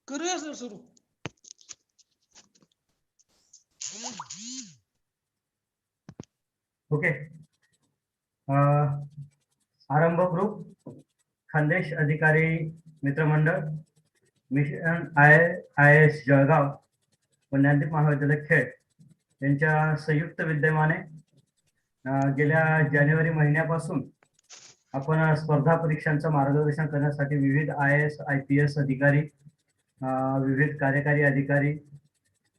करूया सर सुरू. ओके. आरंभ ग्रुप, खानदेश अधिकारी मित्रमंडळ, मिशन IAS जळगाव व ज्ञानदीप महाविद्यालय खेड यांच्या संयुक्त विद्यमाने गेल्या जानेवारी महिन्यापासून आपण स्पर्धा परीक्षांचं मार्गदर्शन करण्यासाठी विविध IAS IPS अधिकारी, विविध कार्यकारी अधिकारी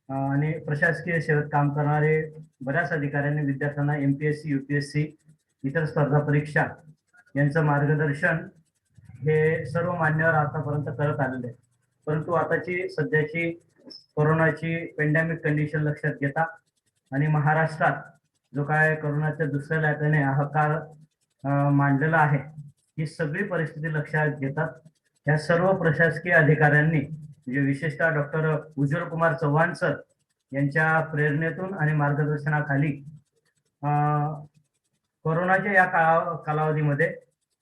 आणि प्रशासकीय सेवेत काम करणारे बऱ्याच अधिकाऱ्यांनी विद्यार्थ्यांना MPSC UPSC इतर स्पर्धा परीक्षा यांचं मार्गदर्शन हे सर्व मान्यवर आतापर्यंत करत आलेले. परंतु आताची सध्याची कोरोनाची पेंडेमिक कंडिशन लक्षात घेता आणि महाराष्ट्रात जो काय कोरोनाच्या दुसऱ्या लाटेने हाहाकार मांडलेला आहे, ही सगळी परिस्थिती लक्षात घेतात या सर्व प्रशासकीय अधिकाऱ्यांनी म्हणजे विशेषतः डॉक्टर उज्ज्वल कुमार चव्हाण सर यांच्या प्रेरणेतून आणि मार्गदर्शनाखाली कोरोनाच्या या कालावधीमध्ये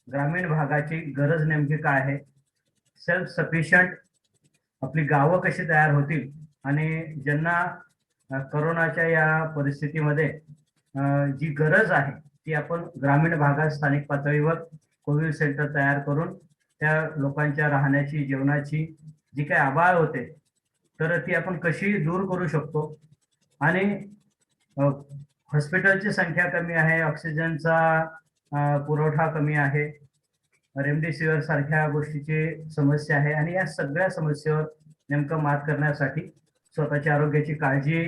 ग्रामीण भागाची गरज नेमकी काय आहे, सेल्फ सफिशियंट आपली गावं कशी तयार होतील आणि ज्यांना कोरोनाच्या या परिस्थितीमध्ये जी गरज आहे ती आपण ग्रामीण भागात स्थानिक पातळीवर कोविड सेंटर तयार करून त्या लोकांच्या राहण्याची, जेवणाची जी काही आबाळ होते तर ती आपण कशी दूर करू शकतो. आणि हॉस्पिटलची संख्या कमी आहे, ऑक्सिजनचा पुरवठा कमी आहे, रेमडेसिवीर सारख्या गोष्टीची समस्या आहे आणि या सगळ्या समस्येवर नेमकं मात करण्यासाठी स्वतःच्या आरोग्याची काळजी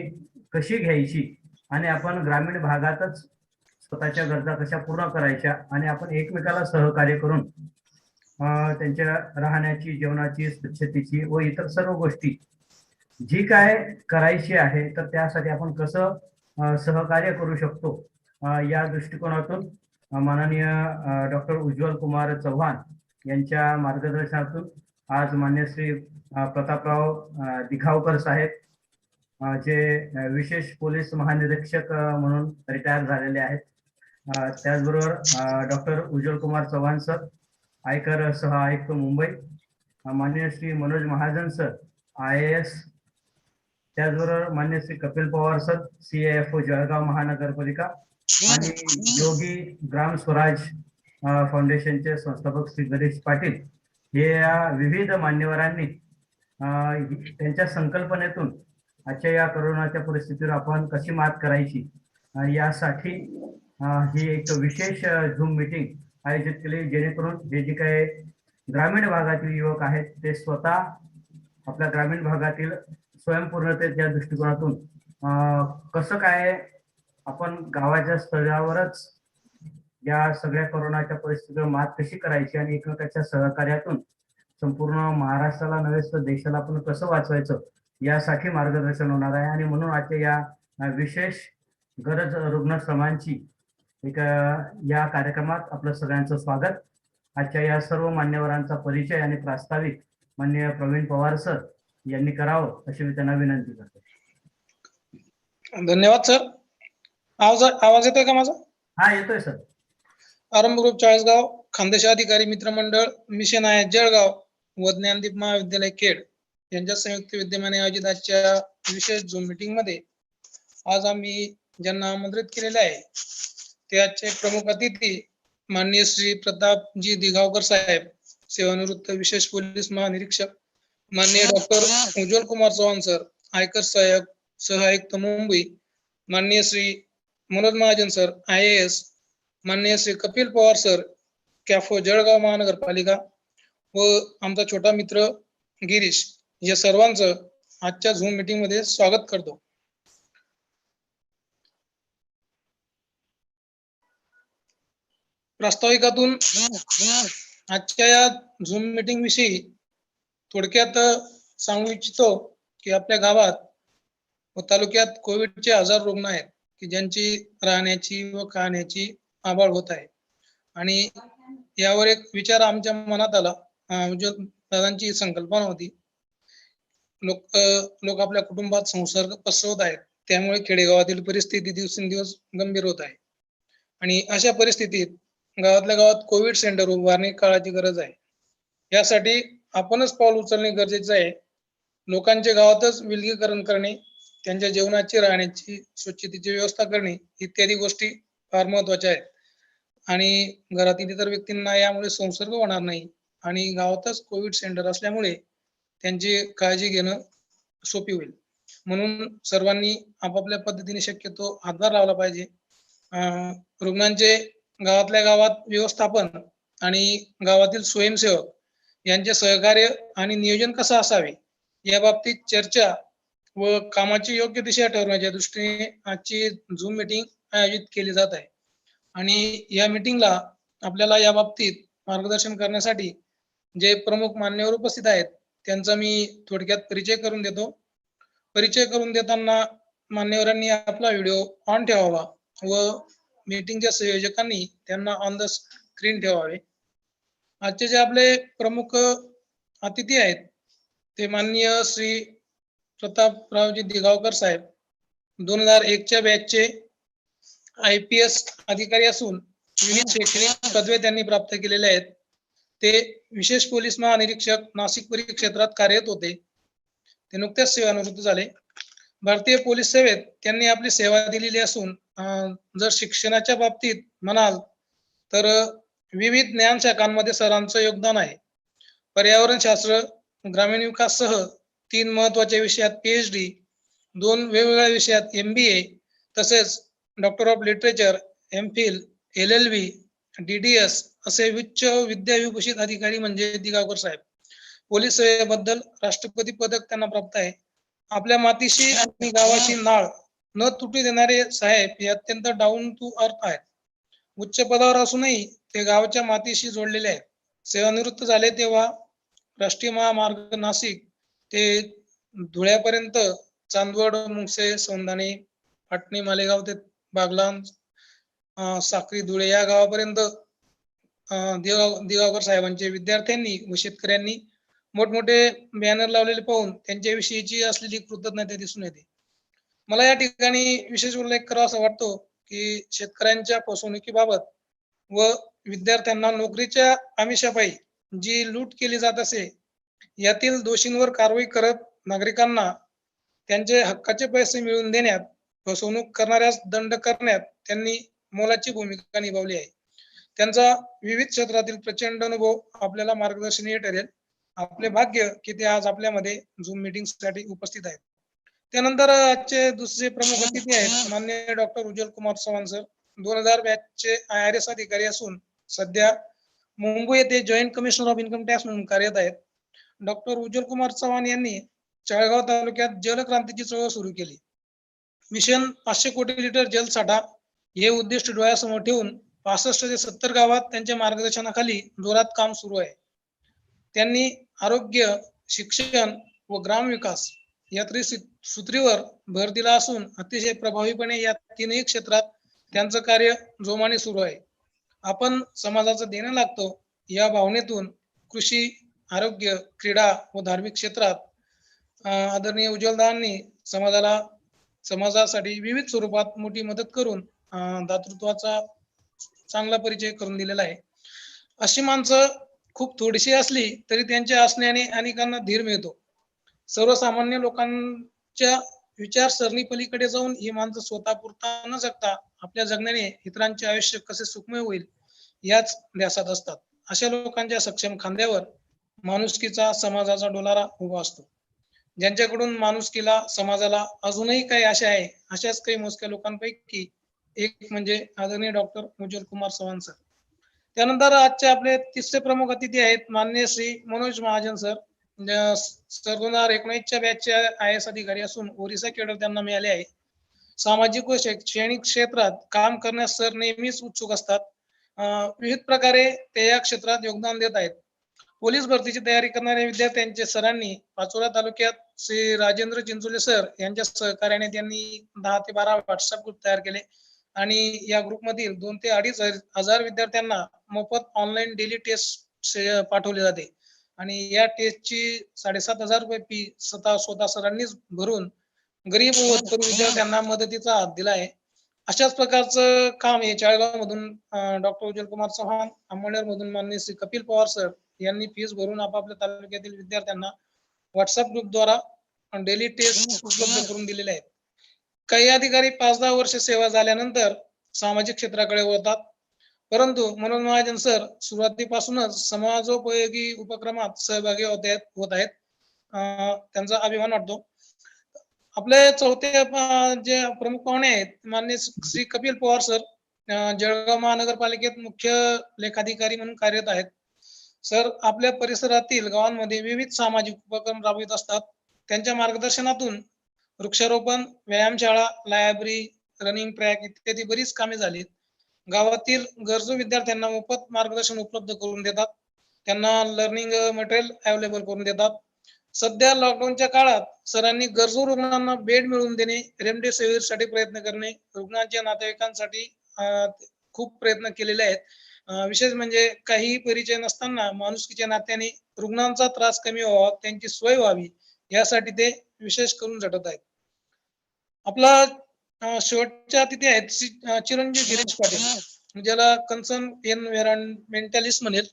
कशी घ्यायची आणि आपण ग्रामीण भागातच स्वतःच्या गरजा कशा पूर्ण करायच्या आणि आपण एकमेकाला सहकार्य करून त्यांच्या राहण्याची, जेवणाची, स्वच्छतेची व इतर सर्व गोष्टी जी काय करायची आहे तर त्यासाठी आपण कसं सहकार्य करू शकतो या दृष्टिकोनातून माननीय डॉक्टर उज्ज्वल कुमार चव्हाण यांच्या मार्गदर्शनातून आज मान्य श्री प्रतापराव दिघावकर साहेब जे विशेष पोलीस महानिरीक्षक म्हणून रिटायर झालेले आहेत, त्याचबरोबर डॉक्टर उज्ज्वल कुमार चव्हाण सर आयकर सह आयुक्त मुंबई, मान्य श्री मनोज महाजन सर IAS, त्याचबरोबर मान्य श्री कपिल पवार सर CAFO जळगाव महानगरपालिका आणि योगी ग्राम स्वराज फाउंडेशनचे संस्थापक श्री गणेश पाटील हे या विविध मान्यवरांनी त्यांच्या संकल्पनेतून आजच्या या कोरोनाच्या परिस्थितीवर आपण कशी मात करायची यासाठी ही एक विशेष झूम मीटिंग आयोजित केली, जेणेकरून जे काही ग्रामीण भागातील युवक आहेत ते स्वतः आपल्या ग्रामीण भागातील स्वयंपूर्णतेच्या दृष्टिकोनातून कसं काय आपण गावाच्या स्तरावरच या सगळ्या कोरोनाच्या परिस्थितीवर मात कशी करायची आणि एकमेकाच्या सहकार्यातून संपूर्ण महाराष्ट्राला नव्हे तर देशाला आपण कसं वाचवायचं यासाठी मार्गदर्शन होणार आहे. आणि म्हणून आजच्या या विशेष गरज रुग्णश्रमांची एक या कार्यक्रमात आपलं सगळ्यांचं स्वागत. आजच्या या सर्व मान्यवरांचा परिचय आणि प्रास्ताविक माननीय प्रवीण पवार सर यांनी करावं अशी मी त्यांना विनंती करतो. धन्यवाद सर. आवाज येतोय का माझा? हा, येतोय सर. आरंभ ग्रुप चाळीसगाव, खानदेश अधिकारी मित्रमंडळ, मिशन IAS जळगाव व ज्ञानदीप महाविद्यालय खेड यांच्या संयुक्त विद्यमाने आयोजित आजच्या विशेष झूम मीटिंग मध्ये आज आम्ही ज्यांना आमंत्रित केलेले आहे ते आजचे प्रमुख अतिथी माननीय श्री प्रतापजी दिघावकर साहेब, सेवानिवृत्त विशेष पोलीस महानिरीक्षक, माननीय डॉक्टर उज्ज्वल कुमार चव्हाण सर, आयकर सहाय्यक सह आयुक्त मुंबई, माननीय श्री मनोज महाजन सर IAS, माननीय श्री कपिल पवार सर CAFO जळगाव महानगरपालिका व आमचा छोटा मित्र गिरीश, या सर्वांचं आजच्या झूम मीटिंग मध्ये स्वागत करतो. प्रास्ताविकातून आजच्या या झूम मीटिंग विषयी थोडक्यात सांगू इच्छितो की आपल्या गावात व तालुक्यात कोविडचे 1000 रुग्ण आहेत की ज्यांची राहण्याची व खाण्याची आबाळ होत आहे. आणि यावर एक विचार आमच्या मनात आला. उज्ज्वल दादांची संकल्पना होती, लोक आपल्या कुटुंबात संसर्ग पसरवत आहेत, त्यामुळे खेडेगावातील परिस्थिती दिवसेंदिवस गंभीर होत आहे आणि अशा परिस्थितीत गावातल्या गावात कोविड सेंटर उभारणे काळाची गरज आहे. यासाठी आपणच पाऊल उचलणे गरजेचे आहे लोकांचे गावातच विलगीकरण करणे, त्यांच्या जेवणाची, राहण्याची, स्वच्छतेची व्यवस्था करणे इत्यादी गोष्टी फार महत्वाच्या आहेत. आणि घरातील इतर व्यक्तींना यामुळे संसर्ग होणार नाही आणि गावातच कोविड सेंटर असल्यामुळे त्यांची काळजी घेणं सोपी होईल. म्हणून सर्वांनी आपापल्या पद्धतीने शक्यतो हातभार लावला पाहिजे. रुग्णांचे गावातल्या गावात व्यवस्थापन आणि गावातील स्वयंसेवक यांचे सहकार्य आणि नियोजन कसं असावे या बाबतीत चर्चा व कामाची योग्य दिशा ठरवण्याच्या दृष्टीने आजची झूम मीटिंग आयोजित केली जात आहे. आणि या मीटिंगला आपल्याला या बाबतीत मार्गदर्शन करण्यासाठी जे प्रमुख मान्यवर उपस्थित आहेत त्यांचा मी थोडक्यात परिचय करून देतो. परिचय करून देताना मान्यवरांनी आपला व्हिडिओ ऑन ठेवावा व मीटिंगच्या संयोजकांनी त्यांना ऑन द स्क्रीन ठेवावे. आजचे जे आपले प्रमुख अतिथी आहेत ते माननीय श्री प्रतापरावजी दिगावकर साहेब 2001च्या बॅचचे IPS अधिकारी असून विविध शैक्षणिक पदवे त्यांनी प्राप्त केलेले आहेत. ते विशेष पोलीस महानिरीक्षक नाशिक परिक्षेत्रात कार्यरत होते. ते नुकतेच सेवानिवृत्त झाले. भारतीय पोलीस सेवेत त्यांनी आपली सेवा दिलेली असून जर शिक्षणाच्या बाबतीत म्हणाल तर विविध ज्ञान शाखांमध्ये सरांचं योगदान आहे. पर्यावरण शास्त्र, ग्रामीण विकास सह 3 महत्वाच्या विषयात PhD, 2 वेगवेगळ्या विषयात MBA तसेच doctor of literature, MPhil, LLB, DDS असे उच्च विद्याविभूषित अधिकारी म्हणजे दिगावकर साहेब. पोलीस सेवेबद्दल राष्ट्रपती पदक त्यांना प्राप्त आहे. आपल्या मातीशी आणि गावाची नाळ न तुटू देणारे साहेब हे अत्यंत डाऊन टू अर्थ आहेत. उच्च पदावर असूनही ते गावाच्या मातीशी जोडलेले आहेत. सेवानिवृत्त झाले तेव्हा राष्ट्रीय महामार्ग नाशिक ते धुळ्यापर्यंत चांदवड, मुंगसे, सौंदाणे, पाटणी, मालेगाव ते बागलाण, साक्री, धुळे या गावापर्यंत दिगावकर साहेबांचे विद्यार्थ्यांनी व शेतकऱ्यांनी मोठमोठे बॅनर लावलेले पाहून त्यांच्याविषयीची असलेली कृतज्ञता दिसून येते. मला या ठिकाणी विशेष उल्लेख करावासा वाटतो की शेतकऱ्यांच्या फसवणुकीबाबत व विद्यार्थ्यांना नोकरीच्या आमिषापायी जी लूट केली जात असे यातील दोषींवर कारवाई करत नागरिकांना त्यांचे हक्काचे पैसे मिळवून देण्यात, फसवणूक करणाऱ्यास दंड करण्यात त्यांनी मोलाची भूमिका निभावली आहे. त्यांचा विविध क्षेत्रातील प्रचंड अनुभव आपल्याला मार्गदर्शनीय ठरेल. आपले भाग्य की ते आज आपल्यामध्ये झूम मीटिंग साठी उपस्थित आहेत. त्यानंतर आजचे दुसरे प्रमुख अतिथी आहेत माननीय doctor Ujjwal Kumar Chavan sir. 2000 बॅचचे IRS अधिकारी असून सध्या मुंबई येथे joint commissioner of income tax म्हणून कार्यरत आहेत. डॉक्टर उज्ज्वल कुमार चव्हाण यांनी चाळगाव तालुक्यात जलक्रांतीची चळवळ सुरू केली. मिशन 500 कोटी लिटर जलसाठा हे उद्दिष्ट डोळ्यासमोर ठेवून 65 ते 70 गावात त्यांच्या मार्गदर्शनाखाली जोरात काम सुरू आहे. त्यांनी आरोग्य, शिक्षण व ग्रामविकास या त्रिसूत्रीवर भर दिला असून अतिशय प्रभावीपणे या तीनही क्षेत्रात त्यांचं कार्य जोमाने सुरू आहे. आपण समाजाचं देणं लागतो या भावनेतून कृषी, आरोग्य, क्रीडा व धार्मिक क्षेत्रात आदरणीय उज्ज्वलदांनी समाजासाठी विविध स्वरूपात मोठी मदत करून दातृत्वाचा चांगला परिचय करून दिलेला आहे. अशी माणसं खूप थोडीशी असली तरी त्यांच्या असण्याने अनेकांना धीर मिळतो. सर्वसामान्य लोकांच्या विचारसरणी पलीकडे जाऊन ही माणसं स्वतःपुरता न जगता आपल्या जगण्याने इतरांचे आयुष्य कसे सुखमय होईल याच ध्यासात असतात. अशा लोकांच्या सक्षम खांद्यावर माणुसकीचा, समाजाचा डोलारा उभा असतो. ज्यांच्याकडून माणुसकीला, समाजाला अजूनही काही आशा आहे अशाच काही मोजक्या लोकांपैकी एक म्हणजे आदरणीय डॉक्टर उज्ज्वल कुमार चव्हाण सर. त्यानंतर आजचे आपले तिसरे प्रमुख अतिथी आहेत माननीय श्री मनोज महाजन सर. 2019च्या बॅचचे IAS अधिकारी असून ओरिसा केडर त्यांना मिळाले आहे. सामाजिक व शैक्षणिक क्षेत्रात काम करण्यास सर नेहमीच उत्सुक असतात. विविध प्रकारे ते या क्षेत्रात योगदान देत आहेत. पोलीस भरतीची तयारी करणाऱ्या विद्यार्थ्यांचे सरांनी पाचोरा तालुक्यात श्री राजेंद्र चिंचोले सर यांच्या सहकार्याने त्यांनी 10 ते 12 व्हॉट्सअप ग्रुप तयार केले आणि या ग्रुपमधील 2 ते 2.5 हजार विद्यार्थ्यांना मोफत ऑनलाईन डेली टेस्ट पाठवले जाते आणि या टेस्टची 7,500 रुपये फी स्वतः सरांनीच भरून गरीब व विद्यार्थ्यांना मदतीचा हात दिला आहे. अशाच प्रकारचं काम हे चाळगाव मधून डॉक्टर उज्ज्वल कुमार चव्हाण, अंमळनेर मधून माननीय श्री कपिल पवार सर यांनी फीस भरून आपापल्या तालुक्यातील विद्यार्थ्यांना व्हॉट्सअप ग्रुपद्वारा डेली टेस्ट उपलब्ध करून दिलेल्या आहेत. काही अधिकारी 5-10 वर्ष सेवा झाल्यानंतर सामाजिक क्षेत्राकडे वळतात, परंतु मनोज महाजन सर सुरुवातीपासूनच समाजोपयोगी उपक्रमात सहभागी होत आहेत. त्यांचा अभिमान वाटतो. आपले चौथे जे प्रमुख पाहुणे आहेत माननीय श्री कपिल पवार सर, जळगाव महानगरपालिकेत मुख्य लेखाधिकारी म्हणून कार्यरत आहेत. सर आपल्या परिसरातील गावांमध्ये विविध सामाजिक उपक्रम राबवित असतात. त्यांच्या मार्गदर्शनातून वृक्षारोपण, व्यायामशाळा, लायब्ररी, रनिंग ट्रॅक इत्यादी बरीच कामे झालीत. गावातील गरजू विद्यार्थ्यांना मोफत मार्गदर्शन उपलब्ध करून देतात. त्यांना लर्निंग मटेरियल अवेलेबल करून देतात. सध्या लॉकडाऊनच्या काळात सरांनी गरजू रुग्णांना बेड मिळवून देणे, रेमडेसिवीर साठी प्रयत्न करणे, रुग्णांच्या नातेवाईकांसाठी खूप प्रयत्न केलेले आहेत. विशेष म्हणजे काही परिचय नसताना माणुसकीच्या नात्याने रुग्णांचा त्रास कमी व्हावा, त्यांची सोय व्हावी यासाठी ते विशेष करून झटत आहेत. आपला शेवटच्या अतिथी आहेत चिरंजीव गिरीश पाटील, ज्याला कन्सर्न एन्व्हायरमेंटलिस्ट म्हणेल.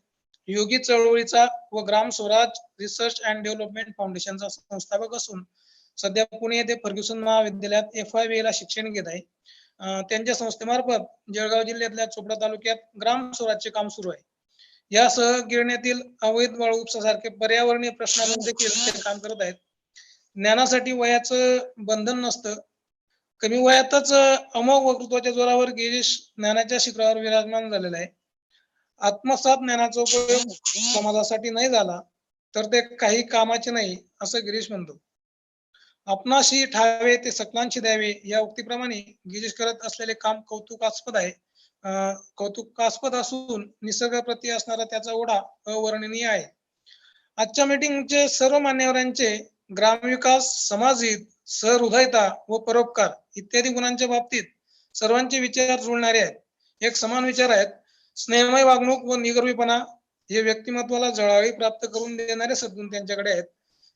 योगी चळवळीचा व Gram Swaraj research and development फाउंडेशनचा संस्थापक असून सध्या पुणे येथे फर्ग्युसन महाविद्यालयात FIBA ला शिक्षण घेत आहे. त्यांच्या संस्थेमार्फत जळगाव जिल्ह्यातल्या चोपडा तालुक्यात ग्राम स्वराजचे काम सुरू आहे. यासह गिरण्यातील अवैध वाळू उपसासारखे पर्यावरणीय प्रश्नांवर देखील ते काम करत आहेत. ज्ञानासाठी वयाचं बंधन नसतं. कमी वयातच अमोघ वक्तृत्वाच्या जोरावर गिरीश ज्ञानाच्या शिखरावर विराजमान झालेला आहे. आत्मसात ज्ञानाचा उपयोग समाजासाठी नाही झाला तर ते काही कामाचे नाही असं गिरीश म्हणतो. आपणाशी ठावे ते सकलांशी द्यावे या उक्तीप्रमाणे गिरीश करत असलेले काम कौतुकास्पद आहे. कौतुकास्पद असून निसर्गाप्रती असणारा त्याचा ओढा अवर्णनीय आहे. आजच्या मीटिंगचे सर्व मान्यवरांचे ग्रामविकास, समाजहित, सहृदयता व परोपकार इत्यादी गुणांच्या बाबतीत सर्वांचे विचार जुळणारे आहेत. एक समान विचार आहेत. स्नेहमय वागणूक व निगर्वीपणा हे व्यक्तिमत्वाला जळावी प्राप्त करून देणारे सद्गुण त्यांच्याकडे आहेत.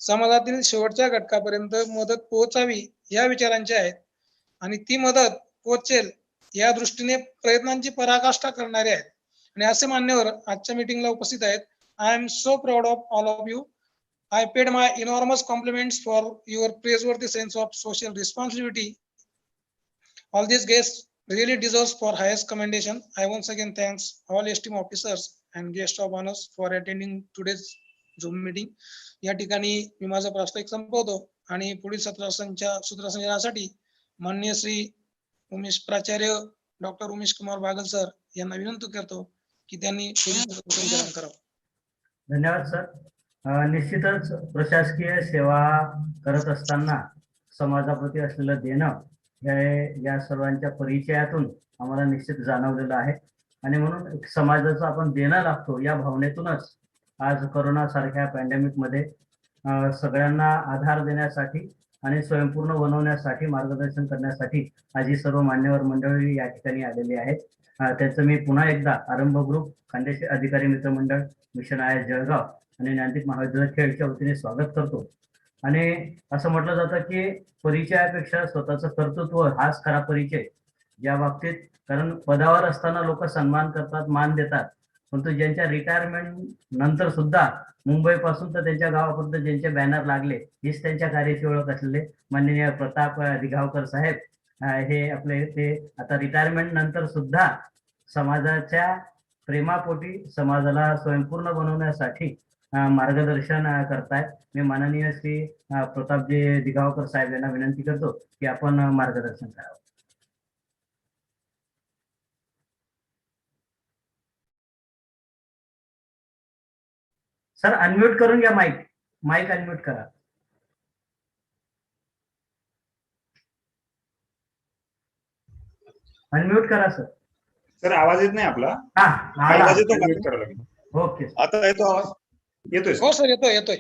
समाजातील शेवटच्या घटकापर्यंत मदत पोहोचावी या विचारांचे आहेत आणि ती मदत पोहोचेल या दृष्टीने प्रयत्नांची पराकाष्ठा करणारे आहेत. आणि असे मान्यवर आजच्या मीटिंगला उपस्थित आहेत. I am so proud of all of you. I paid my enormous compliments for your praiseworthy sense of social responsibility. All these guests really deserves for highest commendation. I once again thanks all esteemed officers and guests of honors for attending today's Zoom meeting. या ठिकाणी मी माझा प्रास्ताविक संपवतो आणि पुढील सूत्रसंचालनासाठी माननीय श्री प्राचार्य doctor Umesh Kumar Bagal sir यांना विनंती करतो की त्यांनी सूत्रसंचालन करावं. धन्यवाद सर. निश्चितच प्रशासकीय सेवा करत असताना समाजाप्रती असलेलं देणं हे या सर्वांच्या परिचयातून आम्हाला निश्चित जाणवलेलं आहे आणि म्हणून समाजाचं आपण देणं लागतो या भावनेतूनच आज कोरोना सारख्या पॅन्डेमिक मध्ये सगळ्यांना आधार देण्यासाठी आणि स्वयंपूर्ण बनवण्यासाठी मार्गदर्शन करण्यासाठी आज ही सर्व मान्यवर मंडळी या ठिकाणी आलेली आहेत. त्याचं मी पुन्हा एकदा आरंभ ग्रुप, खानदेश अधिकारी मित्रमंडळ, मिशन IS जळगाव आणि ज्ञानदीप महाविद्यालय खेडच्या वतीने स्वागत करतो. आणि असं म्हटलं जातं की परिचयापेक्षा स्वतःचं कर्तृत्व हाच खरा परिचय. या बाबतीत कारण पदावर असताना लोक सन्मान करतात, मान देतात, परंतु ज्यांच्या रिटायरमेंट नंतर सुद्धा मुंबईपासून तर त्यांच्या गावापर्यंत ज्यांचे बॅनर लागले हीच त्यांच्या कार्याची ओळख असलेले माननीय प्रताप दिघावकर साहेब हे आपले ते आता रिटायरमेंट नंतर सुद्धा समाजाच्या प्रेमापोटी समाजाला स्वयंपूर्ण बनवण्यासाठी मार्गदर्शन करतायत. मी माननीय श्री प्रतापजी दिघावकर साहेब यांना विनंती करतो की आपण मार्गदर्शन करावं. सर अनम्यूट करून घ्या, माईक अनम्यूट करा. अनम्यूट करा सर. सर आवाज येत नाही आपला. आवाज येतो का? ओके, आता येतो आवाज? येतोय हो सर, येतोय.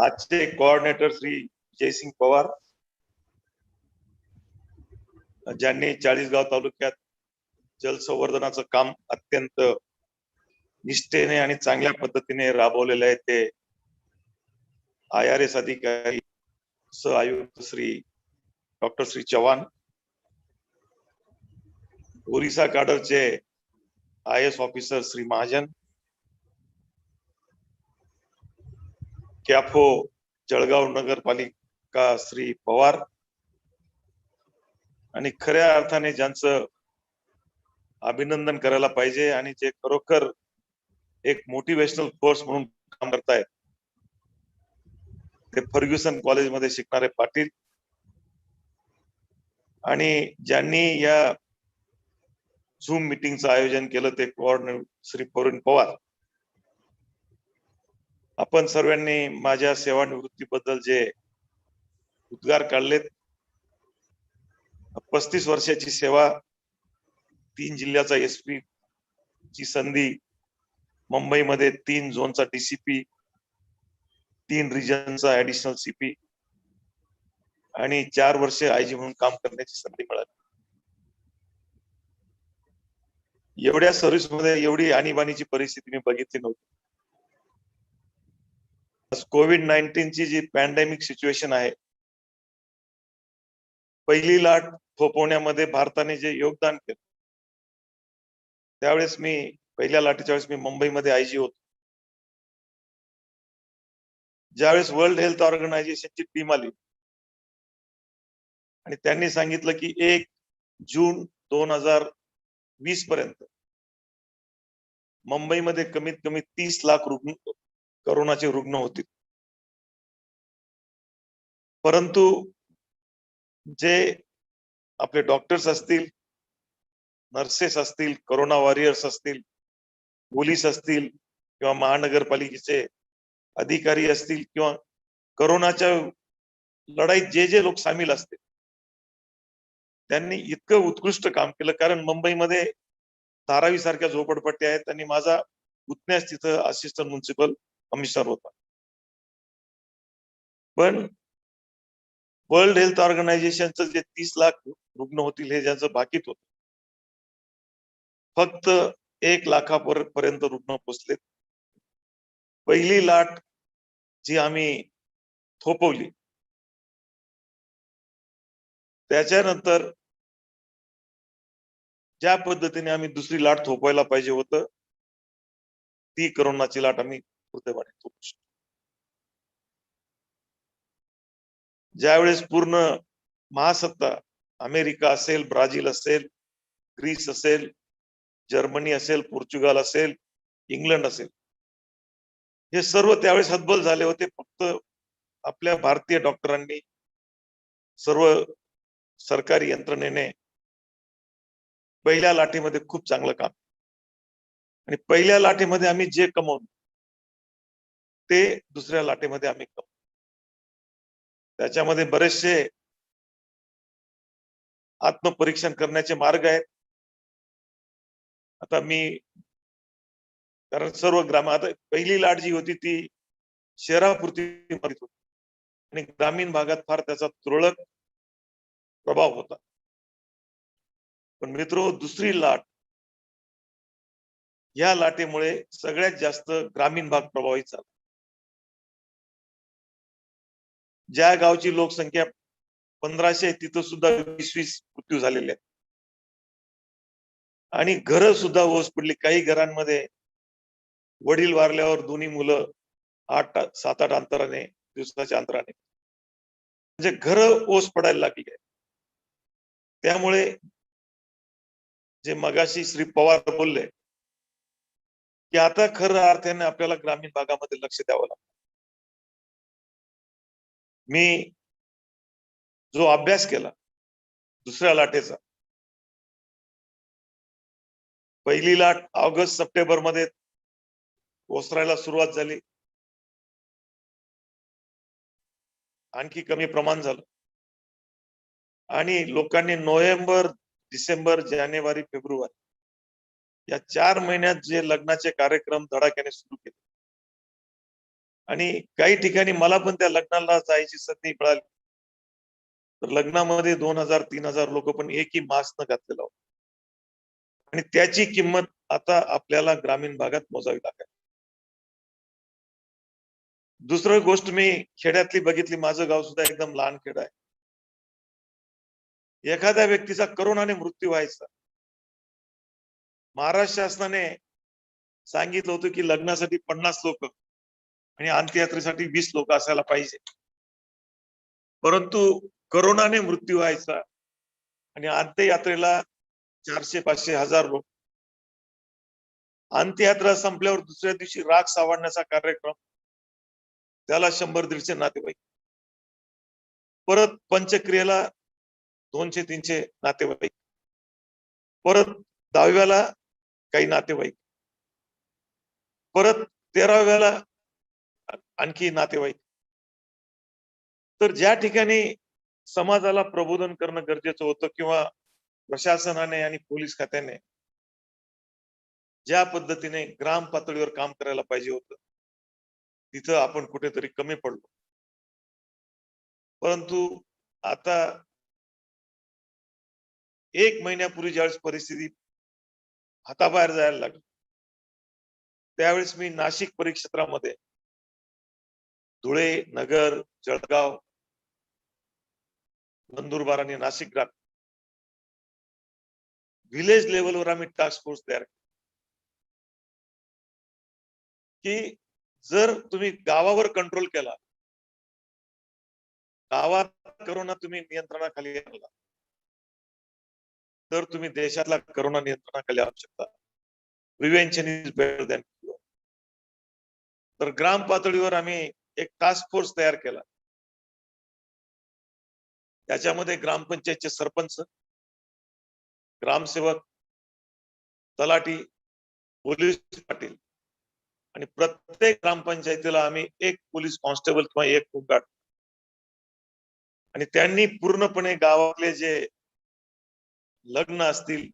आजचे कोऑर्डिनेटर श्री जयसिंग पवार, ज्यांनी चाळीसगाव तालुक्यात जलसंवर्धनाचं काम अत्यंत निष्ठेने आणि चांगल्या पद्धतीने राबवलेले आहे, ते IRS अधिकारी सह आयुक्त श्री डॉक्टर श्री चव्हाण, ओरिसा काडरचे IS officer Shri Mahajan, CAFO Jalgaon नगरपालिका श्री पवार आणि खऱ्या अर्थाने ज्यांचं अभिनंदन करायला पाहिजे आणि जे खरोखर एक मोटिवेशनल फोर्स म्हणून काम करतायत ते फर्ग्युसन कॉलेजमध्ये शिकणारे पाटील आणि ज्यांनी या झूम मीटिंगचं आयोजन केलं ते कोऑर्डिनेटर श्री प्रवीण पवार. आपण सर्वांनी माझ्या सेवानिवृत्तीबद्दल जे उद्गार काढलेत, 35 वर्षाची सेवा, 3 जिल्ह्याचा एसपी ची संधी, मुंबईमध्ये 3 झोनचा डीसीपी, 3 रिजनचा ऍडिशनल सीपी आणि 4 वर्षे आयजी म्हणून काम करण्याची संधी मिळाली. एवढ्या सर्व्हिस मध्ये एवढी आणीबाणीची परिस्थिती मी बघितली नव्हती. कोविड-19 ची जी पॅन्डेमिक सिच्युएशन आहे, पहिली लाट थोपवण्यामध्ये भारताने जे योगदान केलं, त्यावेळेस मी पहिल्या लाटेच्या वेळेस मी मुंबईमध्ये आयजी होतो. ज्यावेळेस वर्ल्ड हेल्थ ऑर्गनायझेशनची टीम आली आणि त्यांनी सांगितलं की 1 जून 2020 पर्यंत मुंबईमध्ये कमीत कमी 30 लाख रुग्ण कोरोनाचे रुग्ण होतील. परंतु जे आपले डॉक्टर्स असतील, नर्सेस असतील, कोरोना वॉरियर्स असतील, पोलीस असतील किंवा महानगरपालिकेचे अधिकारी असतील किंवा कोरोनाच्या लढाईत जे जे लोक सामील असतील, त्यांनी इतकं उत्कृष्ट काम केलं. कारण मुंबईमध्ये धारावी सारख्या झोपडपट्ट्या आहेत आणि माझा पुतण्यास तिथं असिस्टंट म्युन्सिपल कमिशनर होता. पण वर्ल्ड हेल्थ ऑर्गनायझेशनचं जे 30 लाख रुग्ण होतील हे ज्यांचं बाकीत होत, फक्त 1 लाखापर्यंत रुग्ण पोचलेत. पहिली लाट जी आम्ही थोपवली, त्याच्यानंतर ज्या पद्धतीने आम्ही दुसरी लाट थोपवायला पाहिजे होतं, ती कोरोनाची लाट आम्ही दुर्दैवाने थोपवू शकलो. ज्यावेळेस पूर्ण महासत्ता अमेरिका असेल, ब्राझील असेल, ग्रीस असेल, जर्मनी असेल, पोर्चुगाल असेल, इंग्लंड असेल, हे सर्व त्यावेळेस हतबल झाले होते. फक्त आपल्या भारतीय डॉक्टरांनी, सर्व सरकारी यंत्रणेने पहिल्या लाटेमध्ये खूप चांगलं काम आणि पहिल्या लाटेमध्ये आम्ही जे कमवलं ते दुसऱ्या लाटेमध्ये आम्ही कमवलं. त्याच्यामध्ये बरेचसे आत्मपरीक्षण करण्याचे मार्ग आहेत. आता मी, कारण सर्व आता पहिली लाट जी होती ती शहरापुरती मर्यादित होती आणि ग्रामीण भागात फार त्याचा तुरळक प्रभाव होता. पण मित्रो, दुसरी लाट, या लाटेमुळे सगळ्यात जास्त ग्रामीण भाग प्रभावित झाला. ज्या गावची लोकसंख्या 1500 तिथं सुद्धा 20-20 मृत्यू झालेले आहेत आणि घरं सुद्धा ओस पडली. काही घरांमध्ये वडील वारल्यावर दोन्ही मुलं 7-8 अंतराने, दिवसाच्या अंतराने, म्हणजे घरं ओस पडायला लागली. त्यामुळे जे मगाशी श्री पवार बोलले की आता खरं अर्थाने आपल्याला ग्रामीण भागामध्ये लक्ष द्यावं लागतं. मी जो अभ्यास केला दुसऱ्या लाटेचा, पहिली लाट ऑगस्ट-सप्टेंबर मध्ये ओसरायला सुरुवात झाली, आणखी कमी प्रमाण झालं आणि लोकांनी नोव्हेंबर, डिसेंबर, जानेवारी, फेब्रुवारी या 4 महिन्यात जे लग्नाचे कार्यक्रम धडाक्याने सुरू केले आणि काही ठिकाणी मला पण त्या लग्नाला जायची संधी मिळाली, तर लग्नामध्ये 2000-3000 लोक पण एकही मास्क न घातलेला होता आणि त्याची किंमत आता आपल्याला ग्रामीण भागात मोजावी लागेल. दुसरी गोष्ट मी खेड्यातली बघितली. माझं गाव सुद्धा एकदम लहान खेड आहे. एखाद्या व्यक्तीचा कोरोनाने मृत्यू व्हायचा, महाराष्ट्र शासनाने सांगितलं होतं की लग्नासाठी 50 लोक आणि अंत्ययात्रेसाठी 20 लोक असायला पाहिजे. परंतु करोनाने मृत्यू व्हायचा आणि अंत्ययात्रेला 400, 500, 1000 लोक. अंत्ययात्रा संपल्यावर दुसऱ्या दिवशी राख सावरण्याचा कार्यक्रम, त्याला 100-150 नातेवाईक. परत पंचक्रियेला 200-300 नातेवाईक. परत 10व्याला काही नातेवाईक. परत 13व्याला आणखी नातेवाईक. तर ज्या ठिकाणी समाजाला प्रबोधन करणं गरजेचं होतं किंवा प्रशासनाने आणि पोलीस खात्याने ज्या पद्धतीने ग्राम पातळीवर काम करायला पाहिजे होतं, तिथं आपण कुठेतरी कमी पडलो. परंतु आता 1 महिन्यापूर्वी ज्यावेळेस परिस्थिती हाताबाहेर जायला लागली, त्यावेळेस मी नाशिक परिक्षेत्रामध्ये धुळे, नगर, जळगाव, नंदुरबार आणि नाशिक ग्रामीण विलेज लेवलवर आम्ही टास्क फोर्स तयार केली की जर तुम्ही गावावर कंट्रोल केला, गावात करोना तुम्ही नियंत्रणाखाली आणला, तर तुम्ही देशातला करोना नियंत्रणाखाली आणू शकता. Prevention is better than cure. तर ग्राम पातळीवर आम्ही एक टास्क फोर्स तयार केला. त्याच्यामध्ये ग्रामपंचायतचे सरपंच, ग्रामसेवक, तलाठी, पोलीस पाटील आणि प्रत्येक ग्रामपंचायतीला आम्ही एक पोलीस कॉन्स्टेबल किंवा एक होमगार्ड आणि त्यांनी पूर्णपणे गावातले जे लग्न असतील,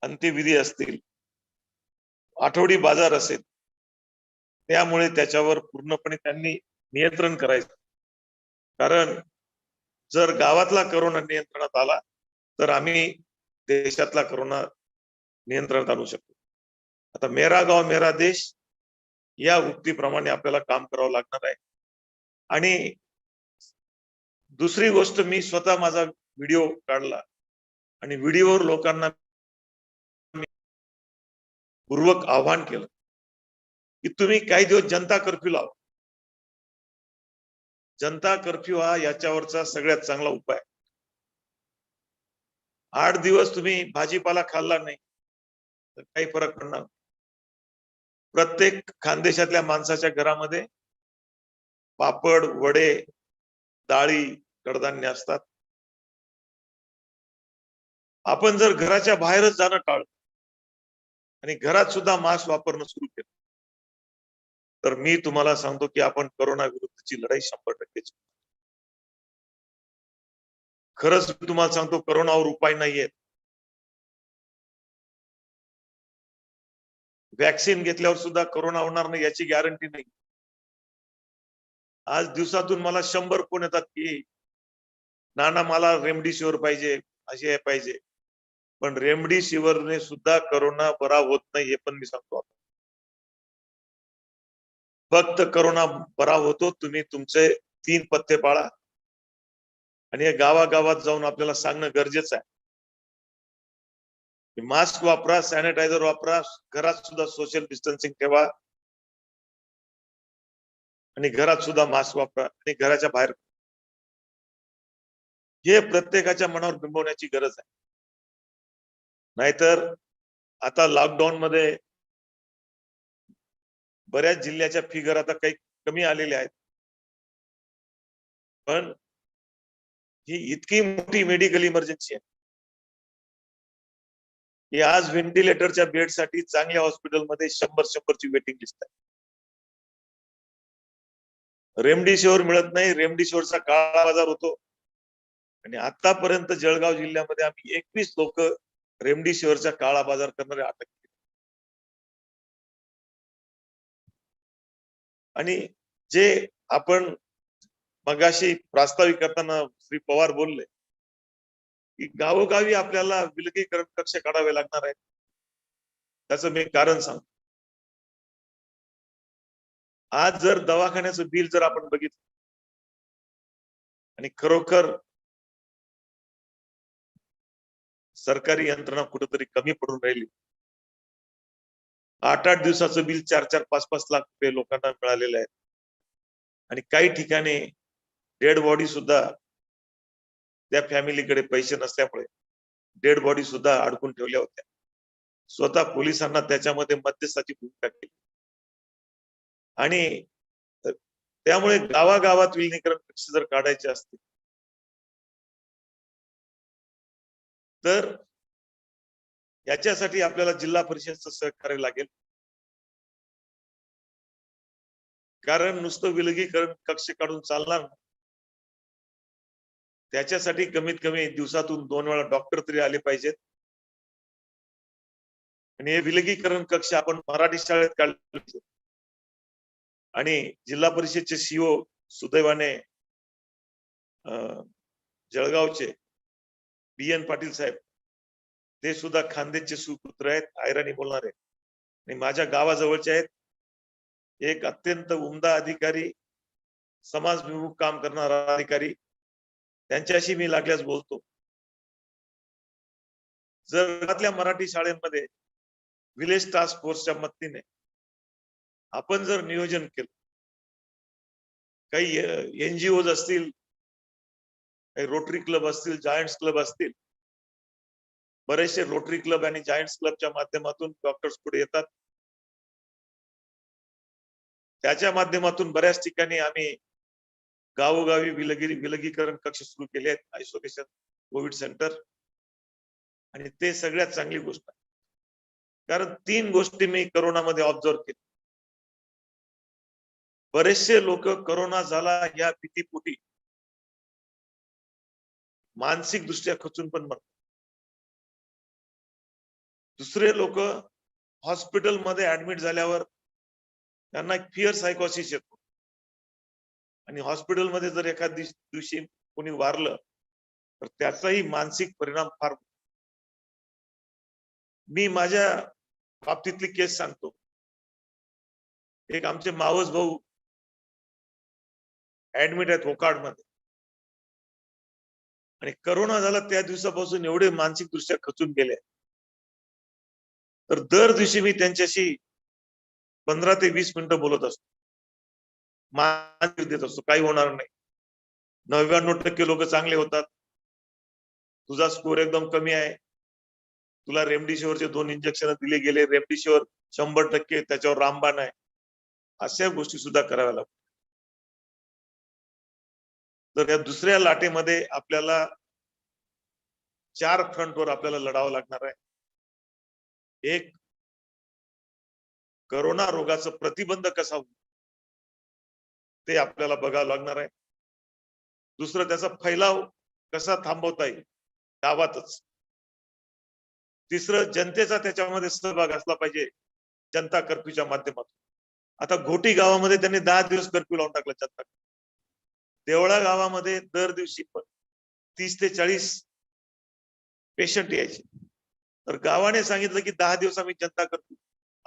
अंत्यविधी असतील, आठवडी बाजार असेल, त्यामुळे त्याच्यावर पूर्णपणे त्यांनी नियंत्रण करायचं. कारण जर गावातला करोना नियंत्रणात आला तर आम्ही देशातला करोना नियंत्रणात आणू शकतो. आता मेरा गाव मेरा देश या उक्तीप्रमाणे आपल्याला काम करावं लागणार आहे. आणि दुसरी गोष्ट, मी स्वतः माझा व्हिडिओ काढला आणि व्हिडिओवर लोकांना पूर्वक आवाहन केलं की तुम्ही काही दिवस जनता कर्फ्यू लावा. जनता कर्फ्यू हा याच्यावरचा सगळ्यात चांगला उपाय. 8 दिवस तुम्ही भाजीपाला खाल्ला नाही तर काही फरक पडणार नाही. प्रत्येक खानदेशातल्या माणसाच्या घरामध्ये पापड, वडे, डाळी, कडधान्य असतात. आपण जर घराच्या बाहेरच जाणं टाळलं आणि घरात सुद्धा मास्क वापरणं सुरू केलं तर मी तुम्हाला सांगतो की आपण करोना विरुद्धची लढाई 100% जिंकू. खरंच मी तुम्हाला सांगतो, करोनावर उपाय नाहीये. वॅक्सिन घेतल्यावर सुद्धा करोना होणार नाही याची गॅरंटी नाही. आज दिवसातून मला 100 फोन येतात की नाना मला रेमडेसिवीर पाहिजे, असे पाहिजे. पण रेमडेसिवीरने सुद्धा करोना बरा होत नाही हे पण मी सांगतो. फक्त करोना बरा होतो तुम्ही तुमचे 3 पथ्य पाळा आणि गावागावात जाऊन आपल्याला सांगणं गरजेचं आहे. मास्क वापरा, सॅनिटायझर वापरा, घरात सुद्धा सोशल डिस्टन्सिंग ठेवा आणि घरात सुद्धा मास्क वापरा आणि घराच्या बाहेर. हे प्रत्येकाच्या मनावर बिंबवण्याची गरज आहे. नाहीतर आता लॉकडाऊन मध्ये बऱ्याच जिल्ह्याच्या फिगर आता काही कमी आलेल्या आहेत. पण ही इतकी मोठी मेडिकल इमर्जन्सी आहे की आज व्हेंटिलेटरच्या बेडसाठी चांगल्या हॉस्पिटलमध्ये 100 ची वेटिंग लिस्ट आहे. रेमडेसिवीर मिळत नाही, रेमडेसिवीरचा काळा बाजार होतो आणि आतापर्यंत जळगाव जिल्ह्यामध्ये आम्ही 21 लोक रेमडेसिवीरचा काळा बाजार करणारे अटक केले. आणि जे आपण मगाशी प्रास्ताविक करताना श्री पवार बोलले की गावोगावी आपल्याला विलगीकरण कक्ष काढावे लागणार आहेत. त्याचं मी कारण सांगतो. आज जर दवाखान्याचं बिल जर आपण बघितलं आणि खरोखर सरकारी यंत्रणा कुठेतरी कमी पडून राहिली. 8-8 दिवसाचं बिल 4-4, 5-5 लाख रुपये लोकांना मिळालेले आहेत. आणि काही ठिकाणी डेड बॉडी सुद्धा त्या फॅमिलीकडे पैसे नसल्यामुळे डेड बॉडी सुद्धा अडकून ठेवल्या होत्या. स्वतः पोलिसांना त्याच्यामध्ये मध्यस्थाची भूमिका केली आणि त्यामुळे गावागावात विलगीकरण कक्ष जर काढायचे असतील तर याच्यासाठी आपल्याला जिल्हा परिषदचं सहकार्य लागेल. कारण नुसतं विलगीकरण कक्ष काढून चालणार नाही. त्याच्यासाठी कमीत कमी दिवसातून 2 वेळा डॉक्टर तरी आले पाहिजेत आणि हे विलगीकरण कक्ष आपण मराठी शाळेत काढले पाहिजे. आणि जिल्हा परिषदचे सीओ सुदैवाने जळगावचे BN पाटील साहेब ते सुद्धा खानदेशचे सुपुत्र आहेत, आयराणी बोलणारे आणि माझ्या गावाजवळचे आहेत. एक अत्यंत उमदा अधिकारी, समाजभिमुख काम करणारा अधिकारी, त्यांच्याशी मी लागल्यास बोलतो. जगातल्या मराठी शाळेमध्ये विलेज टास्क फोर्सच्या मदतीने आपण जर नियोजन केलं, काही NGOज असतील, काही रोटरी क्लब असतील, जायंट्स क्लब असतील, बरेचसे रोटरी क्लब आणि जायंट्स क्लबच्या माध्यमातून डॉक्टर्स पुढे येतात. त्याच्या माध्यमातून बऱ्याच ठिकाणी आम्ही गावोगावी विलगीकरण कक्ष सुरू केले आहेत, आयसोलेशन कोविड सेंटर, आणि ते सगळ्यात चांगली गोष्ट आहे. कारण 3 गोष्टी मी करोनामध्ये ऑब्झर्व केल्या. बरेचसे लोक करोना झाला या भीतीपोटी मानसिक दृष्ट्या खचून पण मरतात. दुसरे लोक हॉस्पिटलमध्ये ऍडमिट झाल्यावर त्यांना फिअर सायकोसिस येतो आणि हॉस्पिटलमध्ये जर एखाद दिवशी कोणी वारलं तर त्याचाही मानसिक परिणाम फार. मी माझ्या बाबतीतली केस सांगतो. एक आमचे मावस भाऊ ऍडमिट आहेत होकाड मध्ये आणि करोना झाला त्या दिवसापासून एवढे मानसिक दृष्ट्या खचून गेले तर दर दिवशी मी त्यांच्याशी 15 ते 20 मिनिटं बोलत असतो, मानसिक देत असतो. काही होणार नाही, 99% लोक चांगले होतात, तुझा स्कोर एकदम कमी आहे, तुला रेमडेसिवीरचे 2 इंजेक्शन दिले गेले, रेमडेसिवीर 100% त्याच्यावर रामबाण आहे, अशा गोष्टी सुद्धा कराव्या लागतात. तर या दुसऱ्या लाटेमध्ये आपल्याला 4 फ्रंटवर आपल्याला लढावं लागणार आहे. एक, करोना रोगाचं प्रतिबंध कसा होईल ते आपल्याला बघावं लागणार आहे. दुसरं, त्याचा फैलाव कसा थांबवता येईल गावातच. तिसरं, जनतेचा त्याच्यामध्ये सहभाग असला पाहिजे जनता कर्फ्यूच्या माध्यमातून. आता घोटी गावामध्ये त्यांनी 10 दिवस कर्फ्यू लावून टाकला जनता. देवळा गावामध्ये दर दिवशी 30 ते 40 पेशंट यायचे. तर गावाने सांगितलं की 10 दिवस आम्ही जनता कर्फ्यू,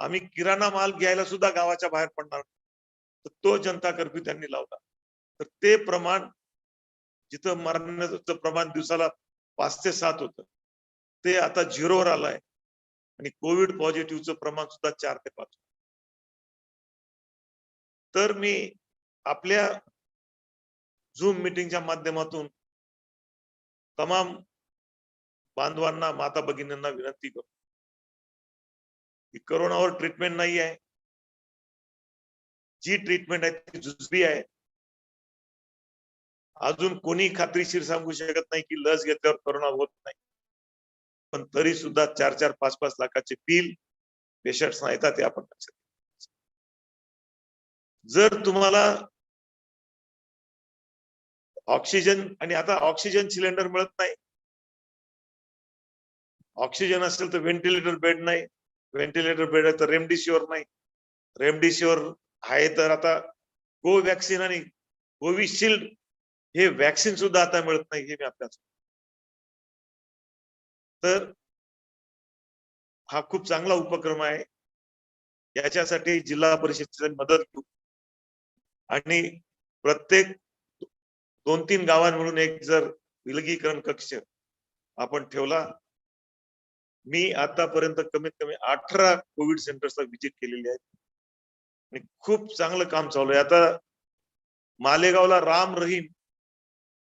आम्ही किराणा माल घ्यायला सुद्धा गावाच्या बाहेर पडणार. तर तो जनता कर्फ्यू त्यांनी लावला. तर ते प्रमाण, जिथं मरण्याचं प्रमाण दिवसाला 5 ते 7 होतं, ते आता 0वर आलंय आणि कोविड पॉझिटिव्हचं प्रमाण सुद्धा 4 ते 5. तर मी आपल्या झूम मीटिंगच्या माध्यमातून तमाम बांधवांना, माता भगिनींना विनंती करतो की करोनावर ट्रीटमेंट नाही आहे. जी ट्रीटमेंट आहे ती जुजबी आहे. अजून कोणी खात्रीशीर सांगू शकत नाही की लस घेतल्यावर करोना होत नाही, पण तरी सुद्धा 4-4, 5-5 लाखाचे बिल पेशंट्सना येतात. ते आपण लक्षात घ्यायचं. जर तुम्हाला ऑक्सिजन, आणि आता ऑक्सिजन सिलेंडर मिळत नाही, ऑक्सिजन असेल तर व्हेंटिलेटर बेड नाही, व्हेंटिलेटर बेड आहे तर रेमडेसिवीर नाही, रेमडेसिवीर आहे तर आता कोवॅक्सिन आणि कोविशिल्ड हे वॅक्सिन सुद्धा आता मिळत नाही. हे मी आपल्याला, तर हा खूप चांगला उपक्रम आहे. याच्यासाठी जिल्हा परिषदेची मदत घेऊ आणि प्रत्येक 2-3 गावां मिळून एक जर विलगीकरण कक्ष आपण ठेवला. मी आतापर्यंत कमीत कमी 18 कोविड सेंटर्सला व्हिजिट केलेली आहे आणि खूप चांगलं काम चालू आहे. आता मालेगावला राम रहीम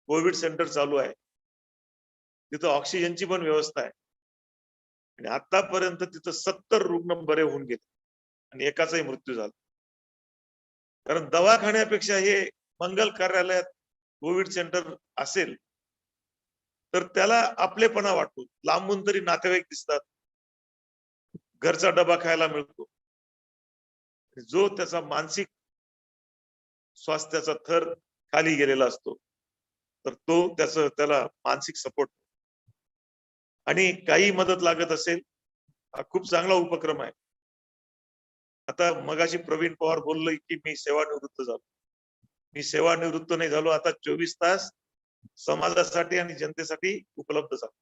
कोविड सेंटर चालू आहे, तिथं ऑक्सिजनची पण व्यवस्था आहे आणि आतापर्यंत तिथं 70 रुग्ण बरे होऊन गेले आणि एकाचाही मृत्यू झाला. कारण दवाखान्यापेक्षा हे मंगल कार्यालयात कोविड सेंटर असेल तर त्याला आपलेपणा वाटतो, लांबून तरी नातेवाईक दिसतात, घरचा डबा खायला मिळतो. जो त्याचा मानसिक स्वास्थ्याचा थर खाली गेलेला असतो तर तो त्याला मानसिक सपोर्ट आणि काही मदत लागत असेल, हा खूप चांगला उपक्रम आहे. आता मगाशी प्रवीण पवार बोललोय की मी सेवानिवृत्त झालो. मी सेवानिवृत्त नाही झालो, आता 24 तास समाजासाठी आणि जनतेसाठी उपलब्ध झालो.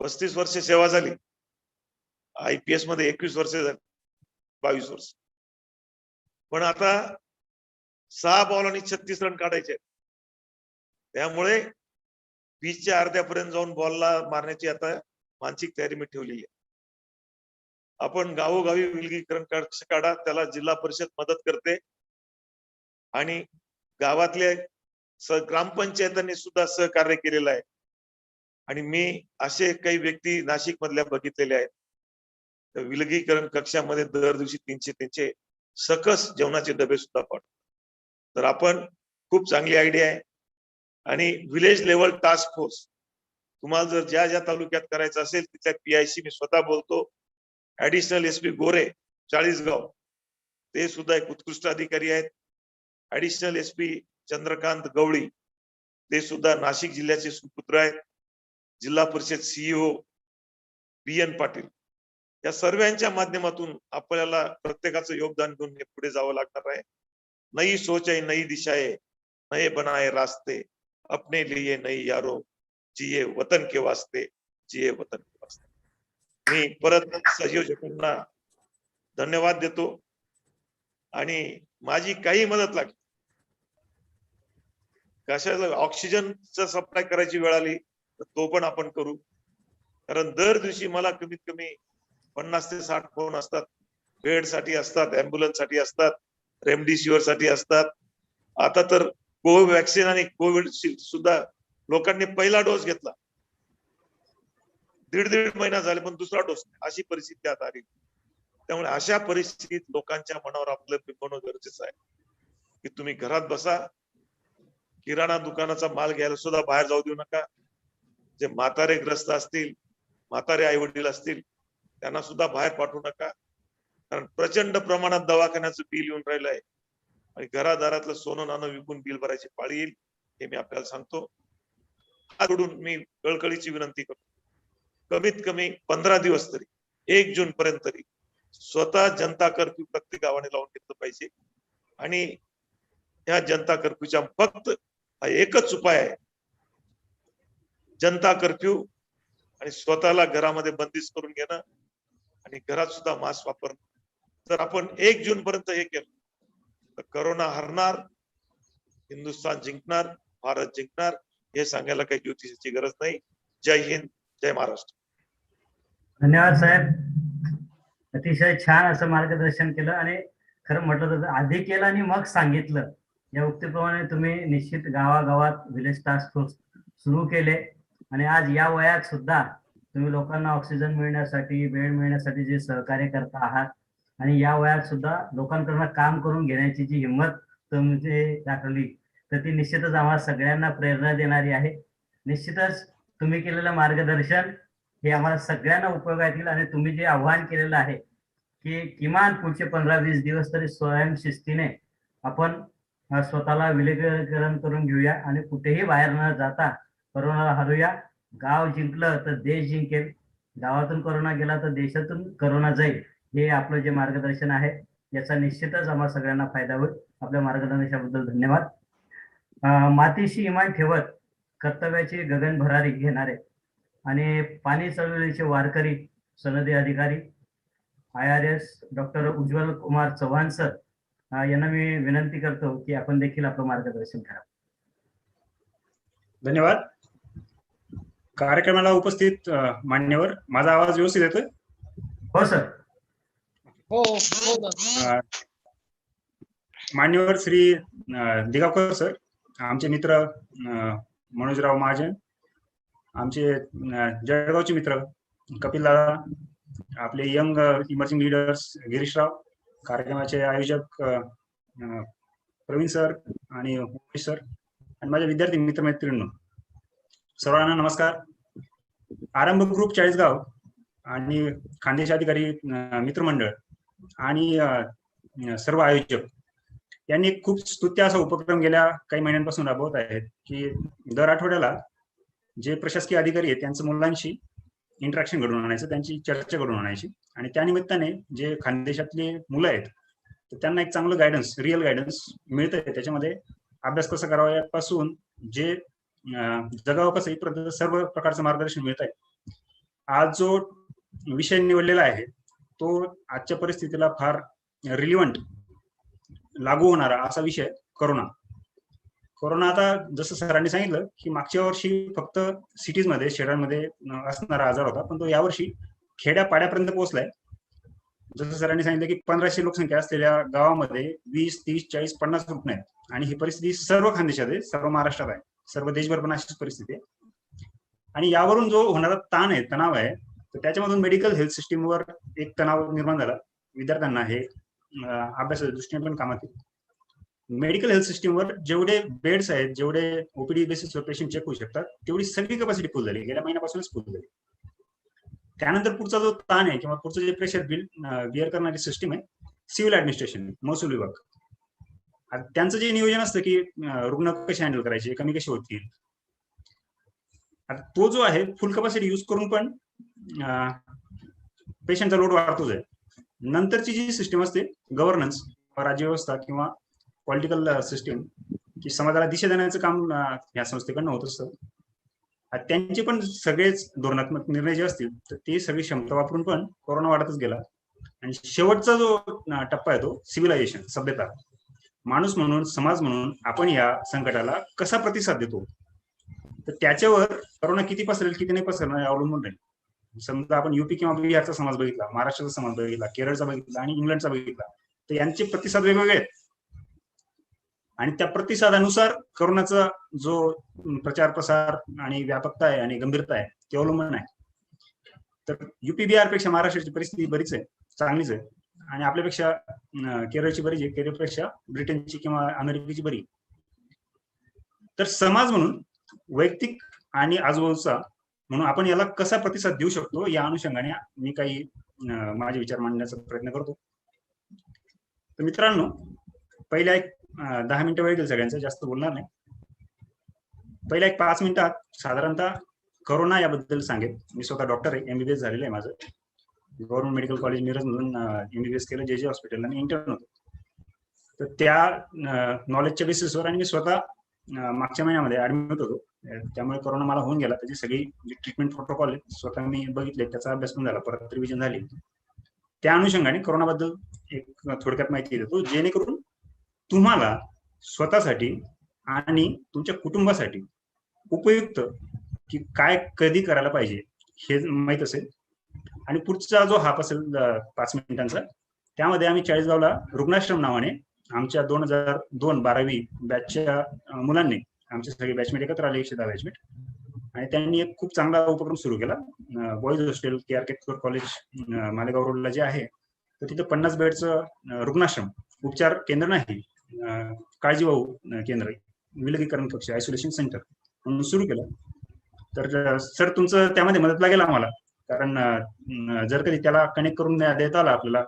35 वर्ष सेवा झाली, IPS मध्ये 21 वर्ष झाली, 22 वर्ष. पण आता 6 बॉलांनी 36 रन काढायचे, त्यामुळे पिचच्या अर्ध्यापर्यंत जाऊन बॉलला मारण्याची आता मानसिक तयारी मी ठेवलेली आहे. आपण गावोगावी विलगीकरण कक्ष काढा, त्याला जिल्हा परिषद मदत करते आणि गावातल्या ग्रामपंचायतांनी सुद्धा सहकार्य केलेलं आहे. आणि मी असे काही व्यक्ती नाशिक मधल्या बघितलेले आहेत, विलगीकरण कक्षामध्ये दर दिवशी 300 सकस जेवणाचे डबे सुद्धा पाठवतात. तर आपण खूप चांगली आयडिया आहे. आणि विलेज लेवल टास्क फोर्स तुम्हाला जर ज्या ज्या तालुक्यात करायचं असेल तिथल्या PIC मी स्वतः बोलतो, ऍडिशनल SP गोरे 40गाव ते सुद्धा एक उत्कृष्ट अधिकारी आहेत. ऍडिशनल SP चंद्रकांत गवळी ते सुद्धा नाशिक जिल्ह्याचे सुपुत्र आहेत. जिल्हा परिषद CEO BN पाटील, या सर्वांच्या माध्यमातून आपल्याला प्रत्येकाचं योगदान घेऊन पुढे जावं लागणार आहे. नई सोच आहे, नई दिशा आहे, नए बनाए रास्ते, अपने लिए नई यारो, जिये वतन के वास्ते, जिये वतन के वास्ते. मी परत संयोजकांना धन्यवाद देतो आणि माझी काही मदत लागली, कशाला ऑक्सिजनचा सप्लाय करायची वेळ आली तर तो पण आपण करू. कारण दर दिवशी मला कमीत कमी 50 ते 60 फोन असतात, बेड साठी असतात, अँब्युलन्स साठी असतात, रेमडेसिवीर साठी असतात. आता तर कोवॅक्सिन आणि कोविड सुद्धा लोकांनी पहिला डोस घेतला, 1.5 महिना झाले पण दुसरा डोस नाही, अशी परिस्थिती आता आली. त्यामुळे अशा परिस्थितीत लोकांच्या मनावर आपलं बिंबवणं गरजेचं आहे की तुम्ही घरात बसा, किराणा दुकानाचा माल घ्यायला सुद्धा बाहेर जाऊ देऊ नका. जे म्हातारे ग्रस्त असतील, म्हातारे आई वडील असतील, त्यांना सुद्धा बाहेर पाठवू नका. कारण प्रचंड प्रमाणात दवाखान्याचं बिल येऊन राहिलं आहे आणि घरादारातलं सोनं नाणं विकून बिल भरायची पाळी येईल, हे मी आपल्याला सांगतो. हातोडून मी कळकळीची विनंती करतो, कमीत कमी 15 दिवस तरी 1 जून पर्यंत तरी स्वतः जनता कर्फ्यू प्रत्येक गावाने लावून घेतलं पाहिजे. आणि या जनता कर्फ्यूच्या फक्त हा एकच उपाय आहे, जनता कर्फ्यू आणि स्वतःला घरामध्ये बंदिस्त करून घेणं आणि घरात सुद्धा मास्क वापरणं. जर आपण 1 जून पर्यंत हे केलं तर करोना हरणार, हिंदुस्थान जिंकणार, भारत जिंकणार, हे सांगायला काही ज्योतिषाची गरज नाही. जय हिंद, जय महाराष्ट्र. धन्यवाद साहेब, अतिशय छान असं मार्गदर्शन केलं आणि खरं म्हटलं तर आधी केलं आणि मग सांगितलं, या उक्तीप्रमाणे तुम्ही निश्चित गावागावात विलेज टास्क फोर्स सुरू केले आणि आज या वयात सुद्धा तुम्ही लोकांना ऑक्सिजन मिळण्यासाठी, बेड मिळण्यासाठी जे सहकार्य करता आहात आणि या वयात सुद्धा लोकांकडून काम करून घेण्याची जी हिंमत तुम्ही दाखवली तर ती निश्चितच आम्हाला सगळ्यांना प्रेरणा देणारी आहे. निश्चितच तुम्ही केलेलं मार्गदर्शन हे आम्हाला सगळ्यांना उपयोगात येईल आणि तुम्ही जे आव्हान केलेलं आहे की किमान पुढचे 15-20 दिवस तरी स्वयंशिस्तीने आपण स्वतःला विलगीकरण करून घेऊया आणि कुठेही बाहेर न जाता करोनाला हरवूया. गाव जिंकलं तर देश जिंकेल, गावातून करोना गेला तर देशातून करोना जाईल, हे आपलं जे मार्गदर्शन आहे याचा निश्चितच आम्हाला सगळ्यांना फायदा होईल. आपल्या मार्गदर्शनाबद्दल धन्यवाद. मातीशी इमान ठेवत कर्तव्याची गगन भरारी घेणारे आणि पाणी चळवळीचे वारकरी सनदी अधिकारी IRS doctor Ujjwal Kumar Chavan sir यांना मी विनंती करतो की आपण देखील आपलं मार्गदर्शन करा. धन्यवाद. कार्यक्रमाला उपस्थित मान्यवर, माझा आवाज व्यवस्थित येतोय? हो सर. हो. मान्यवर श्री दिगावकर सर, आमचे मित्र मनोजराव महाजन, आमचे जळगावचे मित्र कपिल दादा, आपले यंग इमर्जिंग लीडर्स गिरीशराव, कार्यक्रमाचे आयोजक प्रवीण सर आणि उमेश सर, आणि माझे विद्यार्थी मित्रमैत्रिणींनो, सर्वांना नमस्कार. आरंभ ग्रुप चाळीसगाव आणि खानदेश अधिकारी मित्रमंडळ आणि सर्व आयोजक यांनी एक खूप स्तुत्य असा उपक्रम गेल्या काही महिन्यांपासून राबवत आहेत की दर आठवड्याला जे प्रशासकीय अधिकारी आहेत त्यांचं मुलांशी इंटरॅक्शन घडवून आणायचं, त्यांची चर्चा घडवून आणायची, आणि त्या निमित्ताने जे खानदेशातले मुलं आहेत तर त्यांना एक चांगलं गायडन्स, रिअल गायडन्स मिळतंय. त्याच्यामध्ये अभ्यास कसा करावा यापासून जे जगावं कसं इथपर्यंत सर्व प्रकारचं मार्गदर्शन मिळत आहे. आज जो विषय निवडलेला आहे तो आजच्या परिस्थितीला फार रिलिव्हंट लागू होणारा असा विषय कोरोना. आता जसं सरांनी सांगितलं की मागच्या वर्षी फक्त सिटीजमध्ये, शहरांमध्ये असणारा आजार होता, पण तो यावर्षी खेड्यापाड्यापर्यंत पोहोचलाय. जसं सरांनी सांगितलं की 1500 लोकसंख्या असलेल्या गावामध्ये 20, 30, 40, 50 रुग्ण आहेत, आणि ही परिस्थिती सर्व खानदेशात आहे, सर्व महाराष्ट्रात आहे, सर्व देशभर पण अशीच परिस्थिती आहे. आणि यावरून जो होणारा तणाव आहे तर त्याच्यामधून मेडिकल हेल्थ सिस्टीमवर एक तणाव निर्माण झाला. विद्यार्थ्यांना हे अभ्यासाच्या दृष्टीने पण कामात येईल. मेडिकल हेल्थ सिस्टीमवर जेवढे बेड्स आहेत, जेवढे ओपीडी बेसिसवर पेशंट चेक होऊ शकतात, तेवढी सगळी कॅपॅसिटी फुल झाली, गेल्या महिन्यापासूनच फुल झाली. त्यानंतर पुढचा जो ताण आहे किंवा पुढचं जे प्रेशर बिअर करणारी सिस्टीम आहे, सिव्हिल ऍडमिनिस्ट्रेशन, महसूल विभाग. त्यांचं जे नियोजन असतं की रुग्ण कसे हँडल करायचे, कमी कसे होतील, तो जो आहे फुल कॅपॅसिटी युज करून पण पेशंटचा लोड वाढतोच आहे. नंतरची जी सिस्टीम असते गव्हर्नन्स, राज्यव्यवस्था किंवा पॉलिटिकल सिस्टीम, की समाजाला दिशा देण्याचं काम या संस्थेकडनं होत असतं. त्यांचे पण सगळेच धोरणात्मक निर्णय जे असतील तर ते सगळी क्षमता वापरून पण कोरोना वाढतच गेला. आणि शेवटचा जो टप्पा आहे तो सिव्हिलायझेशन, सभ्यता. माणूस म्हणून, समाज म्हणून आपण या संकटाला कसा प्रतिसाद देतो, तर त्याच्यावर कोरोना किती पसरेल किती नाही पसरणार अवलंबून राहील. समजा आपण युपी किंवा बिहारचा समाज बघितला, महाराष्ट्राचा समाज बघितला, केरळचा बघितला आणि इंग्लंडचा बघितला, तर यांचे प्रतिसाद वेगवेगळे आहेत. आणि त्या प्रतिसादानुसार कोरोनाचा जो प्रचार प्रसार आणि व्यापकता आहे आणि गंभीरता आहे ते अवलंबून आहे. तर युपी बिहार पेक्षा महाराष्ट्राची परिस्थिती बरीच आहे, चांगलीच आहे, आणि आपल्यापेक्षा केरळची बरीच आहे, केरळपेक्षा ब्रिटनची किंवा अमेरिकेची बरी. तर समाज म्हणून, वैयक्तिक आणि आजूबाजूचा म्हणून आपण याला कसा प्रतिसाद देऊ शकतो या अनुषंगाने मी काही माझे विचार मांडण्याचा प्रयत्न करतो. तर मित्रांनो, पहिल्या एक 10 मिनिटं वेळ देईल सगळ्यांचा, जास्त बोलणार नाही. पहिल्या एक 5 मिनिटात साधारणतः कोरोना याबद्दल सांगेल. मी स्वतः डॉक्टर आहे, एमबीबीएस झालेलं आहे माझं. गव्हर्नमेंट मेडिकल कॉलेज मिरज मधून एमबीबीएस केलं, जे हॉस्पिटलला मी इंटर्न होतो. तर त्या नॉलेजच्या बेसिसवर, आणि मी स्वतः मागच्या महिन्यामध्ये ऍडमिट होतो, त्यामुळे कोरोना मला होऊन गेला. त्याची सगळी जी ट्रीटमेंट प्रोटोकॉल आहे स्वतः मी बघितले, त्याचा अभ्यास पण झाला, परत रिव्हिजन झाली. त्या अनुषंगाने कोरोनाबद्दल एक थोडक्यात माहिती देतो, जेणेकरून तुम्हाला स्वतःसाठी आणि तुमच्या कुटुंबासाठी उपयुक्त की काय कधी करायला पाहिजे हे माहित असेल. आणि पुढचा जो हाफ असेल 5 मिनिटांचा, त्यामध्ये आम्ही चाळीसगावला रुग्णाश्रम नावाने आमच्या 2002 12वी बॅचच्या मुलांनी, आमचे सगळे बॅचमेट एकत्र आले, 110 बॅचमेट, आणि त्यांनी एक खूप चांगला उपक्रम सुरू केला. बॉईज हॉस्टेल के आर के कॉलेज मालेगाव रोडला जे आहे, तर तिथं 50 बेडचं रुग्णाश्रम, उपचार केंद्र नाही, काळजीवाहू केंद्र, विलगीकरण कक्ष, आयसोलेशन सेंटर म्हणून सुरू केलं. तर सर तुमचं त्यामध्ये मदत लागेल आम्हाला, कारण जर कधी त्याला कनेक्ट करून देता आला आपल्याला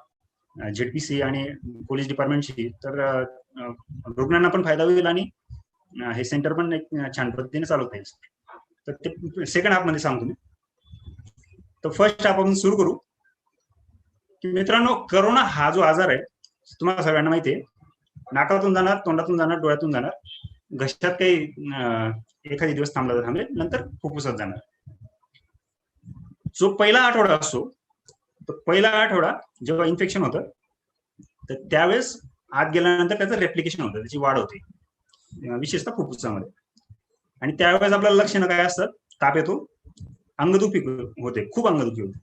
झेडपीसी आणि पोलीस डिपार्टमेंटशी, तर रुग्णांना पण फायदा होईल आणि हे सेंटर पण एक छान पद्धतीने चालवता येईल. तर ते सेकंड हाफ मध्ये सांगतो मी. तर फर्स्ट हाफ आपण सुरू करू. की मित्रांनो, कोरोना हा जो आजार आहे तुम्हाला सगळ्यांना माहिती आहे, नाकातून जाणार, तोंडातून जाणार, डोळ्यातून जाणार, घशात काही एखादी दिवस थांबला थांबेल, नंतर फुफ्फुसात जाणार. जो पहिला आठवडा असतो, तो पहिला आठवडा जेव्हा इन्फेक्शन होतं, तर त्यावेळेस आत गेल्यानंतर त्याचं रेप्लिकेशन होतं, त्याची वाढ होते, विशेषतः फुफ्फुसामध्ये. आणि त्यावेळेस आपल्याला लक्षणं काय असतात? ताप येतो, अंगदुखी होते, खूप अंगदुखी होते,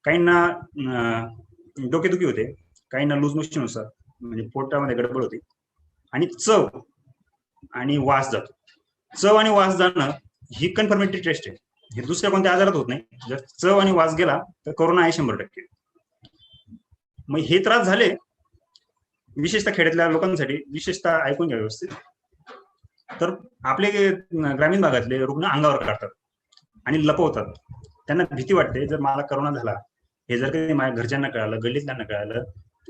काहींना डोकेदुखी होते, काहींना लूज मोशन होतात, म्हणजे पोटामध्ये गडबड होते. आणि चव आणि वास जातो. चव आणि वास जाणं ही कन्फर्मेटरी टेस्ट आहे. हे दुसऱ्या कोणत्या आजारात होत नाही. जर चव आणि वास गेला तर कोरोना आहे 100%. मग हे त्रास झाले विशेषतः खेड्यातल्या लोकांसाठी, विशेषतः ऐकून घ्या व्यवस्थित, तर आपले ग्रामीण भागातले रुग्ण अंगावर काढतात आणि लपवतात. त्यांना भीती वाटते, जर मला करोना झाला, हे जर कधी माझ्या घरच्यांना कळालं, गल्लीतल्यांना कळालं,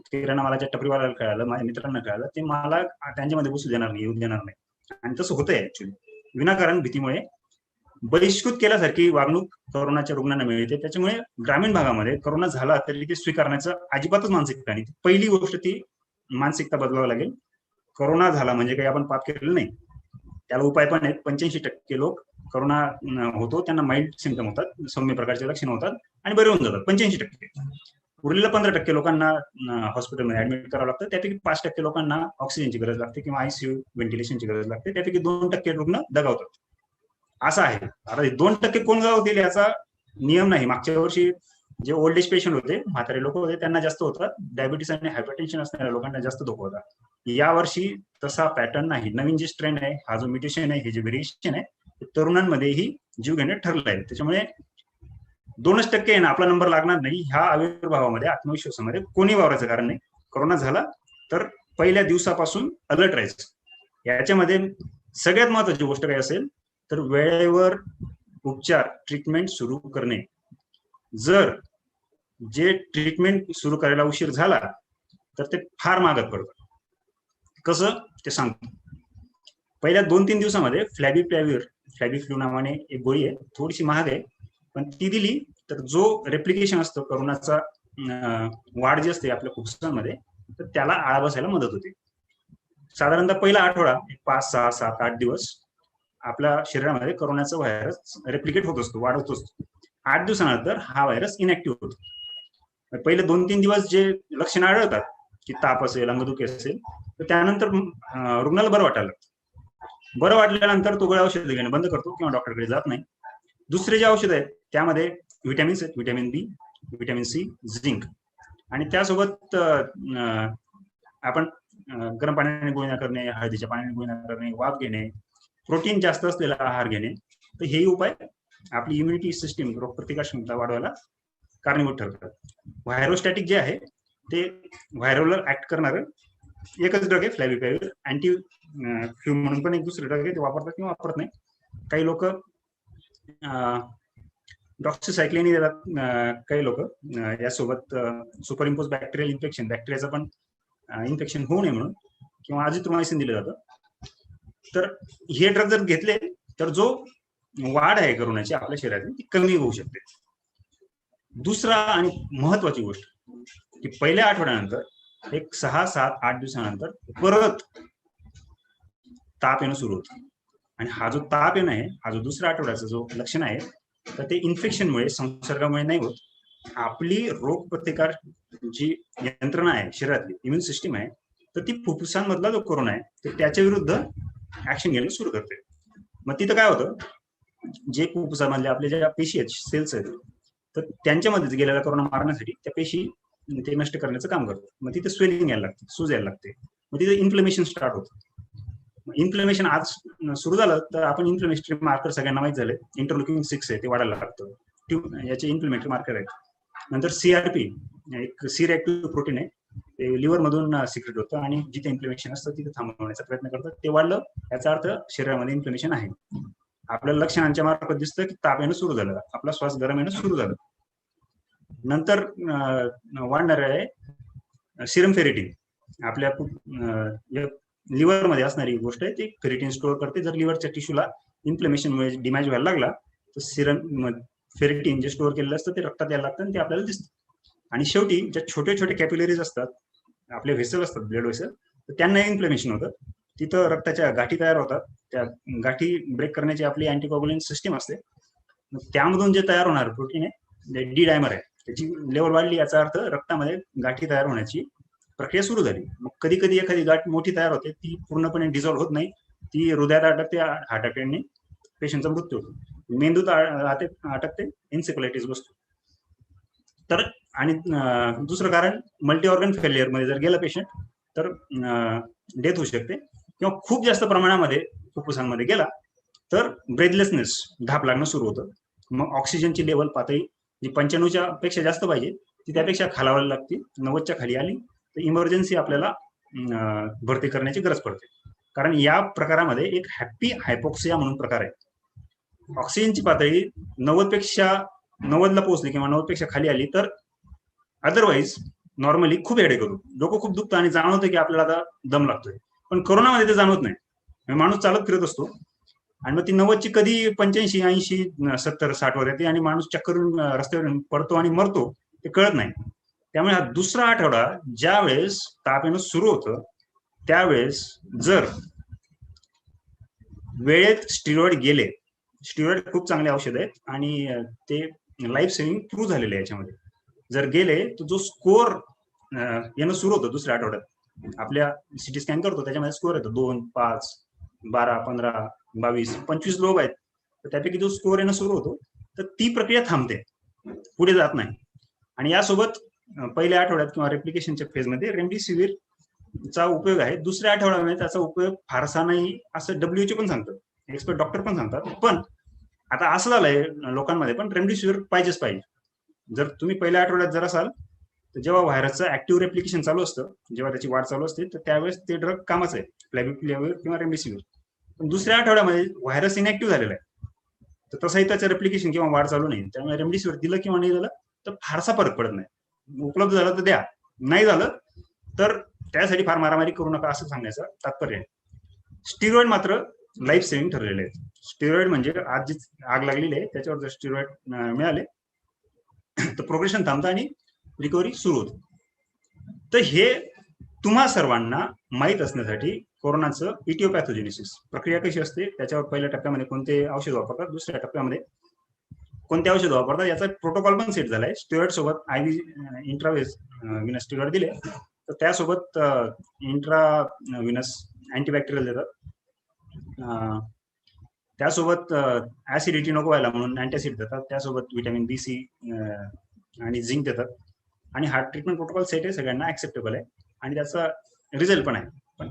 किराणा मालाच्या टपरीवाल्याला कळालं, माझ्या मित्रांना कळालं, ते मला त्यांच्यामध्ये बसू देणार नाही, येऊ देणार नाही. आणि तसं होतंय ऍक्च्युली. विनाकारण भीतीमुळे बहिष्कृत केल्यासारखी वागणूक कोरोनाच्या रुग्णांना मिळते. त्याच्यामुळे ग्रामीण भागामध्ये कोरोना झाला तरी ते स्वीकारण्याचं अजिबातच मानसिकता नाही. पहिली गोष्ट ती मानसिकता बदलावी लागेल. कोरोना झाला म्हणजे काही आपण पाप केलेलं नाही, त्याला उपाय पण आहेत. 85% लोक कोरोना होतो त्यांना माइल्ड सिम्पटम होतात, सौम्य प्रकारचे लक्षण होतात आणि बरे होऊन जातात. 85%. उरलेल्या 15% लोकांना हॉस्पिटलमध्ये ऍडमिट करावं लागतं. त्यापैकी 5% लोकांना ऑक्सिजनची गरज लागते किंवा आयसीयू व्हेंटिलेशनची गरज लागते. त्यापैकी 2% रुग्ण दगावतात. असं आहे. आता 2% कोण गावतील याचा नियम नाही. मागच्या वर्षी जे ओल्ड एज पेशंट होते, म्हातारे लोक होते, त्यांना जास्त होतात. डायबिटीस आणि हायपरटेन्शन असणाऱ्या लोकांना जास्त धोका होता. या वर्षी तसा पॅटर्न नाही. नवीन जे स्ट्रेन आहे, हा जो म्युटेशन आहे, हे जे व्हेरिएशन आहे, तरुणांमध्येही जीव घेणे ठरलं आहे. त्याच्यामुळे 2% आहे ना, आपला नंबर लागणार नाही. ह्या आविर्भावामध्ये, आत्मविश्वासामध्ये कोणी वावरायचं कारण नाही. कोरोना झाला तर पहिल्या दिवसापासून अलर्ट राहायचं. याच्यामध्ये सगळ्यात महत्वाची गोष्ट काय असेल तर वेळेवर उपचार, ट्रीटमेंट सुरू करणे. जर जे ट्रीटमेंट सुरू करायला उशीर झाला तर ते फार मागत पडतं. कसं ते सांगतो. पहिल्या 2-3 दिवसामध्ये फ्लॅबिफ्लू नावाने एक गोळी आहे, थोडीशी महाग आहे, पण ती दिली तर जो रेप्लिकेशन असतो कोरोनाचा, वाढ जी असते आपल्या फुफ्फुसांमध्ये, तर त्याला आळा बसायला मदत होते. साधारणतः पहिला आठवडा 5, 6, 7, 8 दिवस आपल्या शरीरामध्ये कोरोनाचा व्हायरस रेप्लिकेट होत असतो, वाढत असतो. 8 दिवसानंतर हा व्हायरस इनॅक्टिव्ह होतो. पहिले 2-3 दिवस जे लक्षणं आढळतात की ताप असेल, अंगदुखी असेल, तर त्यानंतर रुग्णाला बरं वाटायला लागतं. बरं वाटल्यानंतर तो गोळ्या औषध घेणं बंद करतो किंवा डॉक्टरकडे जात नाही. दुसरे जे औषध आहेत त्यामध्ये व्हिटॅमिन्स आहेत, व्हिटॅमिन बी, व्हिटॅमिन सी, झिंक, आणि त्यासोबत आपण गरम पाण्याने गुळण्या करणे, हळदीच्या पाण्याने गुळण्या करणे, वाफ घेणे, प्रोटीन जास्त असलेला आहार घेणे. तर हे उपाय आपली इम्युनिटी सिस्टीम, रोगप्रतिकार क्षमता वाढवायला कारणीभूत ठरतात. व्हायरोस्टॅटिक जे आहे ते व्हायरलवर ऍक्ट करणारं एकच ड्रग आहे, फ्लॅविपिराविर. अँटी फ्लू म्हणून पण एक दुसरं ड्रग आहे, ते वापरतात किंवा वापरत नाही. काही लोक डॉक्सिसायक्लिन देतात, काही लोक यासोबत सुपर इम्पोज बॅक्टेरियल इन्फेक्शन, बॅक्टेरियाचं पण इन्फेक्शन होऊ नये म्हणून, किंवा अझिथ्रोमायसिन दिलं जातं. तर हे ड्रग जर घेतले तर जो वाढ आहे करोनाची आपल्या शरीरात ती कमी होऊ शकते. दुसरा आणि महत्वाची गोष्ट की पहिल्या आठवड्यानंतर एक 6, 7, 8 दिवसानंतर परत ताप येणं सुरू होतं. आणि हा जो ताप येणं आहे, हा जो दुसऱ्या आठवड्याचा जो लक्षण आहे, तर ते इन्फेक्शनमुळे, संसर्गामुळे नाही होत. आपली रोगप्रतिकार जी यंत्रणा आहे शरीरातली, इम्युन सिस्टीम आहे, तर ती फुफ्फुसांमधला जो कोरोना आहे तर त्याच्या विरुद्ध ऍक्शन घेणं सुरू करते. मग तिथं काय होतं, जे फुफ्फुसामधले आपले ज्या पेशी आहेत, सेल्स आहेत, तर त्यांच्यामध्ये गेलेला कोरोना मारण्यासाठी त्या पेशी ते नष्ट करण्याचं काम करतात. मग तिथे स्वेलिंग यायला लागते, सूज यायला लागते, मग तिथे इन्फ्लेमेशन स्टार्ट होतं. इन्फ्लेमेशन आज सुरू झालं तर आपण इन्फ्लेमेटरी मार्कर सगळ्यांना माहित झाले, इंटरलोकिंग 6 आहे ते वाढायला लागतं, याचे इन्फ्लेमेटरी मार्कर आहेत. नंतर सीआरपी, एक सी रिएक्टिव्ह प्रोटीन आहे, ते लिव्हर मधून सिक्रेट होतं आणि जिथे इन्फ्लेमेशन असतं तिथे थांबवण्याचा प्रयत्न करतात. ते वाढलं याचा अर्थ शरीरामध्ये इन्फ्लेमेशन आहे. आपल्याला लक्षणांच्या मार्फत दिसतं की ताप येणं सुरू झालं, आपला श्वास गरम येणं सुरू झालं. नंतर वाढणार आहे सिरम फेरिटिन. आपल्या लिव्हर मध्ये असणारी गोष्ट आहे, ती फेरिटिन स्टोअर करते. जर लिव्हरच्या टिश्यूला इन्फ्लेमेशनमुळे डिमॅज व्हायला लागला तर सिरम फेरिटिन जे स्टोअर केलेलं असतं ते रक्तात यायला लागतं आणि ते आपल्याला दिसतं. आणि शेवटी ज्या छोटे छोटे कॅपिलरीज असतात, आपले व्हेसल असतात, ब्लड व्हेसल, तर त्यांना इन्फ्लेमेशन होतं. तिथं रक्ताच्या गाठी तयार होतात. त्या गाठी ब्रेक करण्याची आपली अँटीकॉग्युलेंट सिस्टीम असते. त्यामधून जे तयार होणार प्रोटीन आहे, डी डायमर आहे, त्याची लेवल वाढली, याचा अर्थ रक्तामध्ये गाठी तयार होण्याची प्रक्रिया सुरू झाली. मग कधी कधी एखादी गाठ मोठी तयार होते, ती पूर्णपणे डिझॉल्व्ह होत नाही, ती हृदयात अटकते, हार्ट अटॅकने पेशंटचा मृत्यू होतो. मेंदूत अटकते, एन्सेफलायटिस बसतो. तर आणि दुसरं कारण मल्टी ऑर्गन फेल्युअर मध्ये जर गेलं पेशंट तर डेथ होऊ शकते, किंवा खूप जास्त प्रमाणामध्ये फुफ्फुसांमध्ये गेला तर ब्रेथलेसनेस, धाप लागणं सुरू होतं. मग ऑक्सिजनची लेवल पातळी जी 95च्या पेक्षा जास्त पाहिजे ती त्यापेक्षा खालावायला लागते. 90च्या खाली आली तर इमर्जन्सी आपल्याला भरती करण्याची गरज पडते. कारण या प्रकारामध्ये एक हॅपी हायपोक्सिया म्हणून प्रकार आहे. ऑक्सिजनची पातळी 90ला पोहोचली किंवा 90पेक्षा खाली आली तर अदरवाईज नॉर्मली खूप हेडेक होतो, डोकं खूप दुखतं आणि जाणवतं की आपल्याला आता दम लागतोय. पण कोरोनामध्ये ते जाणवत नाही. माणूस चालत फिरत असतो आणि मग ती 90ची कधी 85, 80, 70, 60 वर येते आणि माणूस चक्करून रस्त्यावर पडतो आणि मरतो, ते कळत नाही. त्यामुळे हा दुसरा आठवडा ज्या वेळेस ताप येणं सुरू होतं त्यावेळेस जर वेळेत स्टिरॉइड गेले, स्टिरॉइड खूप चांगले औषध आहेत आणि ते लाईफ सेव्हिंग प्रूव्ह झालेले आहे याच्यामध्ये, जर गेले तर जो स्कोर येणं सुरू होतं दुसऱ्या आठवड्यात, आपल्या सिटी स्कॅन करतो त्याच्यामध्ये स्कोर येतो 2, 5, 12, 15, 22, 25 लोक आहेत, तर त्यापैकी जो स्कोर येणं सुरू होतो तर ती प्रक्रिया थांबते, पुढे जात नाही. आणि यासोबत पहिल्या आठवड्यात किंवा रेप्लिकेशनच्या फेजमध्ये रेमडेसिवीर चा उपयोग आहे. दुसऱ्या आठवड्यामध्ये त्याचा उपयोग फारसा नाही असं WHO पण सांगतात, एक्सपर्ट डॉक्टर पण सांगतात. पण आता असं झालंय लोकांमध्ये पण रेमडेसिवीर पाहिजेच पाहिजे. जर तुम्ही पहिल्या आठवड्यात जर असाल तर जेव्हा व्हायरसचं ऍक्टिव्ह रेप्लिकेशन चालू असतं, जेव्हा त्याची वाढ चालू असते, तर त्यावेळेस ते ड्रग कामाचं आहे, फ्लॅविपिराविर किंवा रेमडेसिवीर. पण दुसऱ्या आठवड्यामध्ये व्हायरस इनॅक्टिव्ह झालेला आहे, तर तसंही त्याचं रेप्लिकेशन किंवा वाढ चालू नाही. त्यामुळे रेमडेसिवीर दिलं किंवा नाही दिलं तर फारसा फरक पडत नाही. उपलब्ध झालं तर द्या, नाही झालं तर त्यासाठी फार मारामारी करू नका असं सांगण्याचं तात्पर्य आहे. स्टिरॉइड मात्र लाईफ सेव्हिंग ठरलेले आहेत. स्टिरॉइड म्हणजे आज जी आग लागलेली आहे त्याच्यावर जर स्टिरॉइड मिळाले तर प्रोग्रेशन थांबतं आणि रिकव्हरी सुरू होते. तर हे तुम्हा सर्वांना माहीत असण्यासाठी कोरोनाचं इटिओपॅथोजेनेसिस प्रक्रिया कशी असते, त्याच्यावर पहिल्या टप्प्यामध्ये कोणते औषध वापरतात, दुसऱ्या टप्प्यामध्ये कोणते औषध वापरतात याचा प्रोटोकॉल पण सेट झालाय. स्टिरॉइड सोबत इंट्राव्हिनस स्टिरॉइड दिले तर त्यासोबत इंट्राव्हिनस अँटीबॅक्टेरियल देतात, त्यासोबत ऍसिडिटी नको व्हायला म्हणून अँटॅसिड देतात, त्यासोबत व्हिटॅमिन B, C आणि झिंक देतात. आणि हा ट्रीटमेंट प्रोटोकॉल सेट आहे, सगळ्यांना ऍक्सेप्टेबल आहे आणि त्याचा रिझल्ट पण आहे. पण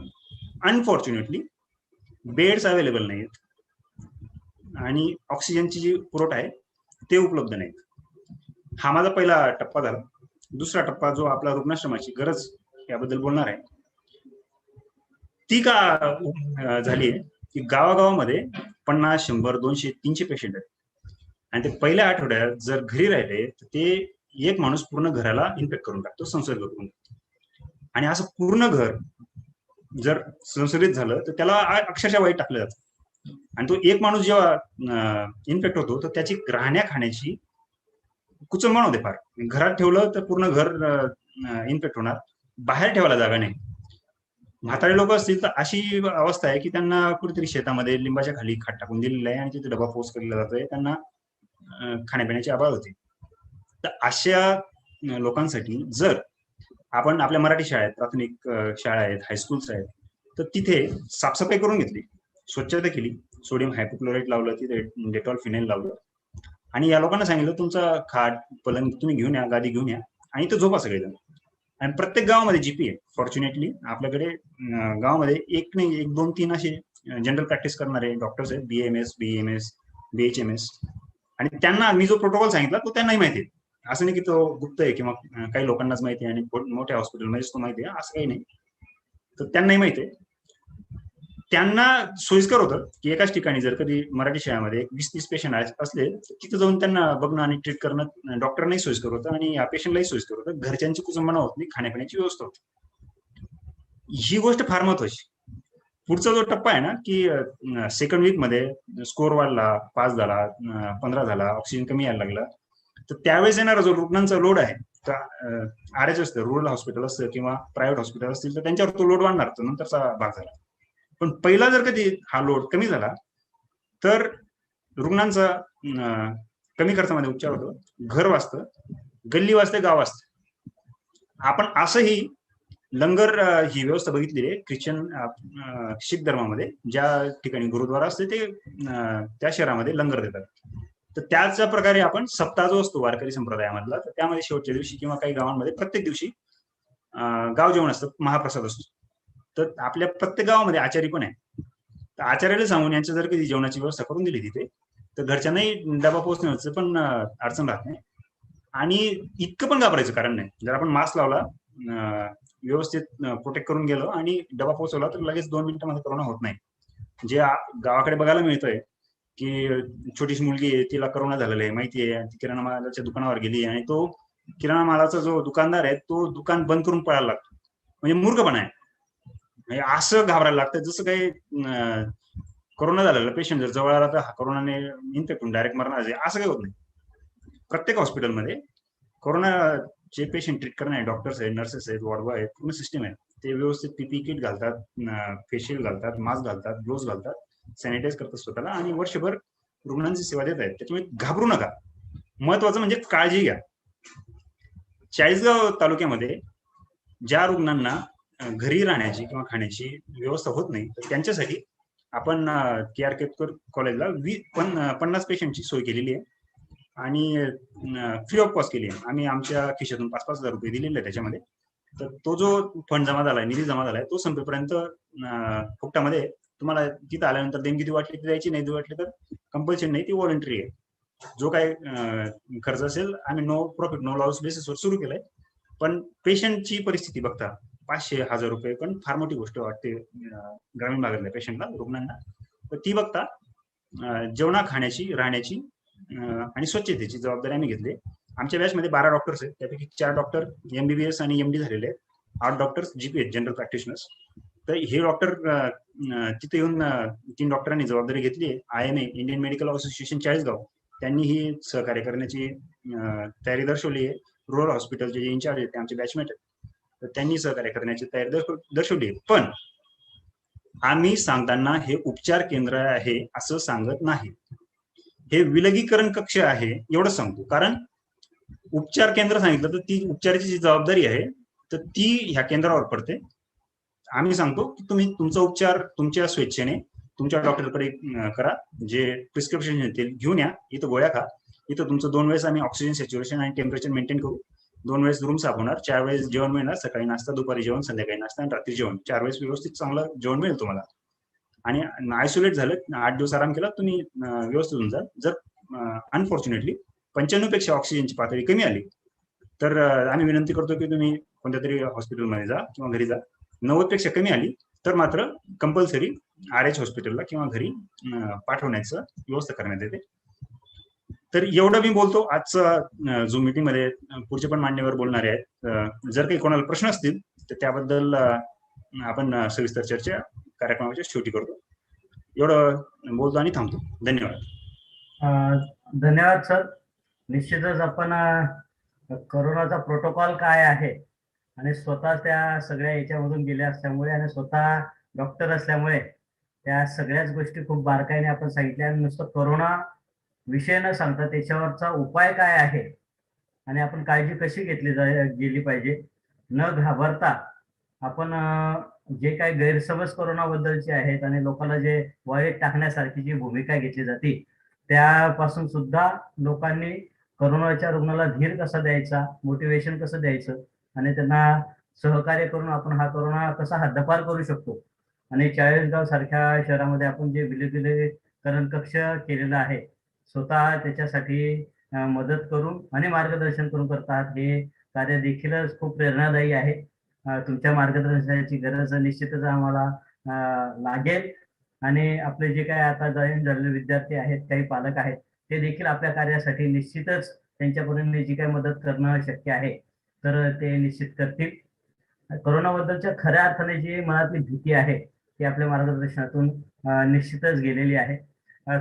अनफॉर्च्युनेटली बेड्स अवेलेबल नाहीत आणि ऑक्सिजनची जी पुरवठा आहे ते उपलब्ध नाहीत. हा माझा पहिला टप्पा झाला. दुसरा टप्पा जो आपला रुग्णाश्रमाची गरज याबद्दल बोलणार आहे, ती का झाली आहे की गावागावामध्ये 50, 100, 200, 300 पेशंट आहेत आणि ते पहिल्या आठवड्यात जर घरी राहिले तर ते एक माणूस पूर्ण घराला इन्फेक्ट करून टाकतो, संसर्ग करून टाकतो. आणि असं पूर्ण घर जर संसर्गित झालं तर त्याला अक्षरशः वाईट टाकलं जातं. आणि तो एक माणूस जेव्हा इन्फेक्ट होतो तर त्याची राहण्या खाण्याची कुचंबण होते फार. घरात ठेवलं तर पूर्ण घर इन्फेक्ट होणार, बाहेर ठेवायला जागा नाही. म्हातारे लोक असतील तर अशी अवस्था आहे की त्यांना कुठेतरी शेतामध्ये लिंबाच्या खाली खाट टाकून दिलेलं आहे आणि तिथे डबा पोस्ट केलेला जातोय, त्यांना खाण्यापिण्याची अभाव होते. तर अशा लोकांसाठी जर आपण आपल्या मराठी शाळेत, प्राथमिक शाळा आहेत, हायस्कूल्स आहेत, तर तिथे साफसफाई करून घेतली, स्वच्छता केली, सोडियम हायपोक्लोराइड लावलं, तिथे डेटॉल फिनाइल लावलं आणि या लोकांना सांगितलं तुमचा खाट पलंग तुम्ही घेऊन या, गादी घेऊन या आणि इथं झोपा सगळेजण. आणि प्रत्येक गावामध्ये जीपी आहे. फॉर्च्युनेटली आपल्याकडे गावामध्ये एक नाही, 1, 2, 3 असे जनरल प्रॅक्टिस करणारे डॉक्टर्स आहेत, BAMS, BHMS. आणि त्यांना मी जो प्रोटोकॉल सांगितला तो त्यांनाही माहिती आहे. असं नाही की तो गुप्त आहे किंवा काही लोकांनाच माहिती आहे आणि मोठ्या हॉस्पिटलमध्येच तो माहिती आहे असं काही नाही. तर त्यांनाही माहिती आहे. त्यांना सोयीस्कर होतं की एकाच ठिकाणी जर कधी मराठी शाळेमध्ये 20-30 पेशंट असले तर तिथं जाऊन त्यांना बघणं आणि ट्रीट करणं डॉक्टरनाही सोयीस्कर होतं आणि या पेशंटलाही सोयीस्कर होतं. घरच्यांची कुचंबणा होत नाही, खाण्यापिण्याची व्यवस्था होती. ही गोष्ट फार महत्वाची. पुढचा जो टप्पा आहे ना की सेकंड वीक मध्ये स्कोर वाढला, 5 झाला, 15 झाला, ऑक्सिजन कमी यायला लागला, तर त्यावेळेस येणारा जो रुग्णांचा लोड आहे, RH असतं, रुरल हॉस्पिटल असतं किंवा प्रायव्हेट हॉस्पिटल असतील तर त्यांच्यावर तो लोड वाढणार, तर नंतरचा भाग झाला. पण पहिला जर कधी हा लोड कमी झाला तर रुग्णांचा कमी खर्चामध्ये उपचार होतो, घर वाचतं, गल्ली वाचते, गाव वाचतं. आपण असंही लंगर ही व्यवस्था बघितलेली आहे ख्रिश्चन शीख धर्मामध्ये. ज्या ठिकाणी गुरुद्वारा असते ते त्या शहरामध्ये लंगर देतात. तर त्याच प्रकारे आपण सप्ताह जो असतो वारकरी संप्रदायामधला, तर त्यामध्ये शेवटच्या दिवशी किंवा काही गावांमध्ये प्रत्येक दिवशी गाव जेवण असतं, महाप्रसाद असतो. तर आपल्या प्रत्येक गावामध्ये आचारी पण आहे. तर आचार्याला सांगून यांचं जर कधी जेवणाची व्यवस्था करून दिली तिथे, तर घरच्यांनाही डबा पोहोचण्याचं पण अडचण राहत नाही. आणि इतकं पण घाबरायचं कारण नाही. जर आपण मास्क लावला, व्यवस्थित प्रोटेक्ट करून गेलो आणि डबा पोहोचवला, तर लगेच 2 मिनिटांमध्ये कोरोना होत नाही. जे गावाकडे बघायला मिळतंय की छोटीशी मुलगी आहे, तिला कोरोना झालेला आहे माहिती आहे, ती किराणा मालाच्या दुकानावर गेली आणि तो किराणा मालाचा जो दुकानदार आहे तो दुकान बंद करून पळायला लागतो. म्हणजे मूर्खपणा आहे. म्हणजे असं घाबरायला लागतं जसं काही कोरोना झालेला पेशंट जर जवळ आला तर कोरोनाने इन्फेक्ट होऊन डायरेक्ट मरणार आहे, असं काही होत नाही. प्रत्येक हॉस्पिटलमध्ये कोरोनाचे पेशंट ट्रीट करणारे डॉक्टर्स आहेत, नर्सेस आहेत, वॉर्डबॉय आहेत, पूर्ण सिस्टम आहे. ते व्यवस्थित पीपी किट घालतात, फेशियल घालतात, मास्क घालतात, ग्लोव्स घालतात, सॅनिटाईज करतात स्वतःला आणि वर्षभर रुग्णांची सेवा देत आहेत. त्याच्यामुळे घाबरू नका. महत्वाचं म्हणजे काळजी घ्या. चाळीसगाव तालुक्यामध्ये ज्या रुग्णांना घरी राहण्याची किंवा खाण्याची व्यवस्था होत नाही, तर त्यांच्यासाठी आपण KR केतकर कॉलेजला 50 पेशंटची सोय केलेली आहे आणि फ्री ऑफ कॉस्ट केली आहे. आम्ही आमच्या खिशातून 5,000 रुपये दिलेले आहे त्याच्यामध्ये. तर तो जो फंड जमा झालाय, निधी जमा झालाय, तो संपेपर्यंत फुकटामध्ये तुम्हाला तिथं आल्यानंतर देणगी ती वाटली ती द्यायची, नाही वाटली तर कंपल्शन नाही, ती व्हॉलंटरी आहे. जो काही खर्च असेल आम्ही नो प्रॉफिट नो लॉस बेसिसवर सुरू केलंय. पण पेशंटची परिस्थिती बघता 500-1000 रुपये पण फार मोठी गोष्ट वाटते ग्रामीण भागातल्या पेशंटला, रुग्णांना. तर ती बघता जेवणा खाण्याची, राहण्याची आणि स्वच्छतेची जबाबदारी आम्ही घेतली. आमच्या बॅचमध्ये 12 डॉक्टर्स आहेत, त्यापैकी 4 डॉक्टर MBBS आणि MD झालेले आहेत, 8 डॉक्टर्स GP जनरल प्रॅक्टिशनर्स. तर हे डॉक्टर तिथे येऊन 3 डॉक्टरांनी जबाबदारी घेतली आहे. IMA Indian medical association Chalisgaon त्यांनी ही सहकार्य करण्याची तयारी दर्शवली आहे. रुरल हॉस्पिटलचे जे इन्चार्ज आहेत ते आमचे बॅचमेट आहेत, तर त्यांनी सहकार्य करण्याची तयारी दर्शवली आहे. पण आम्ही सांगताना हे उपचार केंद्र आहे असं सांगत नाही, हे विलगीकरण कक्ष आहे एवढंच सांगतो. कारण उपचार केंद्र सांगितलं तर ती उपचाराची जी जबाबदारी आहे तर ती ह्या केंद्रावर पडते. आम्ही सांगतो की तुम्ही तुमचा उपचार तुमच्या स्वेच्छेने तुमच्या डॉक्टरकडे करा, जे प्रिस्क्रिप्शन येतील घेऊन या, इथं गोळ्या खा. इथं तुमचं 2 वेळेस आम्ही ऑक्सिजन सॅच्युरेशन आणि टेम्परेचर मेंटेन करू. 2 वेळेस रूम साफ होणार, 4 वेळेस जेवण मिळणार, सकाळी नाश्ता, दुपारी जेवण, संध्याकाळी नाश्ता आणि रात्री जेवण. 4 वेळेस व्यवस्थित चांगलं जेवण मिळेल तुम्हाला. आणि आयसोलेट झालं, 8 दिवस आराम केला तुम्ही, व्यवस्थित होऊन जाल. जर अनफॉर्च्युनेटली 95 पेक्षा ऑक्सिजनची पातळी कमी आली तर आम्ही विनंती करतो की तुम्ही कोणत्या तरी हॉस्पिटलमध्ये जा किंवा घरी जा. 90 पेक्षा कमी आली तर मात्र कंपल्सरी RH हॉस्पिटलला किंवा घरी पाठवण्याचं व्यवस्था करण्यात येते. तर एवढं मी बोलतो. आजचं झूम मीटिंग मध्ये पुढचे पण मान्यवर बोलणारे आहेत. जर काही कोणाला प्रश्न असतील तर त्याबद्दल आपण सविस्तर चर्चा कार्यक्रमाच्या शेवटी करतो. एवढं बोलतो आणि थांबतो. धन्यवाद. धन्यवाद सर. निश्चितच आपण कोरोनाचा प्रोटोकॉल काय आहे आणि स्वतः त्या सगळ्या याच्यामधून गेल्या असल्यामुळे आणि स्वतः डॉक्टर असल्यामुळे त्या सगळ्याच गोष्टी खूप बारकाईने आपण सांगितल्या. आणि नुसतं कोरोना विषय न सांगता त्याच्यावरचा उपाय काय आहे आणि आपण काळजी कशी गेली पाहिजे न घाबरता आपण जे काही गैरसमज कोरोनाबद्दलचे आहेत आणि लोकांना जे वाईट टाकण्यासारखी जी भूमिका घेतली जाते त्यापासून सुद्धा लोकांनी कोरोनाच्या रुग्णाला धीर कसा द्यायचा, मोटिवेशन कसं द्यायचं आणि त्यांना सहकार्य करून आपण हा कोरोना कसा हद्दपार करू शकतो. आणि चाळीसगाव सारख्या शहरामध्ये आपण जे विलगीकरण कक्ष केलेला आहे स्वतः त्याच्यासाठी मदत करून आणि मार्गदर्शन करून करतात, हे कार्य देखीलच खूप प्रेरणादायी आहे. तुमच्या मार्गदर्शनाची गरज निश्चितच आम्हाला लागेल. आणि आपले जे काही आता जॉईन झालेले विद्यार्थी आहेत, काही पालक आहेत, ते देखील आपल्या कार्यासाठी निश्चितच त्यांच्यापर्यंत जी काही मदत करणं शक्य आहे तर ते निश्चित करतील. कोरोनाबद्दलच्या खऱ्या अर्थाने जी मनातली भीती आहे ती आपल्या मार्गदर्शनातून निश्चितच गेलेली आहे.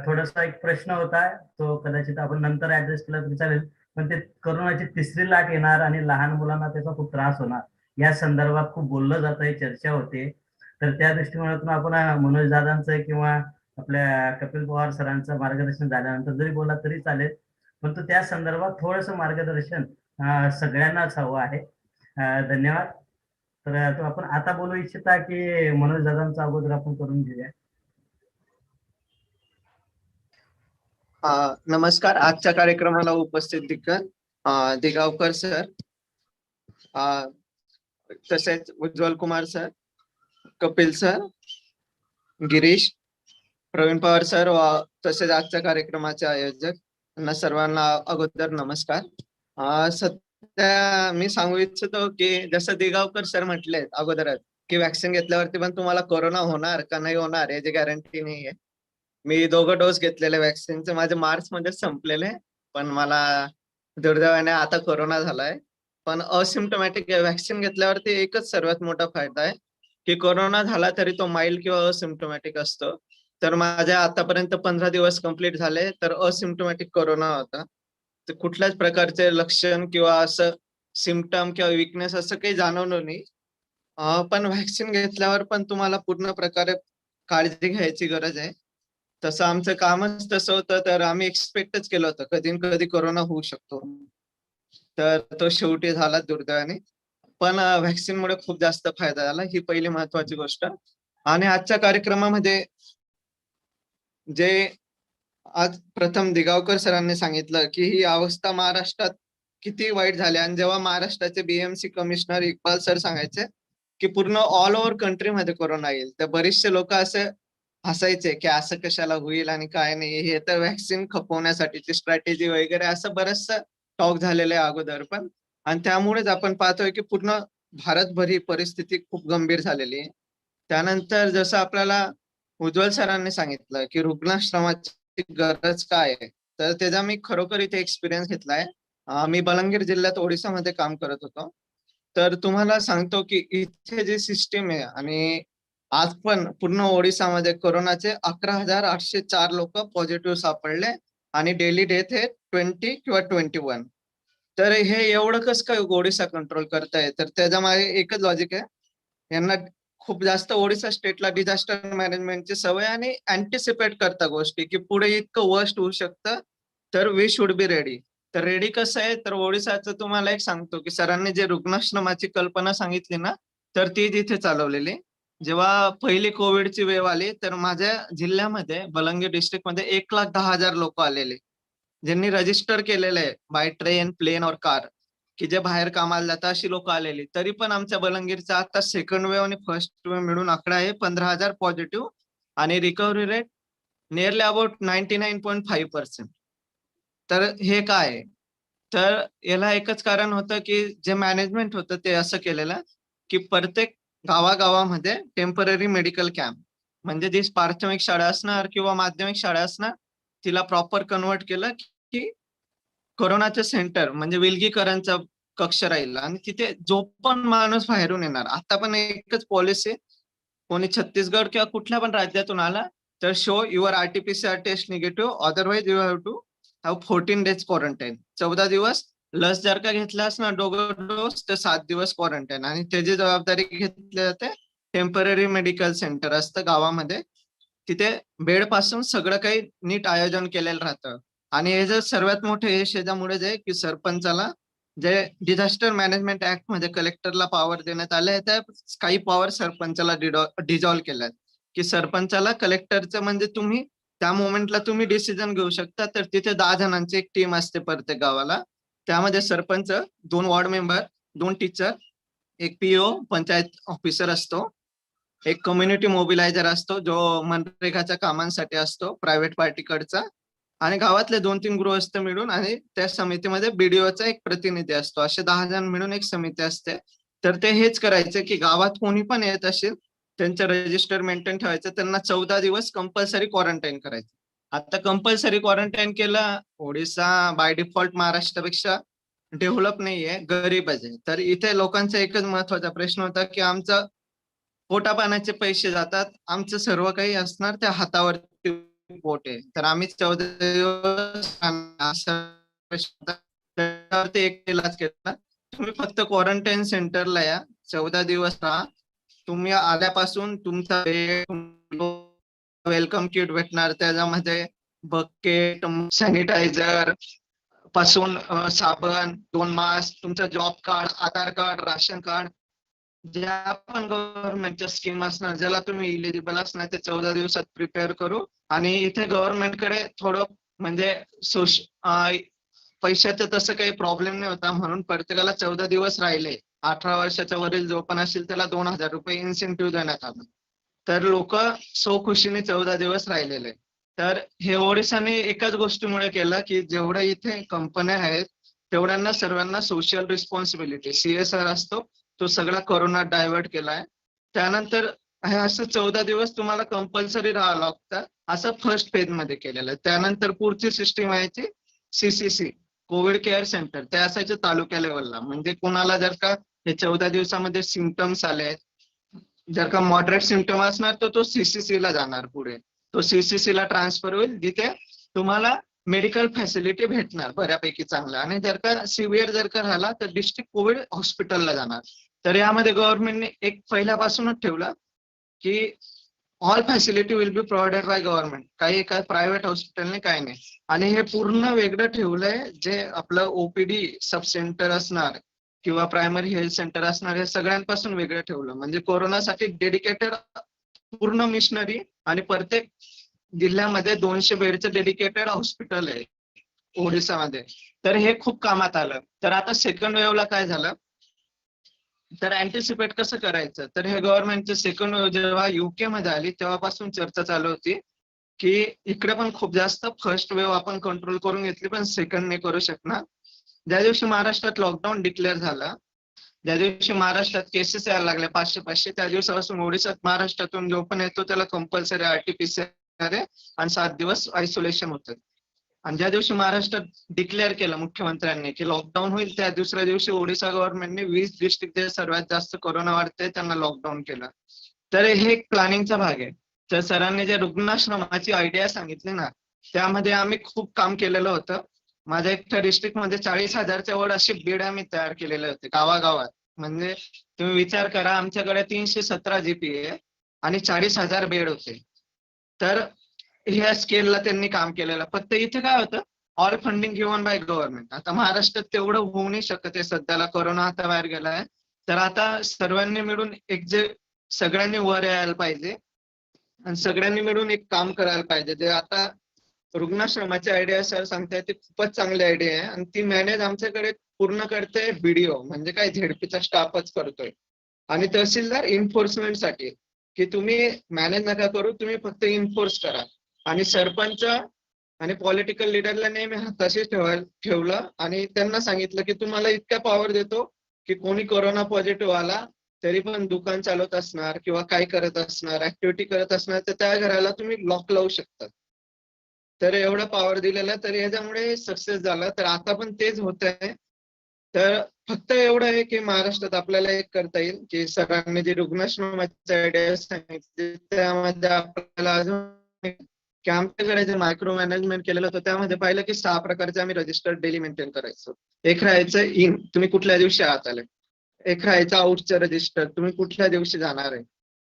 थोडासा एक प्रश्न होता, तो कदाचित आपण नंतर ऍड्रेस केला तरी चालेल, पण ते कोरोनाची 3री लाट येणार आणि लहान मुलांना त्याचा खूप त्रास होणार या संदर्भात खूप बोललं जात आहे, चर्चा होते. तर त्या दृष्टिकोनातून आपण मनोज दादांचं किंवा आपल्या कपिल पवार सरांचं मार्गदर्शन झाल्यानंतर जरी बोला तरी चालेल, परंतु त्या संदर्भात थोडंसं मार्गदर्शन सगळ्यांनाच हवं आहे. धन्यवाद. तर तो आपण आता बोलू इच्छिता की मनोज दादांचा अगोदर आपण करून घेऊया? नमस्कार. आजच्या कार्यक्रमाला उपस्थित दिग्गावकर सर, तसेच Ujjwal Kumar sir, Kapil sir, Girish, Praveen Pawar sir व तसेच आजच्या कार्यक्रमाचे आयोजक यांना सर्वांना अगोदर नमस्कार. सध्या मी सांगू इच्छितो की जसं दिगावकर सर म्हटले अगोदरच की वॅक्सिन घेतल्यावरती पण तुम्हाला कोरोना होणार का नाही होणार याची गॅरंटी नाहीये. मी 2 डोस घेतलेले वॅक्सिनचे, माझे मार्च मध्ये संपलेले, पण मला दुर्दैवाने आता कोरोना झालाय. पण असिम्प्टोमॅटिक वॅक्सिन घेतल्यावरती एकच सर्वात मोठा फायदा आहे की कोरोना झाला तरी तो माइल्ड किंवा असिम्प्टोमॅटिक असतो. तर माझ्या आतापर्यंत 15 दिवस कंप्लीट झाले तर असिम्प्टोमॅटिक कोरोना होता. तर कुठल्याच प्रकारचे लक्षण किंवा असं सिम्पटम किंवा विकनेस असं काही जाणवलं नाही. पण व्हॅक्सिन घेतल्यावर पण तुम्हाला पूर्ण प्रकारे काळजी घ्यायची गरज आहे. तसं आमचं कामच तसं होतं, तर आम्ही एक्सपेक्टच केलं होतं कधी न कधी कोरोना होऊ शकतो. तर तो शेवटी झाला दुर्दैवाने. पण व्हॅक्सिनमुळे खूप जास्त फायदा झाला, ही पहिली महत्वाची गोष्ट. आणि आजच्या कार्यक्रमामध्ये जे आज प्रथम दिगावकर सरांनी सांगितलं की ही अवस्था महाराष्ट्रात किती वाईट झाली, आणि जेव्हा महाराष्ट्राचे बीएमसी कमिशनर इक्बाल सर सांगायचे की पूर्ण ऑल ओव्हर कंट्रीमध्ये कोरोना येईल, तर बरेचसे लोक असे हसायचे की असं कशाला होईल आणि काय नाही, हे तर व्हॅक्सिन खपवण्यासाठीची स्ट्रॅटेजी वगैरे असं बरचसं टॉक झालेलं आहे अगोदर पण. आणि त्यामुळेच आपण पाहतोय की पूर्ण भारतभर ही परिस्थिती खूप गंभीर झालेली आहे. त्यानंतर जसं आपल्याला उज्ज्वल सरांनी सांगितलं की रुग्णाश्रमाची गरज काय आहे, तर त्याचा मी खरोखर इथे एक्सपिरियन्स घेतलाय. मी बलंगीर जिल्ह्यात ओडिसामध्ये काम करत होतो. तर तुम्हाला सांगतो की इथे जी सिस्टीम आहे, आणि आज पण पूर्ण ओडिसामध्ये कोरोनाचे 11,804 लोक पॉझिटिव्ह सापडले आणि डेली डेथ आहे 20 किंवा 21. तर हे एवढं कसं काय ओडिसा कंट्रोल करताय, तर त्याच्या मागे एकच लॉजिक आहे, यांना खूप जास्त ओडिसा स्टेटला डिझास्टर मॅनेजमेंटची सवय आणि अँटिसिपेट करता गोष्टी की पुढे इतकं वर्स्ट होऊ शकतं, तर वी शुड बी रेडी. तर रेडी कसं आहे, तर ओडिसाचं तुम्हाला एक सांगतो की सरांनी जे रुग्णाश्रमाची कल्पना सांगितली ना, तर ती तिथे चालवलेली. जेव्हा पहिली कोविडची वेव आली, तर माझ्या जिल्ह्यामध्ये बलंगीर डिस्ट्रिक्टमध्ये 1,10,000 लोक आलेले, ज्यांनी रजिस्टर केलेलं आहे बाय ट्रेन, प्लेन और कार, की जे बाहेर कामाला जातात अशी लोक आलेली. तरी पण आमच्या बलंगीरचा आता सेकंड वेव्ह आणि फर्स्ट वेव्ह मिळून आकडा आहे 15,000 पॉझिटिव्ह आणि रिकव्हरी रेट नियरली अबाउट 99.5%. तर हे काय आहे? तर याला एकच कारण होतं की जे मॅनेजमेंट होतं ते असं केलेलं की प्रत्येक गावागावामध्ये टेम्पररी मेडिकल कॅम्प, म्हणजे जी प्राथमिक शाळा असणार किंवा माध्यमिक शाळा असणार, तिला प्रॉपर कन्वर्ट केलं की कोरोनाचं सेंटर म्हणजे विलगीकरणचा कक्ष राहील, आणि तिथे जो पण माणूस बाहेरून येणार, आता पण एकच पॉलिसी, कोणी छत्तीसगड किंवा कुठल्या पण राज्यातून आला तर show your RTPCR test negative, otherwise you have to have 14 days quarantine. 14 दिवस लस जर का घेतलास ना दोघं डोस, तर 7 दिवस क्वारंटाईन. आणि त्याची जबाबदारी घेतली जाते, टेम्पररी मेडिकल सेंटर असतं गावामध्ये, तिथे बेड पासून सगळं काही नीट आयोजन केलेलं राहतं. आणि हे जर सर्वात मोठं यश याच्यामुळेच आहे की सरपंचाला जे डिझास्टर मॅनेजमेंट ऍक्ट मध्ये कलेक्टरला पॉवर देण्यात आले, त्या काही पॉवर सरपंचाला डिझॉल्व्ह केल्यात, की सरपंचाला कलेक्टरचं म्हणजे तुम्ही त्या मोमेंटला तुम्ही डिसिजन घेऊ शकता. तर तिथे 10 जणांची एक टीम असते प्रत्येक गावाला, त्यामध्ये सरपंच, 2 वॉर्ड मेंबर, 2 टीचर, एक पीओ पंचायत ऑफिसर असतो, एक कम्युनिटी मोबिलायझर असतो जो मनरेगाच्या कामांसाठी असतो प्रायव्हेट पार्टीकडचा, आणि गावातले 2-3 गृहस्थ मिळून, आणि त्या समितीमध्ये बीडीओचा एक प्रतिनिधी असतो. असे 10 जण मिळून एक समिती असते. तर ते हेच करायचे की गावात कोणी पण येत असेल त्यांचं रजिस्टर मेंटेन ठेवायचं, त्यांना 14 दिवस कंपल्सरी क्वारंटाईन करायचं. आता कंपल्सरी क्वारंटाईन केलं, ओडिसा बाय डिफॉल्ट महाराष्ट्रापेक्षा डेव्हलप नाहीये, गरीबच आहे. तर इथे लोकांचा एकच महत्वाचा प्रश्न होता की आमचं पोटा पाण्याचे पैसे जातात, आमचं सर्व काही असणार त्या हातावरती पोट आहे, तर आम्ही 14 दिवस त्यावरती एक इलाज केला, तुम्ही फक्त क्वारंटाईन सेंटरला या, 14 दिवस राहा. तुम्ही आल्यापासून तुमचा वेलकम किट भेटणार, त्याच्यामध्ये बकेट, सॅनिटायझर पासून साबण, 2 मास्क, तुमचं जॉब कार्ड, आधार कार्ड, राशन कार्ड, ज्या पण गव्हर्नमेंटच्या स्कीम असणार ज्याला तुम्ही इलिजिबल असणार ते 14 दिवसात प्रिपेअर करू. आणि इथे गव्हर्नमेंटकडे थोडं म्हणजे पैशाचं तसं काही प्रॉब्लेम नाही होता, म्हणून प्रत्येकाला 14 दिवस राहिले. 18 वर्षाच्या वरील जो पण असेल त्याला 2,000 रुपये इन्सेंटिव्ह देण्यात आलं. तर लोक खुशीने 14 दिवस राहिलेले. तर हे ओडिशाने एकाच गोष्टीमुळे केलं की जेवढ्या इथे कंपन्या आहेत तेवढ्यांना सर्वांना सोशल रिस्पॉन्सिबिलिटी CSR असतो तो सगळा कोरोना डायव्हर्ट केलाय. त्यानंतर हे असं 14 दिवस तुम्हाला कंपल्सरी राहावं लागतं असं फर्स्ट फेज मध्ये केलेलं आहे. त्यानंतर पुढची सिस्टीम आहे CCC कोविड केअर सेंटर, ते असायचे तालुक्या लेवलला. म्हणजे कोणाला जर का हे 14 दिवसामध्ये सिम्पटम्स आले, जर का मॉडरेट सिम्पटम असणार तर तो CCC ला जाणार पुढे. तो CCC ला ट्रान्सफर होईल जिथे तुम्हाला मेडिकल फॅसिलिटी भेटणार बऱ्यापैकी चांगलं. आणि जर का सिव्हिअर जर का झाला तर डिस्ट्रिक्ट कोविड हॉस्पिटलला जाणार. तर यामध्ये गव्हर्नमेंटने एक पहिल्यापासूनच ठेवलं की all facility will be provided by government. काही प्रायव्हेट हॉस्पिटलने काही नाही. आणि हे पूर्ण वेगळं ठेवलंय. जे आपलं OPD सब सेंटर असणार किंवा प्रायमरी हेल्थ सेंटर असणार हे सगळ्यांपासून वेगळं ठेवलं. म्हणजे कोरोनासाठी डेडिकेटेड पूर्ण मिशनरी आणि प्रत्येक जिल्ह्यामध्ये 200 बेडचं डेडिकेटेड हॉस्पिटल आहे ओडिसामध्ये. तर हे खूप कामात आलं. तर आता सेकंड वेव्हला काय झालं तर अँटिसिपेट कसं करायचं, तर हे गव्हर्नमेंटचे सेकंड वेव्ह जेव्हा UK मध्ये आली तेव्हापासून चर्चा चालू होती की इकडे पण खूप जास्त फर्स्ट वेव्ह आपण कंट्रोल करून घेतली पण सेकंड नाही करू शकणार. ज्या दिवशी महाराष्ट्रात लॉकडाऊन डिक्लेअर झाला, ज्या दिवशी महाराष्ट्रात केसेस यायला लागले 500 त्या दिवसापासून ओडिसात महाराष्ट्रातून जो पण येतो त्याला कंपल्सरी RT-PCR आहे आणि 7 दिवस आयसोलेशन होतं. आणि ज्या दिवशी महाराष्ट्रात डिक्लेअर केलं मुख्यमंत्र्यांनी की लॉकडाऊन होईल त्या दुसऱ्या दिवशी ओडिसा गव्हर्नमेंटने 20 डिस्ट्रिक्ट जे सर्वात जास्त कोरोना वाढते त्यांना लॉकडाऊन केलं. तर हे एक प्लॅनिंगचा भाग आहे. तर सरांनी जे रुग्णाश्रमाची आयडिया सांगितली ना त्यामध्ये आम्ही खूप काम केलेलं होतं. माझ्या एकट्या डिस्ट्रिक्टमध्ये 40,000च्या वर असे बेड आम्ही तयार केलेले होते गावागावात. म्हणजे तुम्ही विचार करा आमच्याकडे 317 GPA आणि 40,000 बेड होते. तर ह्या स्केलला त्यांनी काम केलेलं. फक्त इथे काय होतं all funding given by government. आता महाराष्ट्रात तेवढं होऊ नाही शकत आहे सध्याला, कोरोना आता बाहेर गेलाय. तर आता सर्वांनी मिळून एक जे सगळ्यांनी वर यायला पाहिजे आणि सगळ्यांनी मिळून एक काम करायला पाहिजे. जे आता रुग्णाश्रमाची आयडिया सर सांगताय ती खूपच चांगली आयडिया आहे आणि ती मॅनेज आमच्याकडे पूर्ण करते BDO म्हणजे काय ZP चा स्टाफच करतोय. आणि तहसीलदार इन्फोर्समेंटसाठी की तुम्ही मॅनेज नका करू, तुम्ही फक्त इन्फोर्स करा. आणि सरपंच आणि पॉलिटिकल लीडरला नेहमी हाताशी ठेवलं आणि त्यांना सांगितलं की तुम्हाला इतका पॉवर देतो की कोणी कोरोना पॉझिटिव्ह आला तरी पण दुकान चालवत असणार किंवा काय करत असणार ऍक्टिव्हिटी करत असणार तर त्या घराला तुम्ही लॉक लावू शकता. तर एवढा पॉवर दिलेला तर याच्यामुळे सक्सेस झाला. तर आता पण तेच होत आहे. तर फक्त एवढं आहे की महाराष्ट्रात आपल्याला एक करता येईल की सरांनी जे रुग्णाश्रमाची आयडिया सांगितली त्यामध्ये आपल्याला अजून की आमच्याकडे जे मायक्रो मॅनेजमेंट केलेलं होतं त्यामध्ये पाहिलं की 6 प्रकारचे आम्ही रजिस्टर डेली मेंटेन करायचो. एक राहायचं इन तुम्ही कुठल्या दिवशी आत आले, एक राहायचं आउटचं रजिस्टर तुम्ही कुठल्या दिवशी जाणार आहे,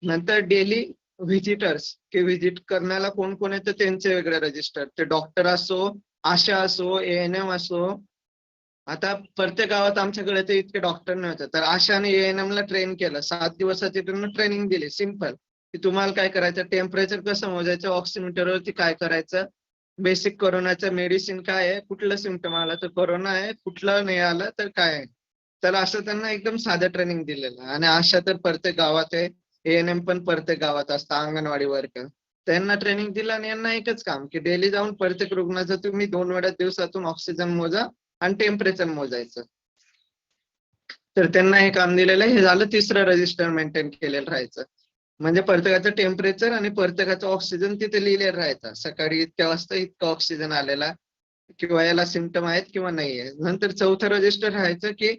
नंतर डेली व्हिजिटर्स की व्हिजिट करण्याला कोण कोण येतं त्यांचे वेगळे रजिस्टर, ते डॉक्टर असो आशा असो ANM असो. आता प्रत्येक गावात आमच्याकडे ते इतके डॉक्टर नव्हते तर आशाने ANM ला ट्रेन केलं. 7 दिवसाची त्यांना ट्रेनिंग दिली सिंपल की तुम्हाला काय करायचं, टेम्परेचर कसं मोजायचं, ऑक्सिमीटरवरती काय करायचं, बेसिक कोरोनाचं मेडिसिन काय आहे, कुठलं सिम्पटम आलं तर कोरोना आहे, कुठलं नाही आलं तर काय आहे. तर असं त्यांना एकदम साधं ट्रेनिंग दिलेलं. आणि आशा तर प्रत्येक गावात आहे, ANM पण प्रत्येक गावात असतं, अंगणवाडी वर्कर. त्यांना ट्रेनिंग दिलं आणि यांना एकच काम की डेली जाऊन प्रत्येक रुग्णाचं तुम्ही 2 वेळा दिवसातून ऑक्सिजन मोजा आणि टेम्परेचर मोजायचं. तर त्यांना हे काम दिलेलं आहे. हे झालं तिसरं रजिस्टर मेंटेन केलेलं राहायचं. म्हणजे प्रत्येकाचं टेम्परेचर आणि प्रत्येकाचं ऑक्सिजन तिथे लिहिलेलं राहायचं. सकाळी इतक्या वाजता इतका ऑक्सिजन आलेला किंवा याला सिम्पटम आहेत किंवा नाहीये. नंतर चौथं रजिस्टर राहायचं की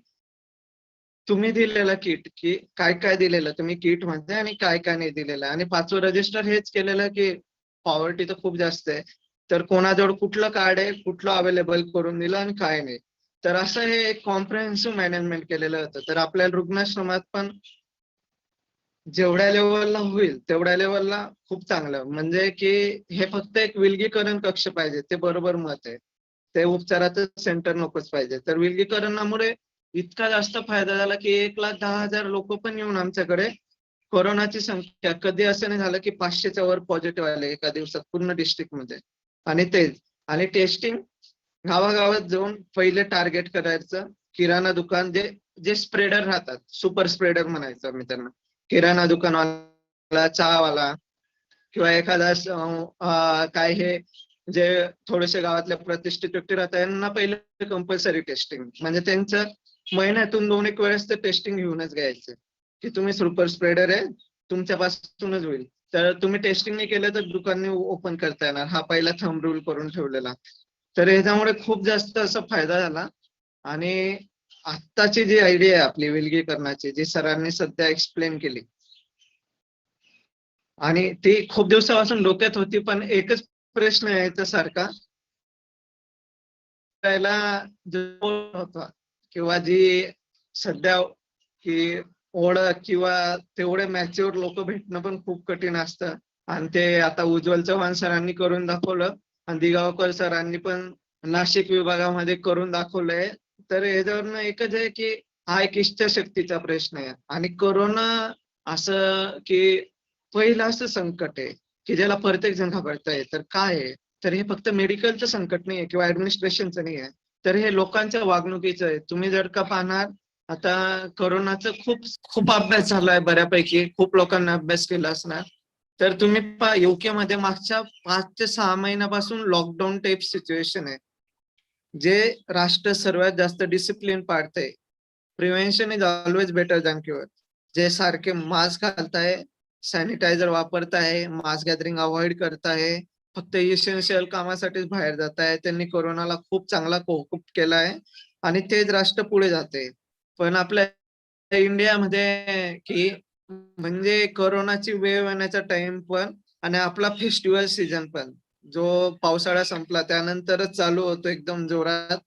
तुम्ही दिलेलं किट की काय काय दिलेलं तुम्ही किट मध्ये आणि काय काय नाही दिलेलं. आणि 5वं रजिस्टर हेच केलेलं की पॉवर्टी तर खूप जास्त आहे तर कोणाजवळ कुठलं कार्ड आहे कुठलं अवेलेबल करून दिलं आणि काय नाही. तर असं हे एक कॉम्प्रिहेन्सिव्ह मॅनेजमेंट केलेलं होतं. तर आपल्या रुग्णाश्रमात पण जेवढ्या लेवलला होईल तेवढ्या लेवलला खूप चांगलं. म्हणजे की हे फक्त एक विलगीकरण कक्ष पाहिजे ते बरोबर मत आहे. ते उपचाराचं सेंटर नकोच पाहिजे. तर विलगीकरणामुळे इतका जास्त फायदा झाला की 1,10,000 लोक पण येऊन आमच्याकडे कोरोनाची संख्या कधी असं नाही झालं की 500च्या वर पॉझिटिव्ह आले एका दिवसात पूर्ण डिस्ट्रिक्ट मध्ये. आणि तेच आणि टेस्टिंग गावागावात जाऊन पहिले टार्गेट करायचं. किराणा दुकान जे जे स्प्रेडर राहतात, सुपर स्प्रेडर म्हणायचं मी त्यांना, किराणा दुकानवाला, चहावाला किंवा एखादा काय हे जे थोडेसे गावातले प्रतिष्ठित व्यक्ती राहतात यांना पहिले कंपल्सरी टेस्टिंग, म्हणजे त्यांचं महिन्यातून 2-1 वेळेस ते टेस्टिंग घेऊनच घ्यायचं की तुम्ही सुपर स्प्रेडर आहे, तुमच्यापासूनच होईल. तर तुम्ही टेस्टिंग नाही केलं तर दुकान नाही ओपन करता येणार, हा पहिला थंब रूल करून ठेवलेला. तर ह्याच्यामुळे खूप जास्त असा फायदा झाला. आणि आत्ताची जी आयडिया आहे आपली विलगीकरणाची, जी सरांनी सध्या एक्सप्लेन केली आणि ती खूप दिवसापासून डोक्यात होती, पण एकच प्रश्न यायचा सारखा, त्याला जो होता किंवा जी सध्या की ओळख किंवा तेवढे मॅच्युअर लोक भेटणं पण खूप कठीण असतं. आणि ते आता उज्ज्वल चव्हाण सरांनी करून दाखवलं आणि दिगावकर सरांनी पण नाशिक विभागामध्ये करून दाखवलंय. तर याच्यावरनं एकच आहे की हा एक इच्छाशक्तीचा प्रश्न आहे. आणि कोरोना असं की पहिलं असं संकट आहे की ज्याला प्रत्येक जण घाबरताय. तर काय आहे, तर हे फक्त मेडिकलचं संकट नाहीये किंवा ऍडमिनिस्ट्रेशनचं नाही आहे, तर हे लोकांच्या वागणुकीचं आहे. तुम्ही जर का पाहणार आता कोरोनाचा खूप अभ्यास झालाय बऱ्यापैकी, खूप लोकांना अभ्यास केला असणार. तर तुम्ही युके मध्ये मागच्या 5 ते 6 महिन्यापासून लॉकडाऊन टाईप सिच्युएशन आहे, जे राष्ट्र सर्वात जास्त डिसिप्लिन पाळतंय. Prevention is always better than cure. जे सारखे मास्क घालताय, सॅनिटायझर वापरताय, मास गॅदरिंग अवॉइड करताय, फक्त इसेन्शियल कामासाठीच बाहेर जात आहे, त्यांनी कोरोनाला खूप चांगला कोप केलाय आणि तेच राष्ट्र पुढे जाते. पण आपल्या इंडियामध्ये की म्हणजे कोरोनाची वेव येण्याचा टाइम पण आणि आपला फेस्टिवल सीझन पण, जो पावसाळा संपला त्यानंतरच चालू होतो एकदम जोरात,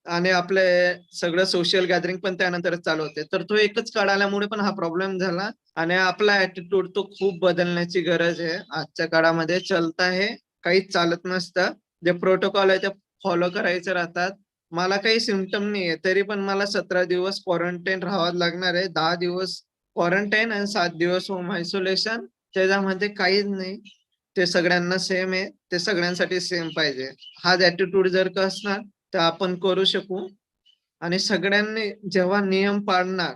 आणि आपले सगळं सोशल गॅदरिंग पण त्यानंतरच चालू होते. तर तो एकच काळ आल्यामुळे पण हा प्रॉब्लेम झाला आणि आपला ऍटिट्यूड तो खूप बदलण्याची गरज आहे. आजच्या काळामध्ये चलता हे काहीच चालत नसतं. जे प्रोटोकॉल आहे ते फॉलो करायचे राहतात. मला काही सिम्पटम नाहीये तरी पण मला 17 दिवस क्वारंटाईन राहावं लागणार आहे. 10 दिवस क्वारंटाईन आणि 7 दिवस होम आयसोलेशन. त्याच्यामध्ये काहीच नाही. ते सगळ्यांना सेम आहे. ते सगळ्यांसाठी सेम पाहिजे. हाच ऍटिट्यूड जर का असणार तर आपण करू शकू. आणि सगळ्यांनी जेव्हा नियम पाळणार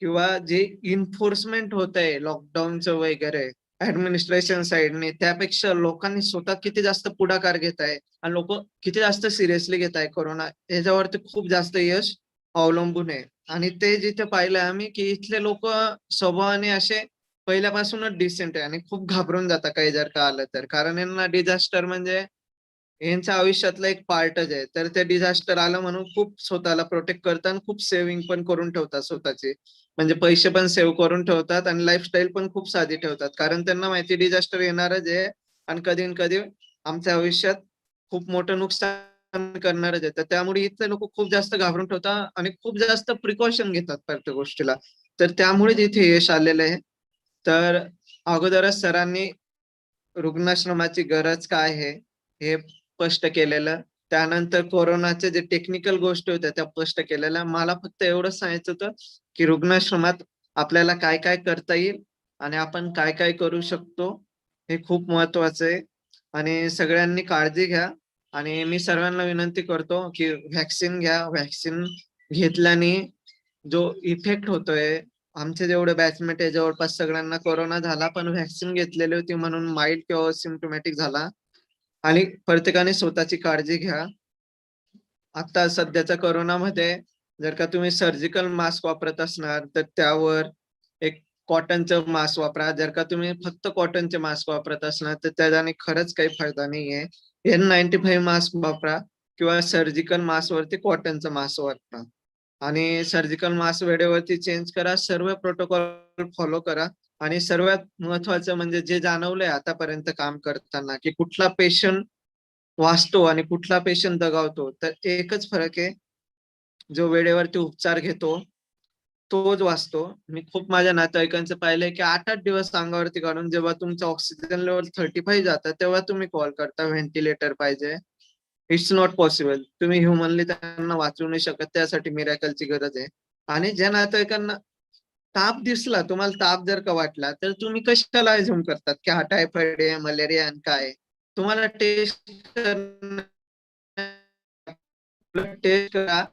किंवा जे इन्फोर्समेंट होत आहे लॉकडाऊनचं वगैरे ऍडमिनिस्ट्रेशन साइडने, त्यापेक्षा लोकांनी स्वतः किती जास्त पुढाकार घेत आहे आणि लोक किती जास्त सिरियसली घेत आहे कोरोना, याच्यावरती खूप जास्त यश अवलंबून आहे. आणि ते जिथे पाहिलं आम्ही की इथले लोक स्वभावाने असे पहिल्यापासूनच डिसेंट आहे आणि खूप घाबरून जातात काही जर का आलं तर, कारण यांना डिझास्टर म्हणजे यांच्या आयुष्यातला एक पार्टच आहे. तर ते डिझास्टर आलं म्हणून खूप स्वतःला प्रोटेक्ट करतात आणि खूप सेव्हिंग पण करून ठेवतात स्वतःचे, म्हणजे पैसे पण सेव्ह करून ठेवतात आणि लाईफस्टाईल पण खूप साधी ठेवतात, कारण त्यांना माहिती डिझास्टर येणारच आहे आणि कधी न कधी आमच्या आयुष्यात खूप मोठं नुकसान करणारच आहे. तर त्यामुळे इथले लोक खूप जास्त घाबरून ठेवतात आणि खूप जास्त प्रिकॉशन घेतात प्रत्येक गोष्टीला. तर त्यामुळेच इथे यश आलेलं आहे. तर अगोदरच सरांनी रुग्णाश्रमाची गरज काय आहे हे स्पष्ट केलेलं. त्यानंतर कोरोनाच्या जे टेक्निकल गोष्टी होत्या त्या स्पष्ट केलेल्या. मला फक्त एवढंच सांगायचं होतं की रुग्णाश्रमात आपल्याला काय काय करता येईल आणि आपण काय काय करू शकतो, हे खूप महत्वाचं आहे. आणि सगळ्यांनी काळजी घ्या. आणि मी सर्वांना विनंती करतो की व्हॅक्सिन घ्या. व्हॅक्सिन घेतल्याने जो इफेक्ट होतोय, आमचे जेवढे बॅचमेट आहे जवळपास सगळ्यांना कोरोना झाला, पण व्हॅक्सिन घेतलेली होती म्हणून माइल्ड किंवा सिम्पटोमॅटिक झाला. आणि प्रत्येकाने स्वतःची काळजी घ्या. आता सध्याच्या कोरोनामध्ये जर का तुम्ही सर्जिकल मास्क वापरत असणार तर त्यावर एक कॉटनचं मास्क वापरा. जर का तुम्ही फक्त कॉटनचे मास्क वापरत असणार तर त्याच्याने खरंच काही फायदा नाहीये. N95 मास्क वापरा किंवा सर्जिकल मास्क वरती कॉटनचं मास्क वापरा. आणि सर्जिकल मास्क वेळेवरती चेंज करा. सर्व प्रोटोकॉल फॉलो करा. आणि सर्वात महत्वाचं म्हणजे जे जाणवलंय आतापर्यंत काम करताना की कुठला पेशंट वाचतो आणि कुठला पेशंट दगावतो, तर एकच फरक आहे, जो वेळेवरती उपचार घेतो तोच वाचतो. मी खूप माझ्या नातेवाईकांचं पाहिलंय की 8-8 दिवस अंगावरती काढून जेव्हा तुमचं ऑक्सिजन लेवल 35 जातं तेव्हा तुम्ही कॉल करता व्हेंटिलेटर पाहिजे. It's not possible. तुम्ही ह्युमनली त्यांना वाचवू नाही शकत, त्यासाठी मिरॅकलची गरज आहे. आणि ज्या नातेवाईकांना ताप दिसला, तुम्हाला ताप जर का वाटला तर तुम्ही कशाला अझ्युम करतात की हा टायफॉइड आहे, मलेरिया आणि काय आहे? तुम्हाला टेस्ट टेस्ट करा.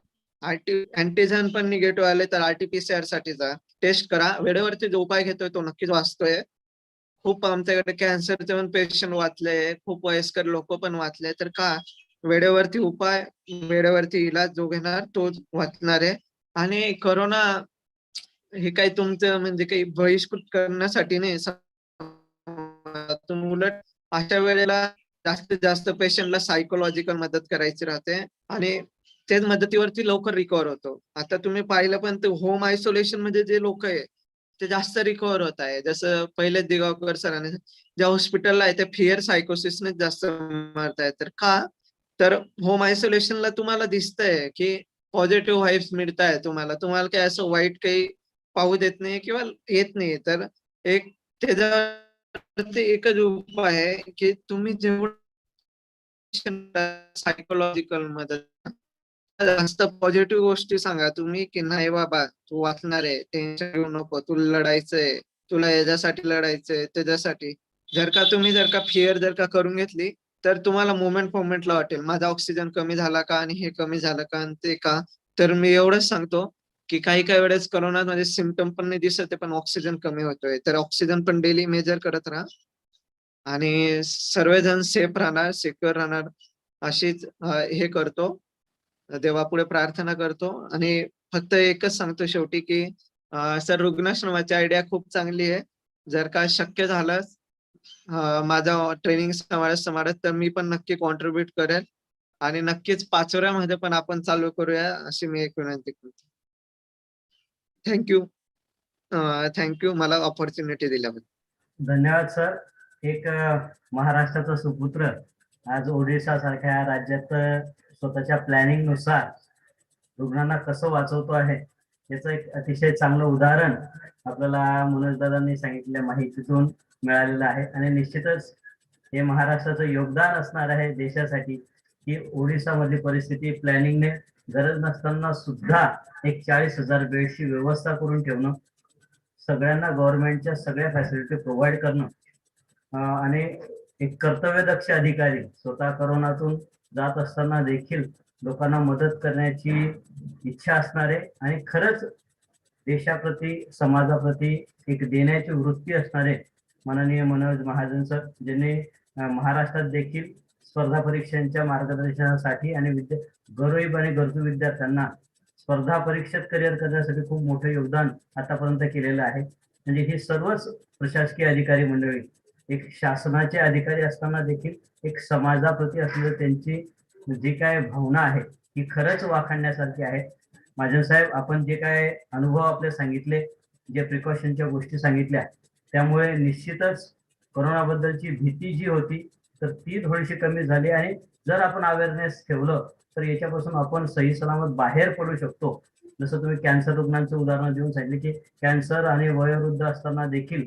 अँटीजन पण निगेटिव्ह आले तर RT-PCR साठी जा, टेस्ट करा. वेळेवरती जो उपाय घेतोय तो नक्कीच वाचतोय. खूप आमच्याकडे कॅन्सरचे पण पेशंट वाचले, खूप वयस्कर लोक पण वाचले. तर का वेळेवरती उपाय, वेळेवरती इलाज जो घेणार तो वाचणार आहे. आणि कोरोना हे काही तुमचं म्हणजे काही बहिष्कृत करण्यासाठी नाही. तुम्ही उलट अशा वेळेला जास्तीत जास्त पेशंटला सायकोलॉजिकल मदत करायची राहते आणि तेच मदतीवरती लवकर रिकव्हर होतो. आता तुम्ही पाहिलं पण ते होम आयसोलेशन मध्ये जे लोक आहे ते जास्त रिकव्हर होत आहे. जसं पहिले दिगावकर सरांनी ज्या हॉस्पिटलला आहे ते फिअर सायकोसिसने जास्त मरतायत. तर का तर होम आयसोलेशनला तुम्हाला दिसतंय की पॉझिटिव्ह व्हाइब्स मिळताय तुम्हाला. तुम्हाला काही असं वाईट काही पाहू देत नाही किंवा येत नाही. तर एक त्याच्यावरती एकच उपाय आहे की तुम्ही जेवढं सायकोलॉजिकल मदत जास्त पॉझिटिव्ह गोष्टी सांगा तुम्ही की नाही बाबा तू वाचणार आहे, टेन्शन घेऊ नको, तुला लढायचंय, तुला याच्यासाठी लढायचंय, त्याच्यासाठी. जर का फिअर जर का करून घेतली तर तुम्हाला मोमेंटला वाटेल माझा ऑक्सिजन कमी झाला का आणि हे कमी झालं का आणि ते का. तर मी एवढंच सांगतो की काही काही वेळेस कोरोना मध्ये सिम्पटम पण नाही दिसत आहे पण ऑक्सिजन कमी होतोय. तर ऑक्सिजन पण डेली मेजर करत राहा आणि सर्वजण सेफ राहणार, सिक्युअर राहणार अशीच हे करतो. देवापुढे प्रार्थना करतो आणि फक्त एकच सांगतो शेवटी की सर रुग्णाश्रमाची आयडिया खूप चांगली आहे. जर का शक्य झालं माझा ट्रेनिंग समारंभ तर मी पण नक्की कॉन्ट्रीब्युट करेन आणि नक्कीच पाचोऱ्यामध्ये पण आपण चालू करूया अशी मी एक विनंती करतो. थँक्यू. थँक्यू मला ऑपॉर्च्युनिटी दिल्याबद्दल. धन्यवाद सर. एक महाराष्ट्राचा सुपुत्र आज ओडिशा सारख्या राज्यात स्वतःच्या प्लॅनिंग नुसार रुग्णांना कसं वाचवतो आहे याचं एक अतिशय चांगलं उदाहरण आपल्याला मनोज दादांनी सांगितलेल्या माहितीतून मिळालेलं आहे. आणि निश्चितच हे महाराष्ट्राचं योगदान असणार आहे देशासाठी की ओडिशामधली परिस्थिती प्लॅनिंगने गरज नसताना सुद्धा एक 40,000 बेडची व्यवस्था करून ठेवणं, सगळ्यांना गव्हर्नमेंटच्या सगळ्या फॅसिलिटी प्रोव्हाइड करणं आणि एक कर्तव्यदक्ष अधिकारी स्वतः करोनातून जात असताना देखील लोकांना मदत करण्याची इच्छा असणारे आणि खरंच देशाप्रती समाजाप्रती एक देण्याची वृत्ती असणारे माननीय मनोज महाजन सर, ज्यांनी महाराष्ट्रात देखील स्पर्धा परीक्षांच्या मार्गदर्शनासाठी आणि गरीब आणि गरजू विद्यार्थ्यांना स्पर्धा परीक्षेत करिअर करण्यासाठी खूप मोठं योगदान आतापर्यंत केलेलं आहे. म्हणजे ही सर्वच प्रशासकीय अधिकारी मंडळी एक शासनाचे अधिकारी असताना देखील एक समाजाप्रती असलेली त्यांची जी काय भावना आहे ही खरंच वाखाणण्यासारखी आहे. महाजन साहेब, आपण जे काय अनुभव आपले सांगितले, जे प्रिकॉशनच्या गोष्टी सांगितल्या, त्यामुळे निश्चितच कोरोनाबद्दलची भीती जी होती तर ती थोडीशी कमी झाली आणि जर आपण अवेअरनेस ठेवलं तर याच्यापासून आपण सही सलामत बाहेर पडू शकतो. जसं तुम्ही कॅन्सर रुग्णांचं उदाहरण देऊन सांगितले की कॅन्सर आणि वयोवृद्ध असताना देखील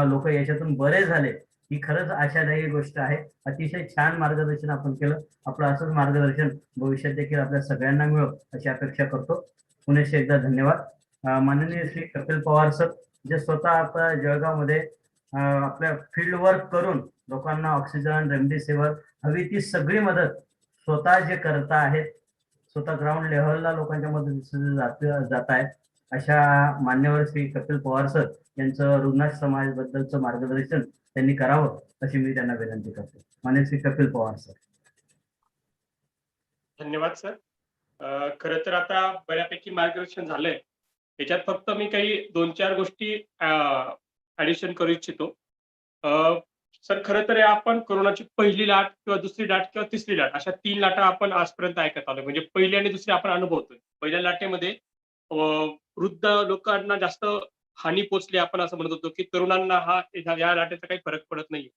लोक याच्यातून बरे झाले, ही खरंच आशादायी गोष्ट आहे. अतिशय छान मार्गदर्शन आपण केलं. आपलं असंच मार्गदर्शन भविष्यात देखील आपल्या सगळ्यांना मिळो अशी अपेक्षा करतो. पुन्हा एकदा धन्यवाद. माननीय श्री कपिल पवार सर, जे स्वतः आता जळगावमध्ये आपल्या फील्ड वर्क करून लोकांना ऑक्सिजन, रेमडेसिवीर हवी ती सगळी मदत स्वतः जे करता आहेत, स्वतः ग्राउंड लेव्हलला लोकांच्या मदतीसाठी जात आहेत, अशा मान्यवर श्री कपिल पवार सर यांचं रुग्णाश्रमाबद्दलचं मार्गदर्शन त्यांनी करावं अशी मी त्यांना विनंती करतो. मान्य श्री कपिल पवार सर. धन्यवाद सर. खरं तर आता बऱ्यापैकी मार्गदर्शन झालंय. याच्यात फक्त मी काही 2-4 गोष्टी ऍडिशन करू इच्छितो. सर खरं तर आपण कोरोनाची पहिली लाट किंवा दुसरी लाट किंवा तिसरी लाट अशा 3 लाटा आपण आजपर्यंत ऐकत आलोय. म्हणजे पहिली आणि दुसरी आपण अनुभवतोय. पहिल्या लाटेमध्ये वृद्ध लोकांना जास्त हानी पोचली, आपण असं म्हणत होतो की तरुणांना या लाटेचा काही फरक पडत नाही.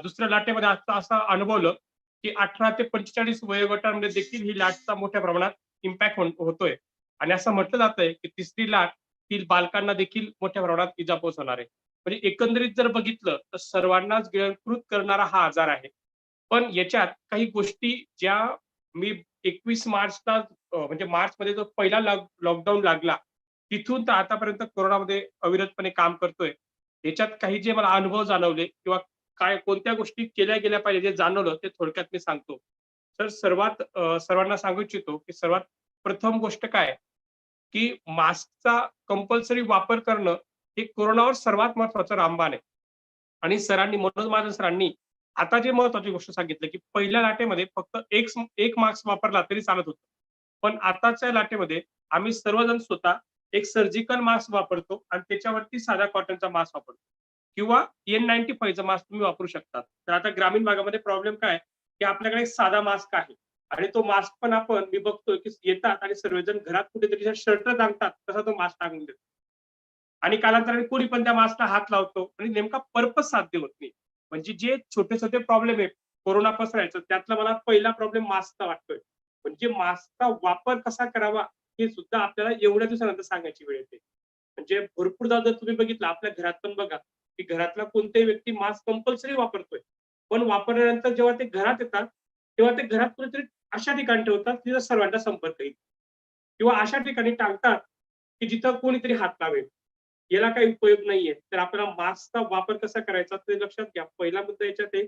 दुसऱ्या लाटेमध्ये आता असं अनुभवलं की 18 ते 45 वयोगटामध्ये देखील ही लाटचा मोठ्या प्रमाणात इम्पॅक्ट होतोय आणि असं म्हटलं जातंय की तिसरी लाट ही बालकांना देखील मोठ्या प्रमाणात इजा पोहोचवणार आहे. म्हणजे एकंदरीत जर बघितलं तर सर्वांनाच गिळंकृत करणारा हा आजार आहे. पण याच्यात काही गोष्टी ज्या मी 21 मार्चला म्हणजे मार्चमध्ये जो पहिला लॉकडाऊन लागला तिथून तर आतापर्यंत कोरोनामध्ये अविरतपणे काम करतोय. याच्यात काही जे मला अनुभव जाणवले किंवा काय कोणत्या गोष्टी केल्या गेल्या पाहिजे जे जाणवलं ते थोडक्यात मी सांगतो. तर सर्वांना सांगू इच्छितो की सर्वात प्रथम गोष्ट काय की मास्कचा कंपल्सरी वापर करणं हे कोरोनावर सर्वात महत्वाचं रामबाण आहे. आणि सरांनी मनोज महाजन सरांनी आता जे महत्वाची गोष्ट सांगितलं की पहिल्या लाटेमध्ये फक्त एक मास्क वापरला तरी चालत होतं. पण आताच्या लाटेमध्ये आम्ही सर्वजण स्वतः एक सर्जिकल मास्क वापरतो आणि त्याच्यावरती साधा कॉटनचा मास्क वापरतो किंवा N95 चा मास्क तुम्ही वापरू शकता. तर आता ग्रामीण भागामध्ये प्रॉब्लेम काय की आपल्याकडे एक साधा मास्क आहे आणि तो मास्क पण आपण मी बघतोय की येतात आणि सर्वजण घरात कुठेतरी शर्ट टांगतात तसा तो मास्क टांगून देतो. आणि कालांतराने कोणी पण त्या मास्कला हात लावतो आणि नेमका पर्पज साध्य होत नाही. म्हणजे जे छोटे छोटे प्रॉब्लेम आहे कोरोना पसरायचं त्यातला मला पहिला प्रॉब्लेम मास्कचा वाटतोय. म्हणजे मास्कचा वापर कसा करावा हे सुद्धा आपल्याला एवढ्या दिवसानंतर सांगायची वेळ येते. म्हणजे भरपूरदा जर तुम्ही बघितलं आपल्या घरात पण बघा की घरातला कोणताही व्यक्ती मास्क कंपल्सरी वापरतोय. पण वापरल्यानंतर जेव्हा ते घरात येतात तेव्हा ते घरात कुठेतरी अशा ठिकाणी ठेवतात तिथं सर्वांचा संपर्क येईल किंवा अशा ठिकाणी टांगतात की जिथं कोणीतरी हात लावेल. याला काही उपयोग नाहीये. तर आपल्याला मास्कचा वापर कसा करायचा ते लक्षात घ्या. पहिला मुद्दा याच्यात आहे,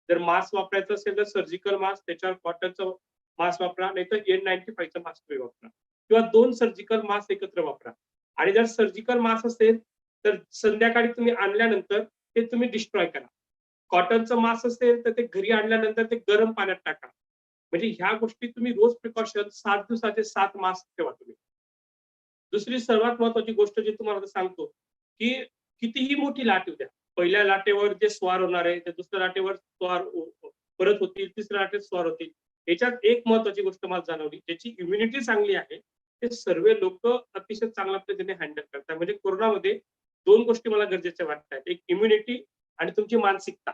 जर मास्क वापरायचं असेल तर सर्जिकल मास्क त्याच्यावर कॉटनचं मास्क वापरा, नाहीतर N95 चा मास्क तुम्ही वापरा किंवा 2 सर्जिकल मास्क एकत्र वापरा. आणि जर सर्जिकल मास्क असेल तर संध्याकाळी तुम्ही आणल्यानंतर ते तुम्ही डिस्ट्रॉय करा. कॉटनचं मास्क असेल तर ते घरी आणल्यानंतर ते गरम पाण्यात टाका. म्हणजे ह्या गोष्टी तुम्ही रोज प्रिकॉशन 7 दिवसाचे 7 मास्क ठेवा तुम्ही. दुसरी सर्वात महत्वाची गोष्ट जी तुम्हाला सांगतो की कितीही मोठी लाट येऊ द्या, पहिल्या लाटेवर जे स्वार होणार आहे त्या दुसऱ्या लाटेवर स्वार परत होतील, तिसऱ्या लाटेत स्वार होतील. याच्यात एक महत्वाची गोष्ट मला जाणवली, ज्याची इम्युनिटी चांगली आहे ते सर्व लोक अतिशय चांगल्या पद्धतीने हँडल करतात. म्हणजे कोरोनामध्ये 2 गोष्टी मला गरजेच्या वाटतात, एक इम्युनिटी आणि तुमची मानसिकता.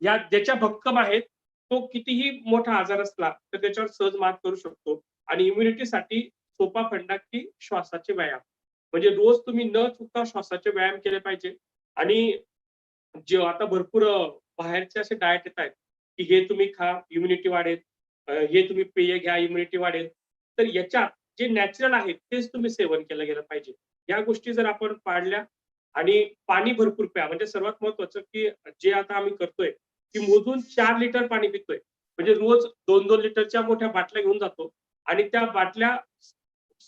या ज्याच्या भक्कम आहेत तो कितीही मोठा आजार असला तर त्याच्यावर सहज मात करू शकतो. आणि इम्युनिटीसाठी सोपा फंडा की श्वासाचे व्यायाम. म्हणजे रोज तुम्ही न चुकता श्वासाचे व्यायाम केले पाहिजे. आणि जे आता भरपूर बाहेरचे असे डाएट येत आहेत की हे तुम्ही खा इम्युनिटी वाढेल, हे तुम्ही पेय घ्या इम्युनिटी वाढेल. तर याच्यात जे नॅचरल आहे तेच तुम्ही सेवन केलं गेलं पाहिजे. या गोष्टी जर आपण पाळल्या आणि पाणी भरपूर प्या. म्हणजे सर्वात महत्वाचं की जे आता आम्ही करतोय की मोजून 4 लिटर पाणी पितोय. म्हणजे रोज 2-2 लिटरच्या मोठ्या बाटल्या घेऊन जातो आणि त्या बाटल्या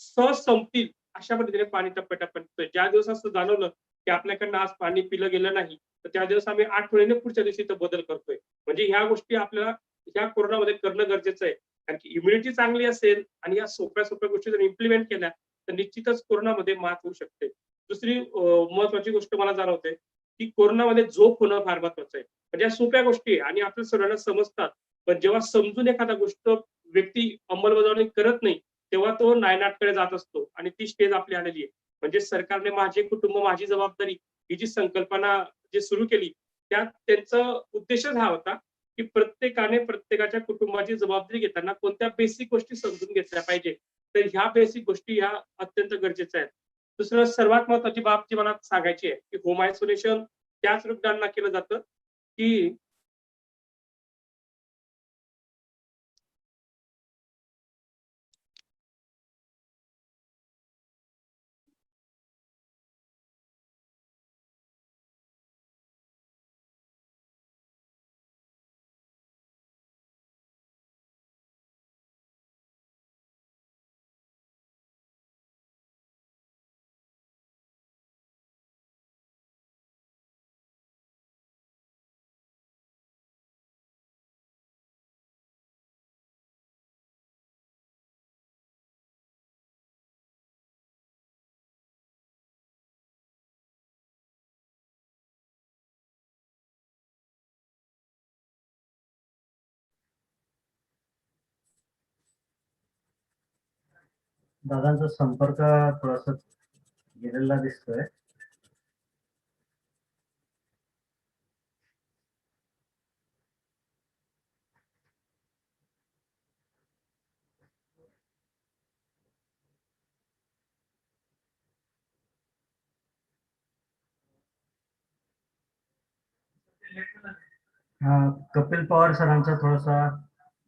सहज संपतील अशा पद्धतीने पाणी टप्प्याटप्प्याने पितोय. ज्या दिवस असं जाणवलं की आपल्याकडनं आज पाणी पिलं गेलं नाही तर त्या दिवस आम्ही आठवड्याने पुढच्या दिवशी तो बदल करतोय. म्हणजे ह्या गोष्टी आपल्याला ह्या कोरोनामध्ये करणं गरजेचं आहे. कारण की इम्युनिटी चांगली असेल आणि या सोप्या सोप्या गोष्टी जर इम्प्लिमेंट केल्या तर निश्चितच कोरोनामध्ये मात होऊ शकते. दुसरी महत्वाची गोष्ट मला जाणवते की कोरोनामध्ये झोप होणं फार महत्वाचं आहे. म्हणजे या सोप्या गोष्टी आहे आणि आपल्या सर्वांना समजतात. पण जेव्हा समजून एखादा गोष्ट व्यक्ती अंमलबजावणी करत नाही तेव्हा तो नायनाटकडे जात असतो आणि ती स्टेज आपली आलेली आहे. म्हणजे सरकारने माझे कुटुंब माझी जबाबदारी ही जी संकल्पना जी सुरू केली त्यात त्यांचा उद्देशच हा होता की प्रत्येकाने प्रत्येकाच्या कुटुंबाची जबाबदारी घेताना कोणत्या बेसिक गोष्टी समजून घेतल्या पाहिजे. तर ह्या बेसिक गोष्टी ह्या अत्यंत गरजेच्या आहेत. दुसरं सर्वात महत्वाची बाब जी मला सांगायची आहे की होम आयसोलेशन त्याच रुग्णांना केलं जातं की दादांचा संपर्क थोडासा गेलेला दिसतोय. कपिल पवार सरांचा थोडासा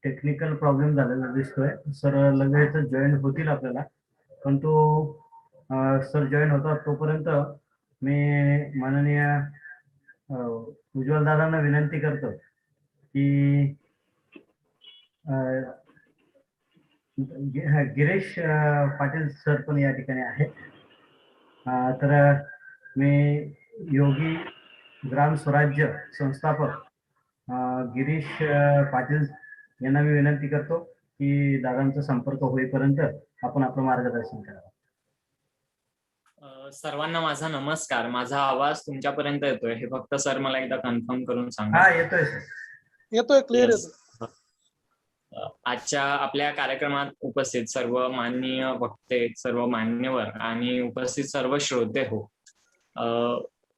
टेक्निकल प्रॉब्लेम झालेला दिसतोय. सर लगेच जॉईन होतील आपल्याला, पण तो सर जॉईन होतात तोपर्यंत मी माननीय उज्ज्वल दादांना विनंती करतो की गिरीश पाटील सर पण या ठिकाणी आहेत. तर मी योगी ग्राम स्वराज्य संस्थापक गिरीश पाटील यांना मी विनंती करतो की दादांचा संपर्क होईपर्यंत आपण आपलं मार्गदर्शन करावं. सर्वांना माझा नमस्कार. माझा आवाज तुमच्यापर्यंत येतोय हे फक्त सर मला एकदा कन्फर्म करून सांगा. हा, येतोय सर. येतोय, क्लिअर Yes. येतोय. आजच्या आपल्या कार्यक्रमात उपस्थित सर्व माननीय वक्ते, सर्व मान्यवर आणि उपस्थित सर्व श्रोते हो.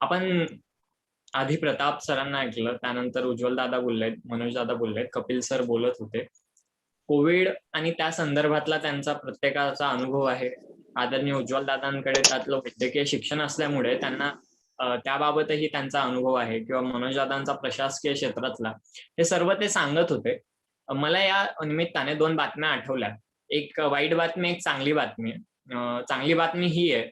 आपण आधी प्रताप सरांना ऐकलं, त्यानंतर उज्ज्वल दादा बोललेत, मनोज दादा बोललेत, कपिल सर बोलत होते. कोविड आणि त्या संदर्भातला त्यांचा प्रत्येकाचा अनुभव आहे. आदरणीय उज्ज्वल दादांकडे त्यातलं वैद्यकीय शिक्षण असल्यामुळे त्यांना त्याबाबतही त्यांचा अनुभव आहे, किंवा मनोज दादांचा प्रशासकीय क्षेत्रातला, हे सर्व ते सांगत होते. मला या निमित्ताने 2 बातम्या आठवल्या. एक वाईट बातमी, एक चांगली बातमी. चांगली बातमी ही आहे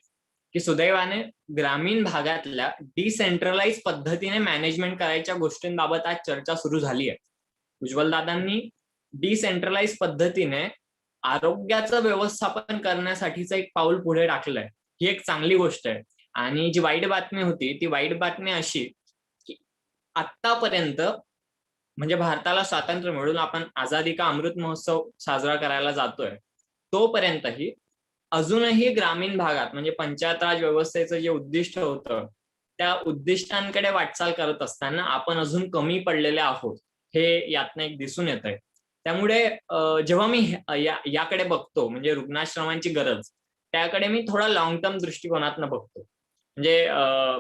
की सुदैवाने ग्रामीण भागातल्या डिसेंट्रलाइज पद्धतीने मॅनेजमेंट करायच्या गोष्टींबाबत आज चर्चा सुरू झाली आहे. उज्ज्वल दादांनी डिसेंट्रलाइज पद्धतीने आरोग्याचं व्यवस्थापन करण्यासाठीचं एक पाऊल पुढे टाकलंय. ही एक चांगली गोष्ट आहे. आणि जी वाईट बातमी होती, ती वाईट बातमी अशी की आतापर्यंत म्हणजे भारताला स्वातंत्र्य मिळून आपण आझादी का अमृत महोत्सव साजरा करायला जातोय, तोपर्यंतही अजूनही ग्रामीण भागात म्हणजे पंचायत राज व्यवस्थेचं जे उद्दिष्ट होतं, त्या उद्दिष्टांकडे वाटचाल करत असताना आपण अजून कमी पडलेले आहोत, हे यातनं एक दिसून येत आहे. त्यामुळे जेव्हा मी याकडे बघतो, म्हणजे रुग्णाश्रमांची गरज, त्याकडे मी थोडा लॉंग टर्म दृष्टिकोनातनं बघतो. म्हणजे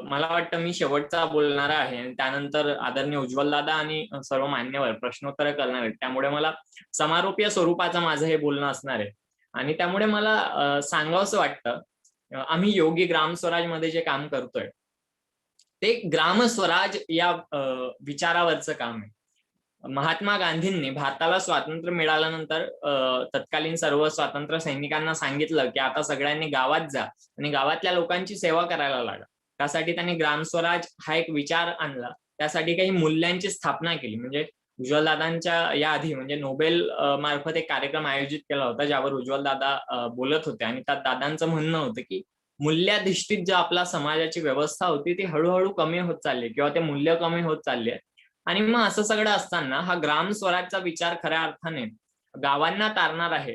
मला वाटतं मी शेवटचा बोलणारा आहे आणि त्यानंतर आदरणीय उज्ज्वल दादा आणि सर्व मान्यवर प्रश्नोत्तर करणार आहेत. त्यामुळे मला समारोपीय स्वरूपाचं माझं हे बोलणं असणार आहे. आणि त्यामुळे मला सांगावंसं वाटतं, आम्ही योगी ग्राम स्वराज मध्ये जे काम करतोय ते ग्रामस्वराज या विचारावरचं काम आहे. महात्मा गांधींनी भारताला स्वातंत्र्य मिळाल्यानंतर तत्कालीन सर्व स्वातंत्र्य सैनिकांना सांगितलं की आता सगळ्यांनी गावात जा आणि गावातल्या लोकांची सेवा करायला लागा. त्यासाठी त्यांनी ग्रामस्वराज हा एक विचार आणला. त्यासाठी काही मूल्यांची स्थापना केली. म्हणजे उज्ज्वल दादांच्या या आधी म्हणजे नोबेल मार्फत एक कार्यक्रम आयोजित केला होता, ज्यावर उज्ज्वल दादा बोलत होते. आणि त्यात दादांचं म्हणणं होतं की मूल्याधिष्ठित जो आपला समाजाची व्यवस्था होती ती हळूहळू कमी होत चालली, किंवा ते मूल्य कमी होत चालले. आणि मग असं सगळं असताना हा ग्राम स्वराजचा विचार खऱ्या अर्थाने गावांना तारणार आहे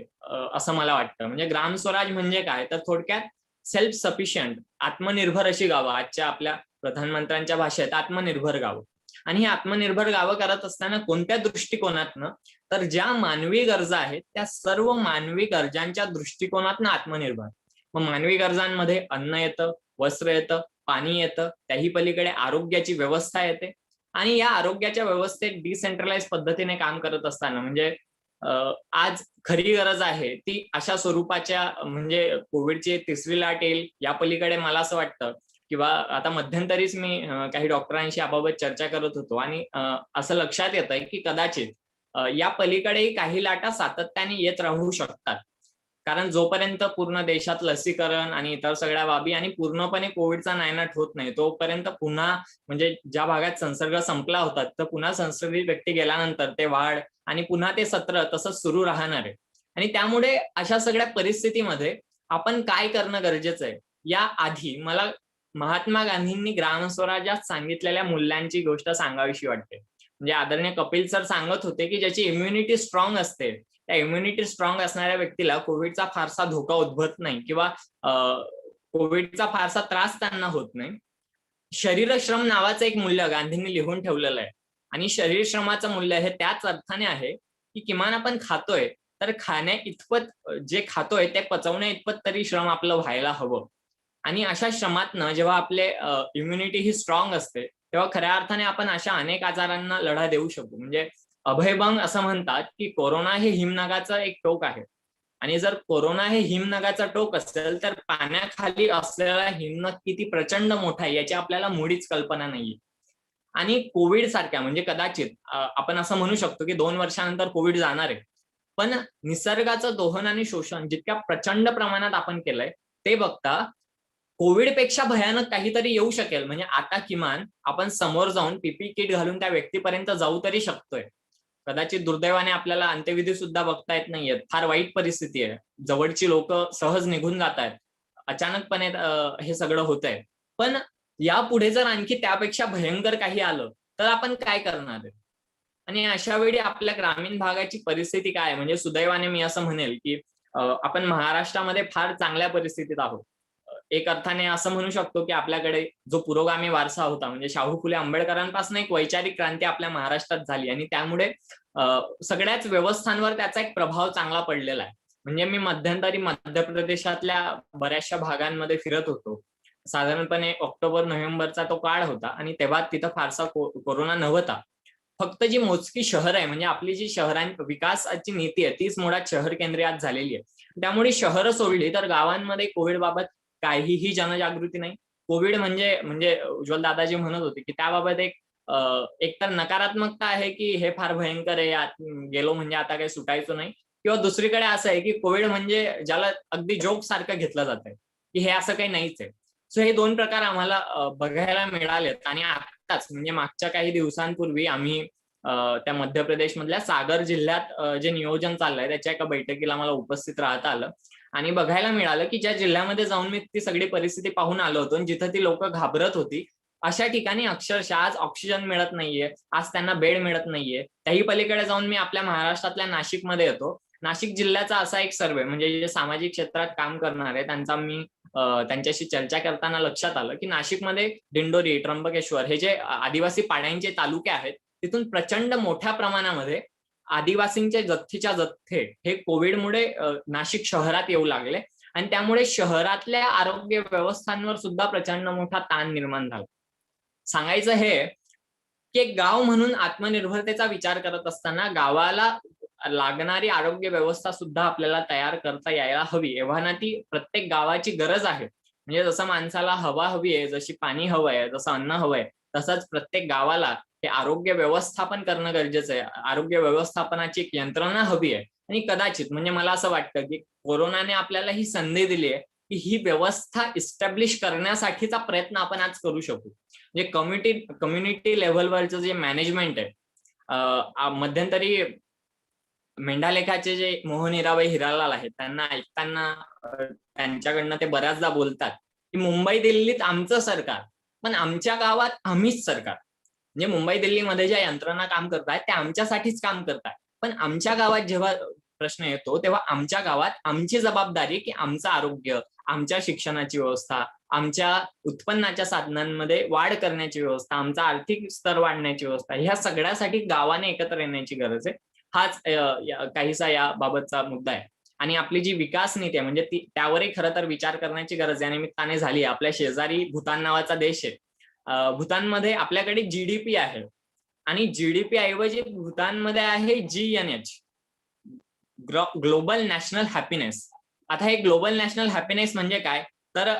असं मला वाटतं. म्हणजे ग्राम स्वराज म्हणजे काय, तर थोडक्यात सेल्फ सफिशियंट, आत्मनिर्भर अशी गावं, आजच्या आपल्या प्रधानमंत्र्यांच्या भाषेत आत्मनिर्भर गावं. आणि ही आत्मनिर्भर गावं करत असताना कोणत्या दृष्टिकोनातनं, तर ज्या मानवी गरजा आहेत त्या सर्व मानवी गरजांच्या दृष्टिकोनातनं आत्मनिर्भर. मग मानवी गरजांमध्ये अन्न येतं, वस्त्र येतं, पाणी येतं, त्याही पलीकडे आरोग्याची व्यवस्था येते. आणि या आरोग्याच्या व्यवस्थेत डिसेंट्रलाइज पद्धतीने काम करत असताना म्हणजे आज खरी गरज आहे ती अशा स्वरूपाच्या, म्हणजे कोविडची 3री लाट येईल या पलीकडे मला असं वाटतं, किंवा आता मध्यंतरीच मी काही डॉक्टरांशी याबाबत चर्चा करत होतो आणि असं लक्षात येत आहे की कदाचित या पलीकडेही काही लाटा सातत्याने येत राहू शकतात. कारण जोपर्यंत पूर्ण देशात लसीकरण आणि इतर सगळ्या बाबी आणि पूर्णपणे कोविडचा नायनाट होत नाही, तोपर्यंत पुन्हा म्हणजे ज्या भागात संसर्ग संपला होता तर पुन्हा संसर्गित व्यक्ती गेल्यानंतर ते वाढ आणि पुन्हा ते सत्र तसंच सुरू राहणार आहे. आणि त्यामुळे अशा सगळ्या परिस्थितीमध्ये आपण काय करणं गरजेचं आहे, या आधी मला महात्मा गांधींनी ग्रामस्वराज्यात सांगितलेल्या मूल्यांची गोष्ट सांगावीशी वाटते. म्हणजे आदरणीय कपिल सर सांगत होते की ज्याची इम्युनिटी स्ट्रॉंग असते, त्या इम्युनिटी स्ट्रॉंग असणाऱ्या व्यक्तीला कोविडचा फारसा धोका उद्भवत नाही, किंवा कोविडचा फारसा त्रास त्यांना होत नाही. शरीरश्रम नावाचं एक मूल्य गांधींनी लिहून ठेवलेलं आहे. आणि शरीरश्रमाचं मूल्य हे त्याच अर्थाने आहे की किमान आपण खातोय तर खाण्या इतपत जे खातोय ते पचवण्या इतपत तरी श्रम आपलं व्हायला हवं. आणि अशा श्रमातनं जेव्हा आपले इम्युनिटी ही स्ट्रॉंग असते तेव्हा खऱ्या अर्थाने आपण अशा अनेक आजारांना लढा देऊ शकतो. म्हणजे अभयभंग असं म्हणतात की कोरोना हे हिमनगाचं एक टोक आहे. आणि जर कोरोना हे हिमनगाचं टोक असेल तर पाण्याखाली असलेला हिमनग किती प्रचंड मोठा आहे याची आपल्याला मुळीच कल्पना नाहीये. आणि कोविड सारख्या म्हणजे कदाचित आपण असं म्हणू शकतो की 2 वर्षानंतर कोविड जाणार आहे, पण निसर्गाचं दोहन आणि शोषण जितक्या प्रचंड प्रमाणात आपण केलंय ते बघता कोविड पेक्षा भयानक काहीतरी येऊ शकेल. म्हणजे आता किमान आपण समोर जाऊन पीपी किट घालून त्या व्यक्तीपर्यंत जाऊ तरी शकतोय. कदाचित दुर्दैवाने आपल्याला अंत्यविधी सुद्धा बघता येत नाहीयेत. फार वाईट परिस्थिती आहे. जवळची लोक सहज निघून जात आहेत. अचानकपणे हे सगळं होत आहे. पण यापुढे जर आणखी त्यापेक्षा भयंकर काही आलं तर आपण काय करणार आहे? आणि अशा वेळी आपल्या ग्रामीण भागाची परिस्थिती काय आहे? म्हणजे सुदैवाने मी असं म्हणेल की आपण महाराष्ट्रामध्ये फार चांगल्या परिस्थितीत आहोत. एक अर्थाने असं म्हणू शकतो की आपल्याकडे जो पुरोगामी वारसा होता, म्हणजे शाहू फुले आंबेडकरांपासून एक वैचारिक क्रांती आपल्या महाराष्ट्रात झाली आणि त्यामुळे सगळ्याच व्यवस्थांवर त्याचा एक प्रभाव चांगला पडलेला आहे. म्हणजे मी मध्यंतरी मध्य प्रदेशातल्या बऱ्याचशा भागांमध्ये फिरत होतो. साधारणपणे ऑक्टोबर नोव्हेंबरचा तो काळ होता आणि तेव्हा तिथं फारसा कोरोना नव्हता. फक्त जी मोजकी शहर आहे, म्हणजे आपली जी विकासाची नीती आहे तीच मुळात शहर केंद्रीयात झालेली आहे. त्यामुळे शहरं सोडली तर गावांमध्ये कोविड बाबत काहीही जनजागृती नाही. कोविड म्हणजे उज्ज्वल दादाजी म्हणत होते की त्याबाबत एकतर नकारात्मकता आहे की हे फार भयंकर आहे, गेलो म्हणजे आता काही सुटायचं नाही, किंवा दुसरीकडे असं आहे की कोविड म्हणजे ज्याला अगदी जोक सारखं घेतलं जात आहे की हे असं काही नाहीच आहे. सो हे दोन प्रकार आम्हाला बघायला मिळालेत. आणि आत्ताच म्हणजे मागच्या काही दिवसांपूर्वी आम्ही त्या मध्य प्रदेश मधल्या सागर जिल्ह्यात जे नियोजन चाललंय त्याच्या एका बैठकीला मला उपस्थित राहता आलं आणि बघायला मिळालं की ज्या जिल्ह्यामध्ये जाऊन मी ती सगळी परिस्थिती पाहून आलो होतो, जिथं ती लोक घाबरत होती, अशा ठिकाणी अक्षरशः आज ऑक्सिजन मिळत नाहीये, आज त्यांना बेड मिळत नाहीये. त्याही पलीकडे जाऊन मी आपल्या महाराष्ट्रातल्या नाशिकमध्ये येतो. नाशिक जिल्ह्याचा असा एक सर्वे, म्हणजे जे सामाजिक क्षेत्रात काम करणार आहे त्यांचा मी त्यांच्याशी चर्चा करताना लक्षात आलं की नाशिकमध्ये दिंडोरी, त्र्यंबकेश्वर हे जे आदिवासी पाड्यांचे तालुके आहेत तिथून प्रचंड मोठ्या प्रमाणामध्ये आदिवासींचे जथ्थेच्या जथ्थे हे कोविडमुळे नाशिक शहरात येऊ लागले आणि त्यामुळे शहरातल्या आरोग्य व्यवस्थांवर सुद्धा प्रचंड मोठा ताण निर्माण झाला. सांगायचं हे की एक गाव म्हणून आत्मनिर्भरतेचा विचार करत असताना गावाला लागणारी आरोग्य व्यवस्था सुद्धा आपल्याला तयार करता यायला हवी. एव्हाना ती प्रत्येक गावाची गरज आहे. म्हणजे जसं माणसाला हवा हवी आहे, जशी पाणी हवं आहे, जसं अन्न हवंय, तसंच प्रत्येक गावाला हे आरोग्य व्यवस्थापन करणं गरजेचं आहे. आरोग्य व्यवस्थापनाची एक यंत्रणा हवी आहे. आणि कदाचित म्हणजे मला असं वाटतं की कोरोनाने आपल्याला ही संधी दिली आहे की ही व्यवस्था इस्टॅब्लिश करण्यासाठीचा प्रयत्न आपण आज करू शकू. म्हणजे कम्युनिटी लेव्हलवरचं जे मॅनेजमेंट आहे, मध्यंतरी मेंढालेखाचे जे मोहन हिराबाई हिरालाल आहेत त्यांना ऐकताना त्यांच्याकडनं ते बऱ्याचदा बोलतात की मुंबई दिल्लीत आमचं सरकार, पण आमच्या गावात आम्हीच सरकार. म्हणजे मुंबई दिल्लीमध्ये ज्या यंत्रणा काम करतायत त्या आमच्यासाठीच काम करतायत, पण आमच्या गावात जेव्हा प्रश्न येतो तेव्हा आमच्या गावात आमची जबाबदारी की आमचं आरोग्य, आमच्या शिक्षणाची व्यवस्था, आमच्या उत्पन्नाच्या साधनांमध्ये वाढ करण्याची व्यवस्था, आमचा आर्थिक स्तर वाढण्याची व्यवस्था, ह्या सगळ्यासाठी गावाने एकत्र येण्याची गरज आहे. हाच काहीसा या बाबतचा मुद्दा आहे. आणि आपली जी विकास नीती आहे म्हणजे त्यावरही खरं तर विचार करण्याची गरज या निमित्ताने झाली. आपल्या शेजारी भूतान नावाचा देश आहे. भूतानमध्ये आपल्याकडे जीडीपी आहे आणि जीडीपी ऐवजी भूतानमध्ये आहे GNH, ग्लोबल नॅशनल हॅपीनेस. आता हे ग्लोबल नॅशनल हॅपीनेस म्हणजे काय, तर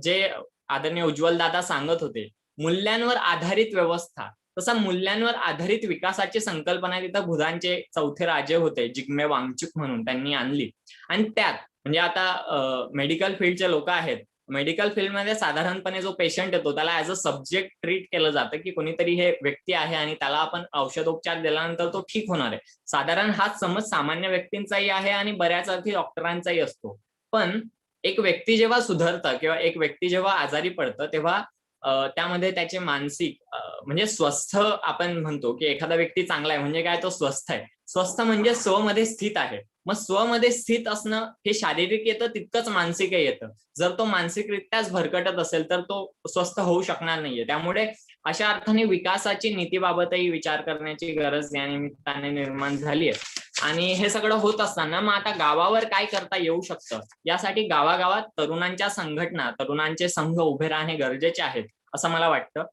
जे आदरणीय उज्ज्वल दादा सांगत होते मूल्यांवर आधारित व्यवस्था, तसा मूल्यांवर आधारित विकासाची संकल्पना तिथं भूतानचे चौथे राजे होते जिग्मे वांगचुक म्हणून, त्यांनी आणली. आणि त्यात म्हणजे आता मेडिकल फील्डचे लोक आहेत, मेडिकल फील्डमध्ये साधारणपणे जो पेशंट येतो त्याला ऍज अ सब्जेक्ट ट्रीट केलं जातं की कोणीतरी हे व्यक्ती आहे आणि त्याला आपण औषधोपचार दिल्यानंतर तो ठीक होणार आहे. साधारण हाच समज सामान्य व्यक्तींचाही आहे आणि बऱ्याच अर्थी डॉक्टरांचाही असतो. पण एक व्यक्ती जेव्हा सुधारतं किंवा एक व्यक्ती जेव्हा आजारी पडतं तेव्हा त्यामध्ये त्याचे मानसिक म्हणजे स्वस्थ, आपण म्हणतो की एखादा व्यक्ती चांगला आहे म्हणजे काय, तो स्वस्थ आहे. स्वस्थ म्हणजे स्वमध्ये स्थित आहे. मग स्वमध्ये स्थित असणं हे शारीरिक येतं तितकंच मानसिकही येतं. जर तो मानसिकरित्याच भरकटत असेल तर तो स्वस्थ होऊ शकणार नाहीये. त्यामुळे अशा अर्थाने विकासाची नीतीबाबतही विचार करण्याची गरज या निमित्ताने निर्माण झाली आहे. आणि हे सगळं होत असताना मग आता गावावर काय करता येऊ शकतं, यासाठी गावागावात तरुणांच्या संघटना, तरुणांचे संघ उभे राहणे गरजेचे आहेत असं मला वाटतं.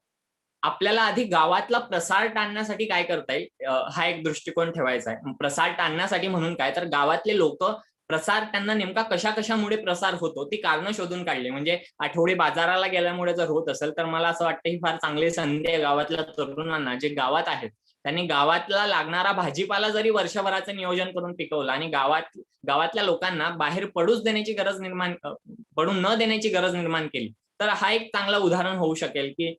आपल्याला आधी गावातला प्रसार टाळण्यासाठी काय करता येईल हा एक दृष्टिकोन ठेवायचा आहे. प्रसार टाळण्यासाठी म्हणून काय, तर गावातले लोक प्रसार त्यांना नेमका कशामुळे प्रसार होतो ती कारणं शोधून काढली. म्हणजे आठवडी बाजाराला गेल्यामुळे जर होत असेल तर मला असं वाटतं ही फार चांगली संधी आहे गावातल्या तरुणांना जे गावात आहेत त्यांनी गावातला लागणारा भाजीपाला जरी वर्षभराचं नियोजन करून पिकवलं आणि गावातल्या लोकांना बाहेर पडू न देण्याची गरज निर्माण केली तर हा एक चांगलं उदाहरण होऊ शकेल की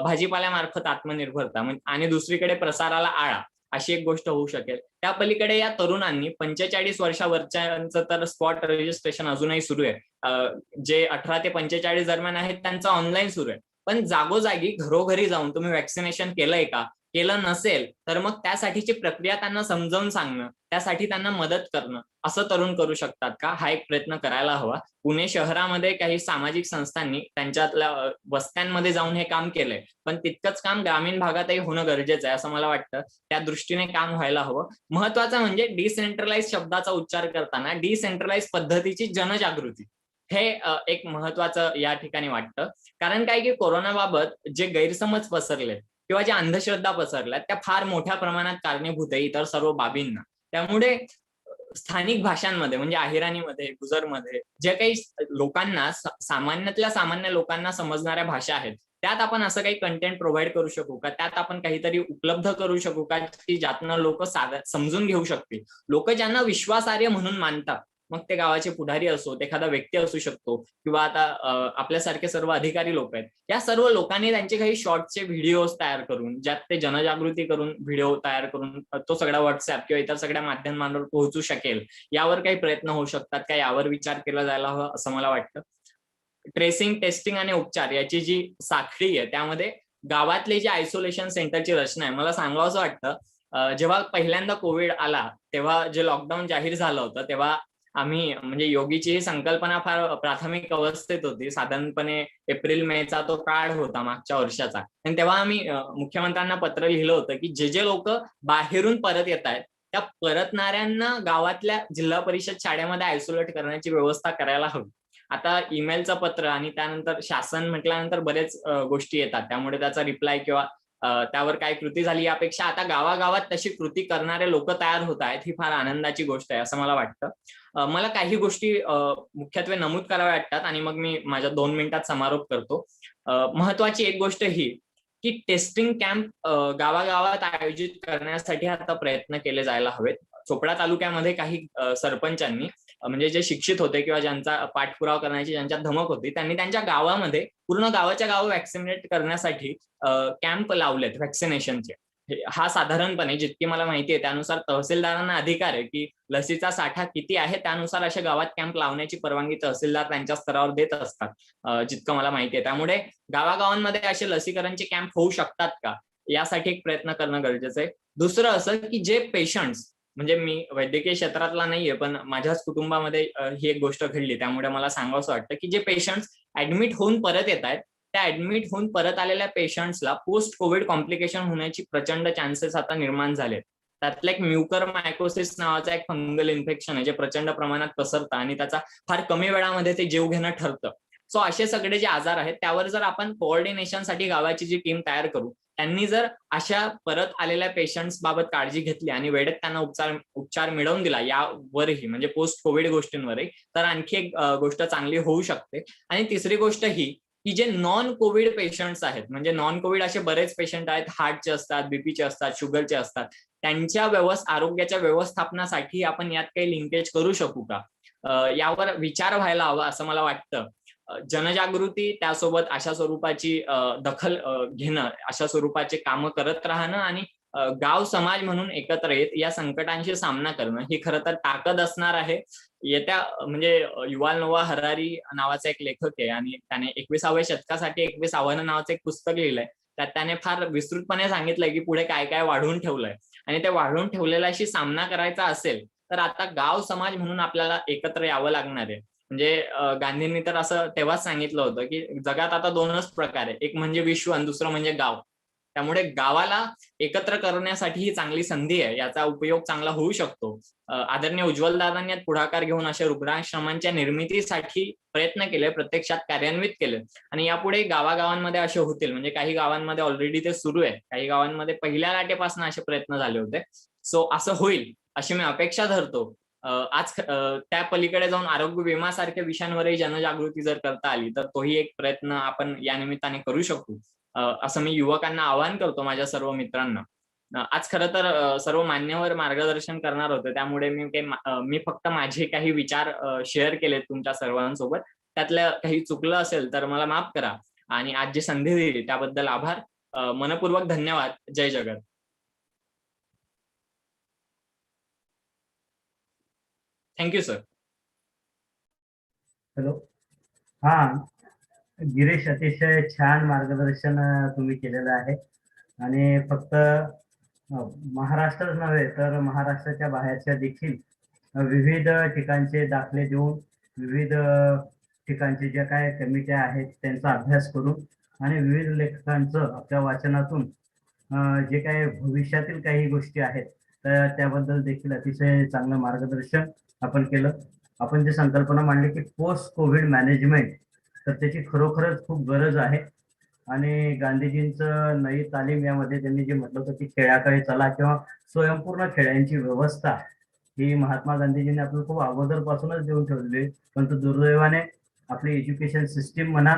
भाजीपाल्यामार्फत आत्मनिर्भरता. आणि दुसरीकडे प्रसाराला आळा. अशी एक गोष्ट होऊ शकेल. त्या पलीकडे या तरुणांनी 45 वर्षावरच्यांचं तर स्पॉट रजिस्ट्रेशन अजूनही सुरू आहे. जे 18 ते 45 दरम्यान आहेत त्यांचं ऑनलाईन सुरू आहे. पण जागोजागी घरोघरी जाऊन तुम्ही व्हॅक्सिनेशन केलंय का, केलं नसेल तर मग त्यासाठीची प्रक्रिया त्यांना समजावून सांगणं, त्यासाठी त्यांना मदत करणं, असं तरुण करू शकतात का, हा एक प्रयत्न करायला हवा. पुणे शहरामध्ये काही सामाजिक संस्थांनी त्यांच्यातल्या वस्त्यांमध्ये जाऊन हे काम केलंय, पण तितकंच काम ग्रामीण भागातही होणं गरजेचं आहे असं मला वाटतं. त्या दृष्टीने काम व्हायला हवं. महत्वाचं म्हणजे डिसेंट्रलाइज शब्दाचा उच्चार करताना डिसेंट्रलाइज पद्धतीची जनजागृती, हे एक महत्वाचं या ठिकाणी वाटतं. कारण काय की कोरोनाबाबत जे गैरसमज पसरले किंवा ज्या अंधश्रद्धा पसरल्यात त्या फार मोठ्या प्रमाणात कारणीभूत आहे इतर सर्व बाबींना. त्यामुळे स्थानिक भाषांमध्ये म्हणजे अहिराणीमध्ये, गुजरमध्ये जे काही लोकांना सामान्यातल्या सामान्य लोकांना समजणाऱ्या भाषा आहेत, त्यात आपण असं काही कंटेंट प्रोव्हाइड करू शकू का, त्यात आपण काहीतरी उपलब्ध करू शकू का की ज्यातनं लोक समजून घेऊ शकतील. लोक ज्यांना विश्वासार्ह म्हणून मानतात, मग ते गावाचे पुढारी असोत, एखादा व्यक्ती असू शकतो किंवा आता आपल्यासारखे सर्व अधिकारी लोक आहेत, या सर्व लोकांनी त्यांचे काही शॉर्टचे व्हिडिओज तयार करून, ज्यात ते जनजागृती करून व्हिडिओ तयार करून तो सगळा व्हॉट्सअप किंवा इतर सगळ्या माध्यमांवर पोहोचू शकेल, यावर काही प्रयत्न होऊ शकतात का, यावर विचार केला जायला हवा असं मला वाटतं. ट्रेसिंग, टेस्टिंग आणि उपचार याची जी साखळी आहे त्यामध्ये गावातले जे आयसोलेशन सेंटरची रचना आहे, मला सांगावंसं वाटतं जेव्हा पहिल्यांदा कोविड आला तेव्हा जे लॉकडाऊन जाहीर झालं होतं तेव्हा आम्ही म्हणजे योगीची ही संकल्पना फार प्राथमिक अवस्थेत होती. साधारणपणे एप्रिल मेचा तो काळ होता मागच्या वर्षाचा, आणि तेव्हा आम्ही मुख्यमंत्र्यांना पत्र लिहिलं होतं की जे लोक बाहेरून परत येत आहेत त्या परतणाऱ्यांना गावातल्या जिल्हा परिषद शाळेमध्ये आयसोलेट करण्याची व्यवस्था करायला हवी. आता ईमेलचं पत्र आणि त्यानंतर शासन म्हटल्यानंतर बरेच गोष्टी येतात, त्यामुळे त्याचा रिप्लाय किंवा त्यावर काय कृती झाली यापेक्षा आता गावागावात तशी कृती करणारे लोक तयार होत आहेत, ही फार आनंदाची गोष्ट आहे असं मला वाटतं. मला काही गोष्टी मुख्यत्वे नमूद कराव्या वाटतात आणि मग मी माझ्या 2 मिनिटात समारोप करतो. महत्वाची एक गोष्ट ही की टेस्टिंग कॅम्प गावागावात आयोजित करण्यासाठी आता प्रयत्न केले जायला हवेत. चोपडा तालुक्यामध्ये काही सरपंचांनी म्हणजे जे शिक्षित होते किंवा ज्यांचा पाठपुरावा करण्याची ज्यांच्यात धमक होती, त्यांनी त्यांच्या गावामध्ये पूर्ण गावाच्या गाव व्हॅक्सिनेट करण्यासाठी कॅम्प लावलेत व्हॅक्सिनेशनचे. हा साधारणपणे जितकी मला माहिती आहे त्यानुसार तहसीलदारांना अधिकार आहे की लसीचा साठा किती आहे त्यानुसार अशा गावात कॅम्प लावण्याची परवानगी तहसीलदार त्यांच्या स्तरावर देत असतात, जितकं मला माहिती आहे. त्यामुळे गावागावांमध्ये असे लसीकरणचे कॅम्प होऊ शकतात का, यासाठी एक प्रयत्न करणं गरजेचं आहे. दुसरं असं की जे पेशंट्स, म्हणजे मी वैद्यकीय क्षेत्रातला नाहीये पण माझ्याच कुटुंबामध्ये ही एक गोष्ट घडली, त्यामुळे मला सांगावंसं वाटतं की जे पेशंट्स ऍडमिट होऊन परत येत आहेत त्या ऍडमिट होऊन परत आलेल्या पेशंट्सला पोस्ट कोविड कॉम्प्लिकेशन होण्याची प्रचंड चान्सेस आता निर्माण झालेत. त्यातलं एक म्युकरमायकोसिस नावाचा एक फंगल इन्फेक्शन आहे जे प्रचंड प्रमाणात पसरतं आणि त्याचा फार कमी वेळामध्ये ते जीव घेणं ठरतं. सो असे सगळे जे आजार आहेत त्यावर जर आपण कोऑर्डिनेशनसाठी गावाची जी टीम तयार करू, त्यांनी जर अशा परत आलेल्या पेशंट्स बाबत काळजी घेतली आणि वेळेत त्यांना उपचार मिळवून दिला यावरही, म्हणजे पोस्ट कोविड गोष्टींवरही, तर आणखी एक गोष्ट चांगली होऊ शकते. आणि तिसरी गोष्ट ही की जे नॉन कोविड पेशंट्स आहेत, म्हणजे नॉन कोविड असे बरेच पेशंट आहेत, हार्टचे असतात, बीपीचे असतात, शुगरचे असतात, त्यांच्या आरोग्याच्या व्यवस्थापनासाठी आपण यात काही लिंकेज करू शकू का, यावर विचार व्हायला हवा असं मला वाटतं. जनजागृती, त्यासोबत अशा स्वरूपाची दखल घेणं, अशा स्वरूपाचे कामं करत राहणं आणि गाव समाज म्हणून एकत्र येत या संकटांशी सामना करणं ही खरं तर ताकद असणार आहे. येत्या म्हणजे युval नोआ हरारी नावाचा एक लेखक आहे आणि त्याने 21व्या शतकासाठी 21 आव्हानं नावाचं एक पुस्तक लिहिलंय. त्यात त्याने फार विस्तृतपणे सांगितलंय की पुढे काय काय वाढवून ठेवलंय आणि ते वाढवून ठेवलेल्याशी सामना करायचा असेल तर आता गाव समाज म्हणून आपल्याला एकत्र यावं लागणार आहे. म्हणजे गांधींनी तर असं तेव्हाच सांगितलं होतं की जगात आता 2च प्रकार आहे, एक म्हणजे विश्व आणि दुसरं म्हणजे गाव. त्यामुळे गावाला एकत्र करण्यासाठी ही चांगली संधी आहे, याचा उपयोग चांगला होऊ शकतो. आदरणीय उज्ज्वलदादांनी यात पुढाकार घेऊन अशा रुग्णाश्रमांच्या निर्मितीसाठी प्रयत्न केले, प्रत्यक्षात कार्यान्वित केले आणि यापुढे गावागावांमध्ये असे होतील. म्हणजे काही गावांमध्ये ऑलरेडी ते सुरू आहे, काही गावांमध्ये पहिल्या लाटेपासून असे प्रयत्न झाले होते. सो असं होईल अशी मी अपेक्षा धरतो. आज त्या पलीकडे जाऊन आरोग्य विमासारख्या विषयांवरही जनजागृती जर करता आली तर तोही एक प्रयत्न आपण या निमित्ताने करू शकू, असं मी युवकांना आवाहन करतो, माझ्या सर्व मित्रांना. आज खरं तर सर्व मान्यवर मार्गदर्शन करणार होते, त्यामुळे मी फक्त माझे काही विचार शेअर केलेत तुमच्या सर्वांसोबत. त्यातलं काही चुकलं असेल तर मला माफ करा आणि आज जी संधी दिली त्याबद्दल आभार. मनपूर्वक धन्यवाद. जय जगत. Thank you sir. हॅलो. हा, गिरीश, अतिशय छान मार्गदर्शन तुम्ही केलेलं आहे. आणि फक्त महाराष्ट्रच नव्हे तर महाराष्ट्राच्या बाहेरच्या देखील विविध ठिकाणचे दाखले देऊन, विविध ठिकाणचे ज्या काय कमिट्या आहेत त्यांचा अभ्यास करून आणि विविध लेखकांचं आपल्या वाचनातून जे काही भविष्यातील काही गोष्टी आहेत तर त्याबद्दल देखील अतिशय चांगलं मार्गदर्शन आपण केलं. आपण जी संकल्पना मांडली की पोस्ट कोविड मॅनेजमेंट, तर त्याची खरोखरच खूप गरज आहे. आणि गांधीजींचं नई तालीम यामध्ये त्यांनी जे म्हटलं होतं की खेड्याकडे चला किंवा स्वयंपूर्ण खेड्यांची व्यवस्था ही महात्मा गांधीजींनी आपल्याला खूप अगोदरपासूनच देऊन ठेवलेली आहे. परंतु दुर्दैवाने आपली एज्युकेशन सिस्टीम म्हणा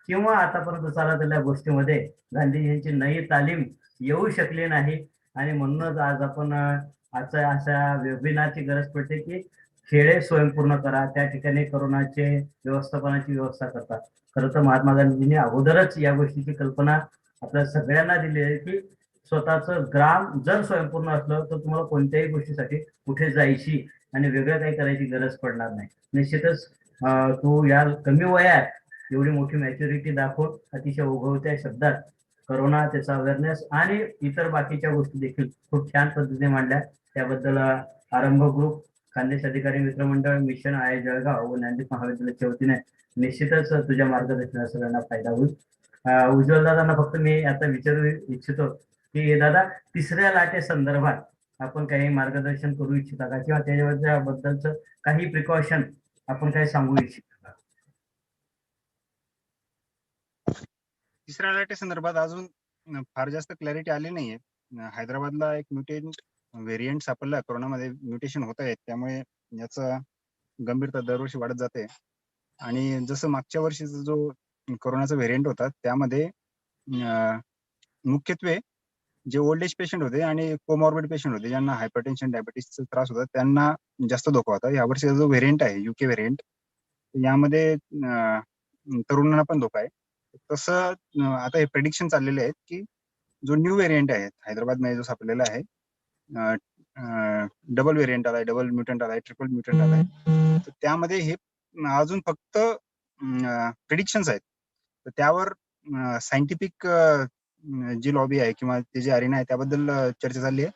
किंवा आतापर्यंत चालत आलेल्या गोष्टीमध्ये गांधीजींची नई तालीम येऊ शकली नाही. आणि म्हणूनच आज आपण आजच्या अशा वेबिनारची गरज पडते की खेडे स्वयंपूर्ण करा, त्या ठिकाणी कोरोनाचे व्यवस्थापनाची व्यवस्था करतात. खरं तर महात्मा गांधींनी अगोदरच या गोष्टीची कल्पना आपल्या सगळ्यांना दिली आहे की स्वतःचं ग्राम जर स्वयंपूर्ण असलं तर तुम्हाला कोणत्याही गोष्टीसाठी कुठे जायची आणि वेगळं काही करायची गरज पडणार नाही. निश्चितच तू या कमी वयात एवढी मोठी मॅच्युरिटी दाखवून अतिशय ओघवत्या शब्दात करोना, त्याचा अवेअरनेस आणि इतर बाकीच्या गोष्टी देखील खूप छान पद्धतीने मांडल्या. त्याबद्दल आरंभ ग्रुप, खानदेश अधिकारी मित्रमंडळ, मिशन आय जळगाव व ज्ञानदीप महाविद्यालयाच्या वतीने निश्चितच तुझ्या मार्गदर्शनाचा सगळ्यांना फायदा होईल. उज्ज्वल दादांना फक्त मी आता विचारू इच्छितो की दादा, तिसऱ्या लाटे संदर्भात आपण काही मार्गदर्शन करू इच्छिता का, किंवा त्याच्याबद्दलचं काही प्रिकॉशन आपण काही सांगू इच्छिता का? तिसऱ्या लाटे संदर्भात अजून फार जास्त क्लॅरिटी आली नाहीये. हैदराबादला एक म्युटेंट व्हेरियंट सापडला कोरोनामध्ये, म्युटेशन होत आहेत, त्यामुळे याचा गंभीरता दरवर्षी वाढत जाते. आणि जसं मागच्या वर्षीचा जो कोरोनाचा व्हेरियंट होता त्यामध्ये मुख्यत्वे जे ओल्ड एज पेशंट होते आणि कोमॉर्बिड पेशंट होते, ज्यांना हायपरटेन्शन, डायबिटीसचा त्रास होता, त्यांना जास्त धोका होता. यावर्षीचा जो व्हेरियंट आहे युके व्हेरियंट, यामध्ये तरुणांना पण धोका आहे. तसं आता हे प्रेडिक्शन चाललेले आहेत की जो न्यू व्हेरियंट आहे हैदराबादमध्ये जो सापडलेला आहे, डबल व्हेरियंट आलाय, डबल म्युटंट आलाय, ट्रिपल म्युटंट आलाय, तर त्यामध्ये हे अजून फक्त प्रेडिक्शन्स आहेत. तर त्यावर सायंटिफिक जी लॉबी आहे किंवा ते जे अरेना आहे त्याबद्दल चर्चा चालली आहे.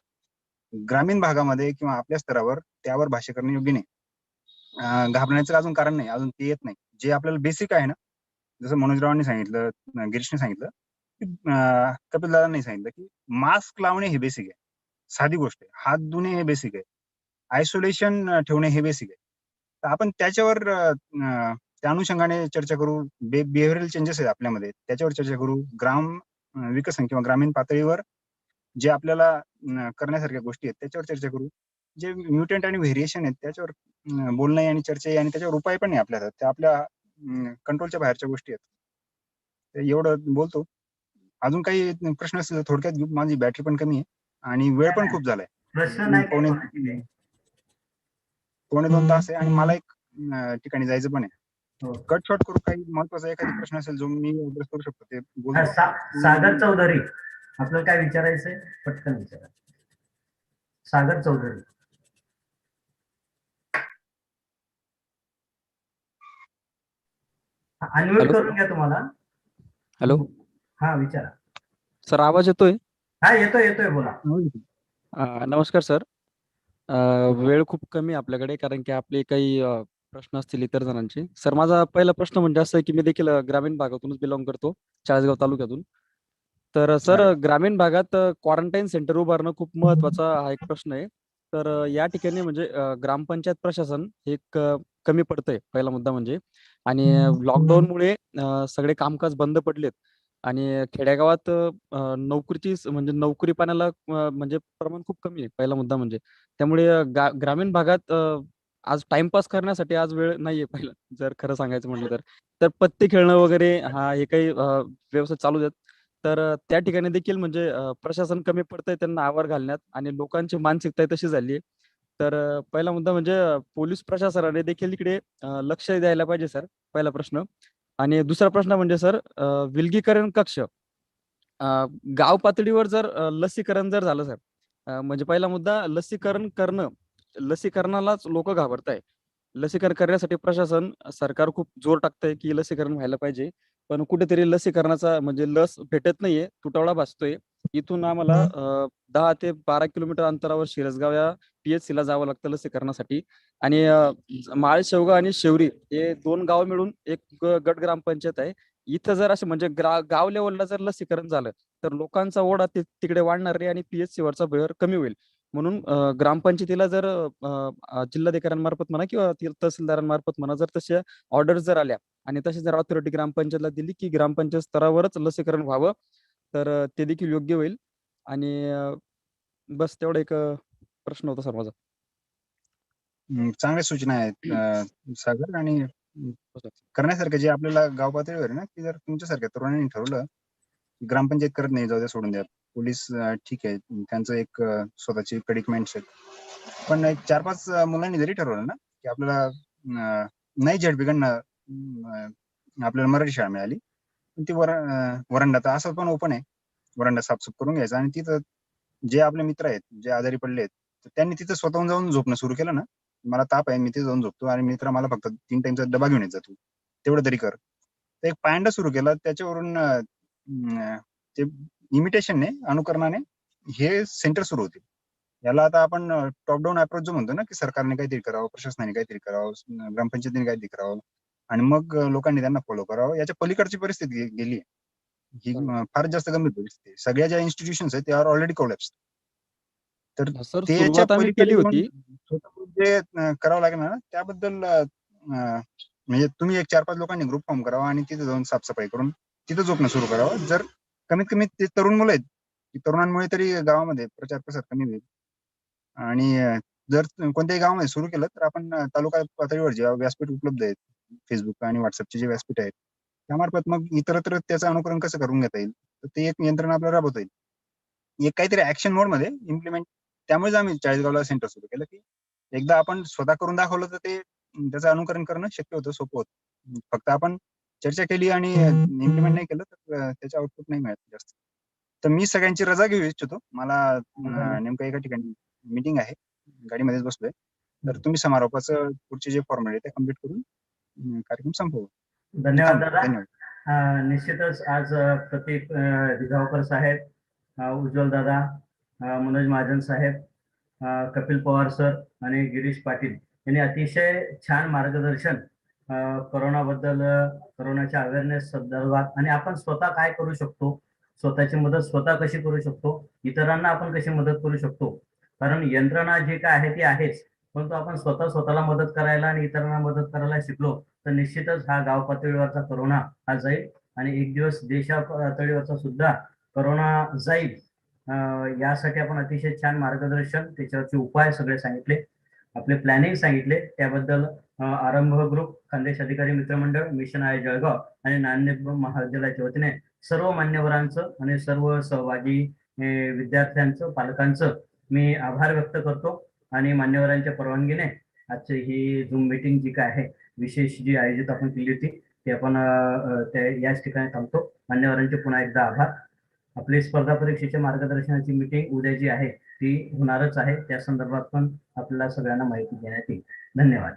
ग्रामीण भागामध्ये किंवा आपल्या स्तरावर त्यावर भाष्य करणे योग्य नाही. घाबरण्याचं अजून कारण नाही, अजून ते येत नाही. जे आपल्याला बेसिक आहे ना, जसं मनोजरावांनी सांगितलं, गिरीशने सांगितलं, कपिल दादांनी सांगितलं की मास्क लावणे हे बेसिक आहे, साधी गोष्ट आहे. हात धुणे हे बेसिक आहे, आयसोलेशन ठेवणे हे बेसिक आहे. तर आपण त्याच्यावर त्या अनुषंगाने चर्चा करू. बिहेव्हिअरल चेंजेस आहेत आपल्यामध्ये, त्याच्यावर चर्चा करू. ग्राम विकसन किंवा ग्रामीण पातळीवर जे आपल्याला करण्यासारख्या गोष्टी आहेत त्याच्यावर चर्चा करू. जे म्युटंट आणि व्हेरिएशन आहेत त्याच्यावर बोलणं आणि चर्चा आहे, आणि त्याच्यावर उपाय पण आहे आपल्या हातात. त्या आपल्या कंट्रोलच्या बाहेरच्या गोष्टी आहेत. एवढं बोलतो. अजून काही प्रश्न असतील तर थोडक्यात घेऊ. माझी बॅटरी पण कमी आहे आणि वेळ पण खूप झालाय, प्रश्न नाही पावणे काही. 2 तास आहे आणि मला एक ठिकाणी जायचं पण आहे. हो. कट शॉर्ट करू. काही महत्वाचा एखादा प्रश्न असेल जो मी अभ्यास करू शकतो ते हा, बोलतो. सागर चौधरी, आपल्याला काय विचारायचंय पटकन विचारा. सागर चौधरी. Unmute hello. करून घ्या तुम्हाला. हॅलो हा, विचारा. सर, आवाज येतोय? हा, येतोय बोला. नमस्कार सर. वेळ खूप कमी आहे आपल्याकडे, कारण की आपले काही प्रश्न असतील इतर जणांचे. सर, माझा पहिला प्रश्न म्हणजे असं आहे की मी देखील ग्रामीण भागातूनच बिलॉंग करतो, चाळीसगाव तालुक्यातून. तर सर, ग्रामीण भागात क्वारंटाईन सेंटर उभारणं खूप महत्वाचा हा एक प्रश्न आहे. तर या ठिकाणी म्हणजे ग्रामपंचायत प्रशासन हे कमी पडतंय, पहिला मुद्दा म्हणजे. आणि लॉकडाऊनमुळे सगळे कामकाज बंद पडलेत आणि खेडेगावात नोकरीची म्हणजे नोकरी पाण्याला म्हणजे प्रमाण खूप कमी आहे, पहिला मुद्दा म्हणजे. त्यामुळे ग्रामीण भागात आज टाइमपास करण्यासाठी आज वेळ नाहीये, पहिलं जर खरं सांगायचं म्हटलं तर. तर पत्ते खेळणं वगैरे हा हे काही व्यवसाय चालू आहेत. तर त्या ठिकाणी देखील म्हणजे प्रशासन कमी पडतंय त्यांना आवर घालण्यात, आणि लोकांची मानसिकता तशी झाली आहे. तर पहिला मुद्दा म्हणजे पोलीस प्रशासनाने देखील इकडे लक्ष द्यायला पाहिजे सर, पहिला प्रश्न. आणि दुसरा प्रश्न म्हणजे सर, विलगीकरण कक्ष गाव पातळीवर जर लसीकरण जर झालं सर, म्हणजे पहिला मुद्दा लसीकरण करणं लसीकरणालाच लोक घाबरताय. लसीकरण करण्यासाठी प्रशासन सरकार खूप जोर टाकतंय की लसीकरण व्हायला पाहिजे, पण कुठेतरी लसीकरणाचा म्हणजे लस भेटत नाहीये, तुटवडा भासतोय. इथून आम्हाला 10 ते 12 किलोमीटर अंतरावर शिरसगाव या PHC ला जावं लागतं लसीकरणासाठी. आणि माळशेवगा आणि शेवरी हे 2 गाव मिळून एक गट ग्रामपंचायत आहे. इथं जर असं म्हणजे गाव लेवलला जर लसीकरण झालं तर लोकांचा ओढा तिकडे वाढणार आहे आणि PHC वरचा भर कमी होईल. म्हणून ग्रामपंचायतीला जर जिल्हाधिकाऱ्यांमार्फत म्हणा किंवा तहसीलदारांमार्फत म्हणा जर तशा ऑर्डर जर आल्या आणि तशी जर ऑथॉरिटी ग्रामपंचायतला दिली की ग्रामपंचायत स्तरावरच लसीकरण व्हावं, तर ते देखील योग्य होईल. आणि बस तेवढा एक प्रश्न होता सर माझा. चांगल्या सूचना आहेत सागर. आणि करण्यासारखं जे आपल्याला गाव पातळीवर आहे ना, की जर तुमच्यासारख्या तरुणांनी ठरवलं ग्रामपंचायत करत नाही, जाऊ द्या सोडून द्या, पोलीस ठीक आहे, त्यांचं एक स्वतःची प्रेडिक्टमेंट्स आहेत, पण एक 4-5 मुलांनी जरी ठरवलं ना की आपल्याला नाही झेडपीकडनं आपल्याला मराठी शाळा मिळाली, पण ती वरांडा तर असं पण ओपन आहे, वरांडा साफसूफ करून घ्यायचा आणि तिथं जे आपले मित्र आहेत जे आजारी पडले आहेत तर त्यांनी तिथं स्वतःहून जाऊन झोपणं सुरू केलं ना, मला ताप आहे मी तिथे जाऊन झोपतो आणि मित्र मला फक्त 3 टाइमचा डबा घेऊन येत जातो, तेवढं तरी कर. तर एक पायंडा सुरू केला, त्याच्यावरून ते इमिटेशनने, अनुकरणाने हे सेंटर सुरू होते. याला आता आपण टॉप डाऊन अप्रोच जो म्हणतो ना, की सरकारने काहीतरी करावं, प्रशासनाने काहीतरी करावं, ग्रामपंचायतीने काहीतरी करावं आणि मग लोकांनी त्यांना फॉलो करावं. याच्या पलीकडची परिस्थिती गेली ही फार जास्त गंभीर परिस्थिती आहे. सगळ्या ज्या इन्स्टिट्यूशन्स आहेत ते आर ऑलरेडी कोलॅप्स्ड. तर सर त्याच्या सुरुवात आम्ही पलीकडे केली येऊन होती. स्वतःहून जे करावं लागेल ना त्याबद्दल म्हणजे तुम्ही एक 4-5 लोकांनी ग्रुप फॉर्म करावा आणि तिथे जाऊन साफसफाई करून तिथं झोपणं सुरू करावं. जर कमीत कमी ते तरुण मुलं आहेत, की तरुणांमुळे तरी गावामध्ये प्रचार प्रसार कमी होईल. आणि जर कोणत्याही गावामध्ये सुरू केलं तर आपण तालुका पातळीवर जे व्यासपीठ उपलब्ध आहेत, फेसबुक आणि व्हॉट्सअपचे जे व्यासपीठ आहेत त्यामार्फत मग इतरत्र त्याचं अनुकरण कसं करून घेता येईल तर ते एक यंत्रणा आपल्याला राबवता येईल. एक काहीतरी ऍक्शन मोड मध्ये इम्प्लिमेंट. त्यामुळेच आम्ही चाळीसगावला सेंटर सुरू केलं, की एकदा आपण स्वतः करून दाखवलं तर ते त्याचं अनुकरण करणं शक्य होतं, सोपं होतं. फक्त आपण चर्चा केली आणि इम्प्लिमेंट नाही केलं तर त्याचे आउटपुट नाही मिळत जास्त. तर मी सगळ्यांची रजा घेऊ इच्छितो. मला नेमकं एका ठिकाणी मीटिंग आहे, गाडीमध्येच बसलोय. तर तुम्ही समारोपाचं पुढचे जे फॉर्मॅट आहे ते कम्प्लीट करून कार्यक्रम संपवू. धन्यवाद दादा. धन्यवाद. निश्चितच आज प्रतीक दिघावकर साहेब, उज्ज्वल दादा, मनोज महाजन साहेब, कपिल पवार सर आणि गिरीश पाटील यांनी अतिशय छान मार्गदर्शन करोनाबद्दल, करोनाच्या अवेअरनेस संदर्भात आणि आपण स्वतः काय करू शकतो, स्वतःची मदत स्वतः कशी करू शकतो, इतरांना आपण कशी मदत करू शकतो. कारण यंत्रणा जी काय आहे ती आहेच, परंतु आपण स्वतःला मदत करायला आणि इतरांना मदत करायला शिकलो तर निश्चितच हा गाव पातळीवरचा करोना हा जाईल आणि एक दिवस देशा पातळीवरचा सुद्धा करोना जाईल. यासाठी आपण अतिशय छान मार्गदर्शन, त्याच्यावरचे उपाय सगळे सांगितले, आपले प्लॅनिंग सांगितले. त्याबद्दल आरंभ ग्रुप, खानदेश अधिकारी मित्रमंडळ, मिशन आहे जळगाव आणि नान्यब महाविद्यालयाच्या वतीने सर्व मान्यवरांचं आणि सर्व सहभागी विद्यार्थ्यांचं, पालकांचं मी आभार व्यक्त करतो. आणि मान्यवरांच्या परवानगीने आजची ही झूम मीटिंग जी काय आहे विशेष जी आयोजित आपण केली होती ते आपण याच ठिकाणी थांबतो. मान्यवरांचे पुन्हा एकदा आभार. आपली स्पर्धा परीक्षेच्या मार्गदर्शनाची मीटिंग उद्या जी आहे ती होणारच आहे, त्या संदर्भात पण आपल्याला सगळ्यांना माहिती देण्यात येईल. धन्यवाद.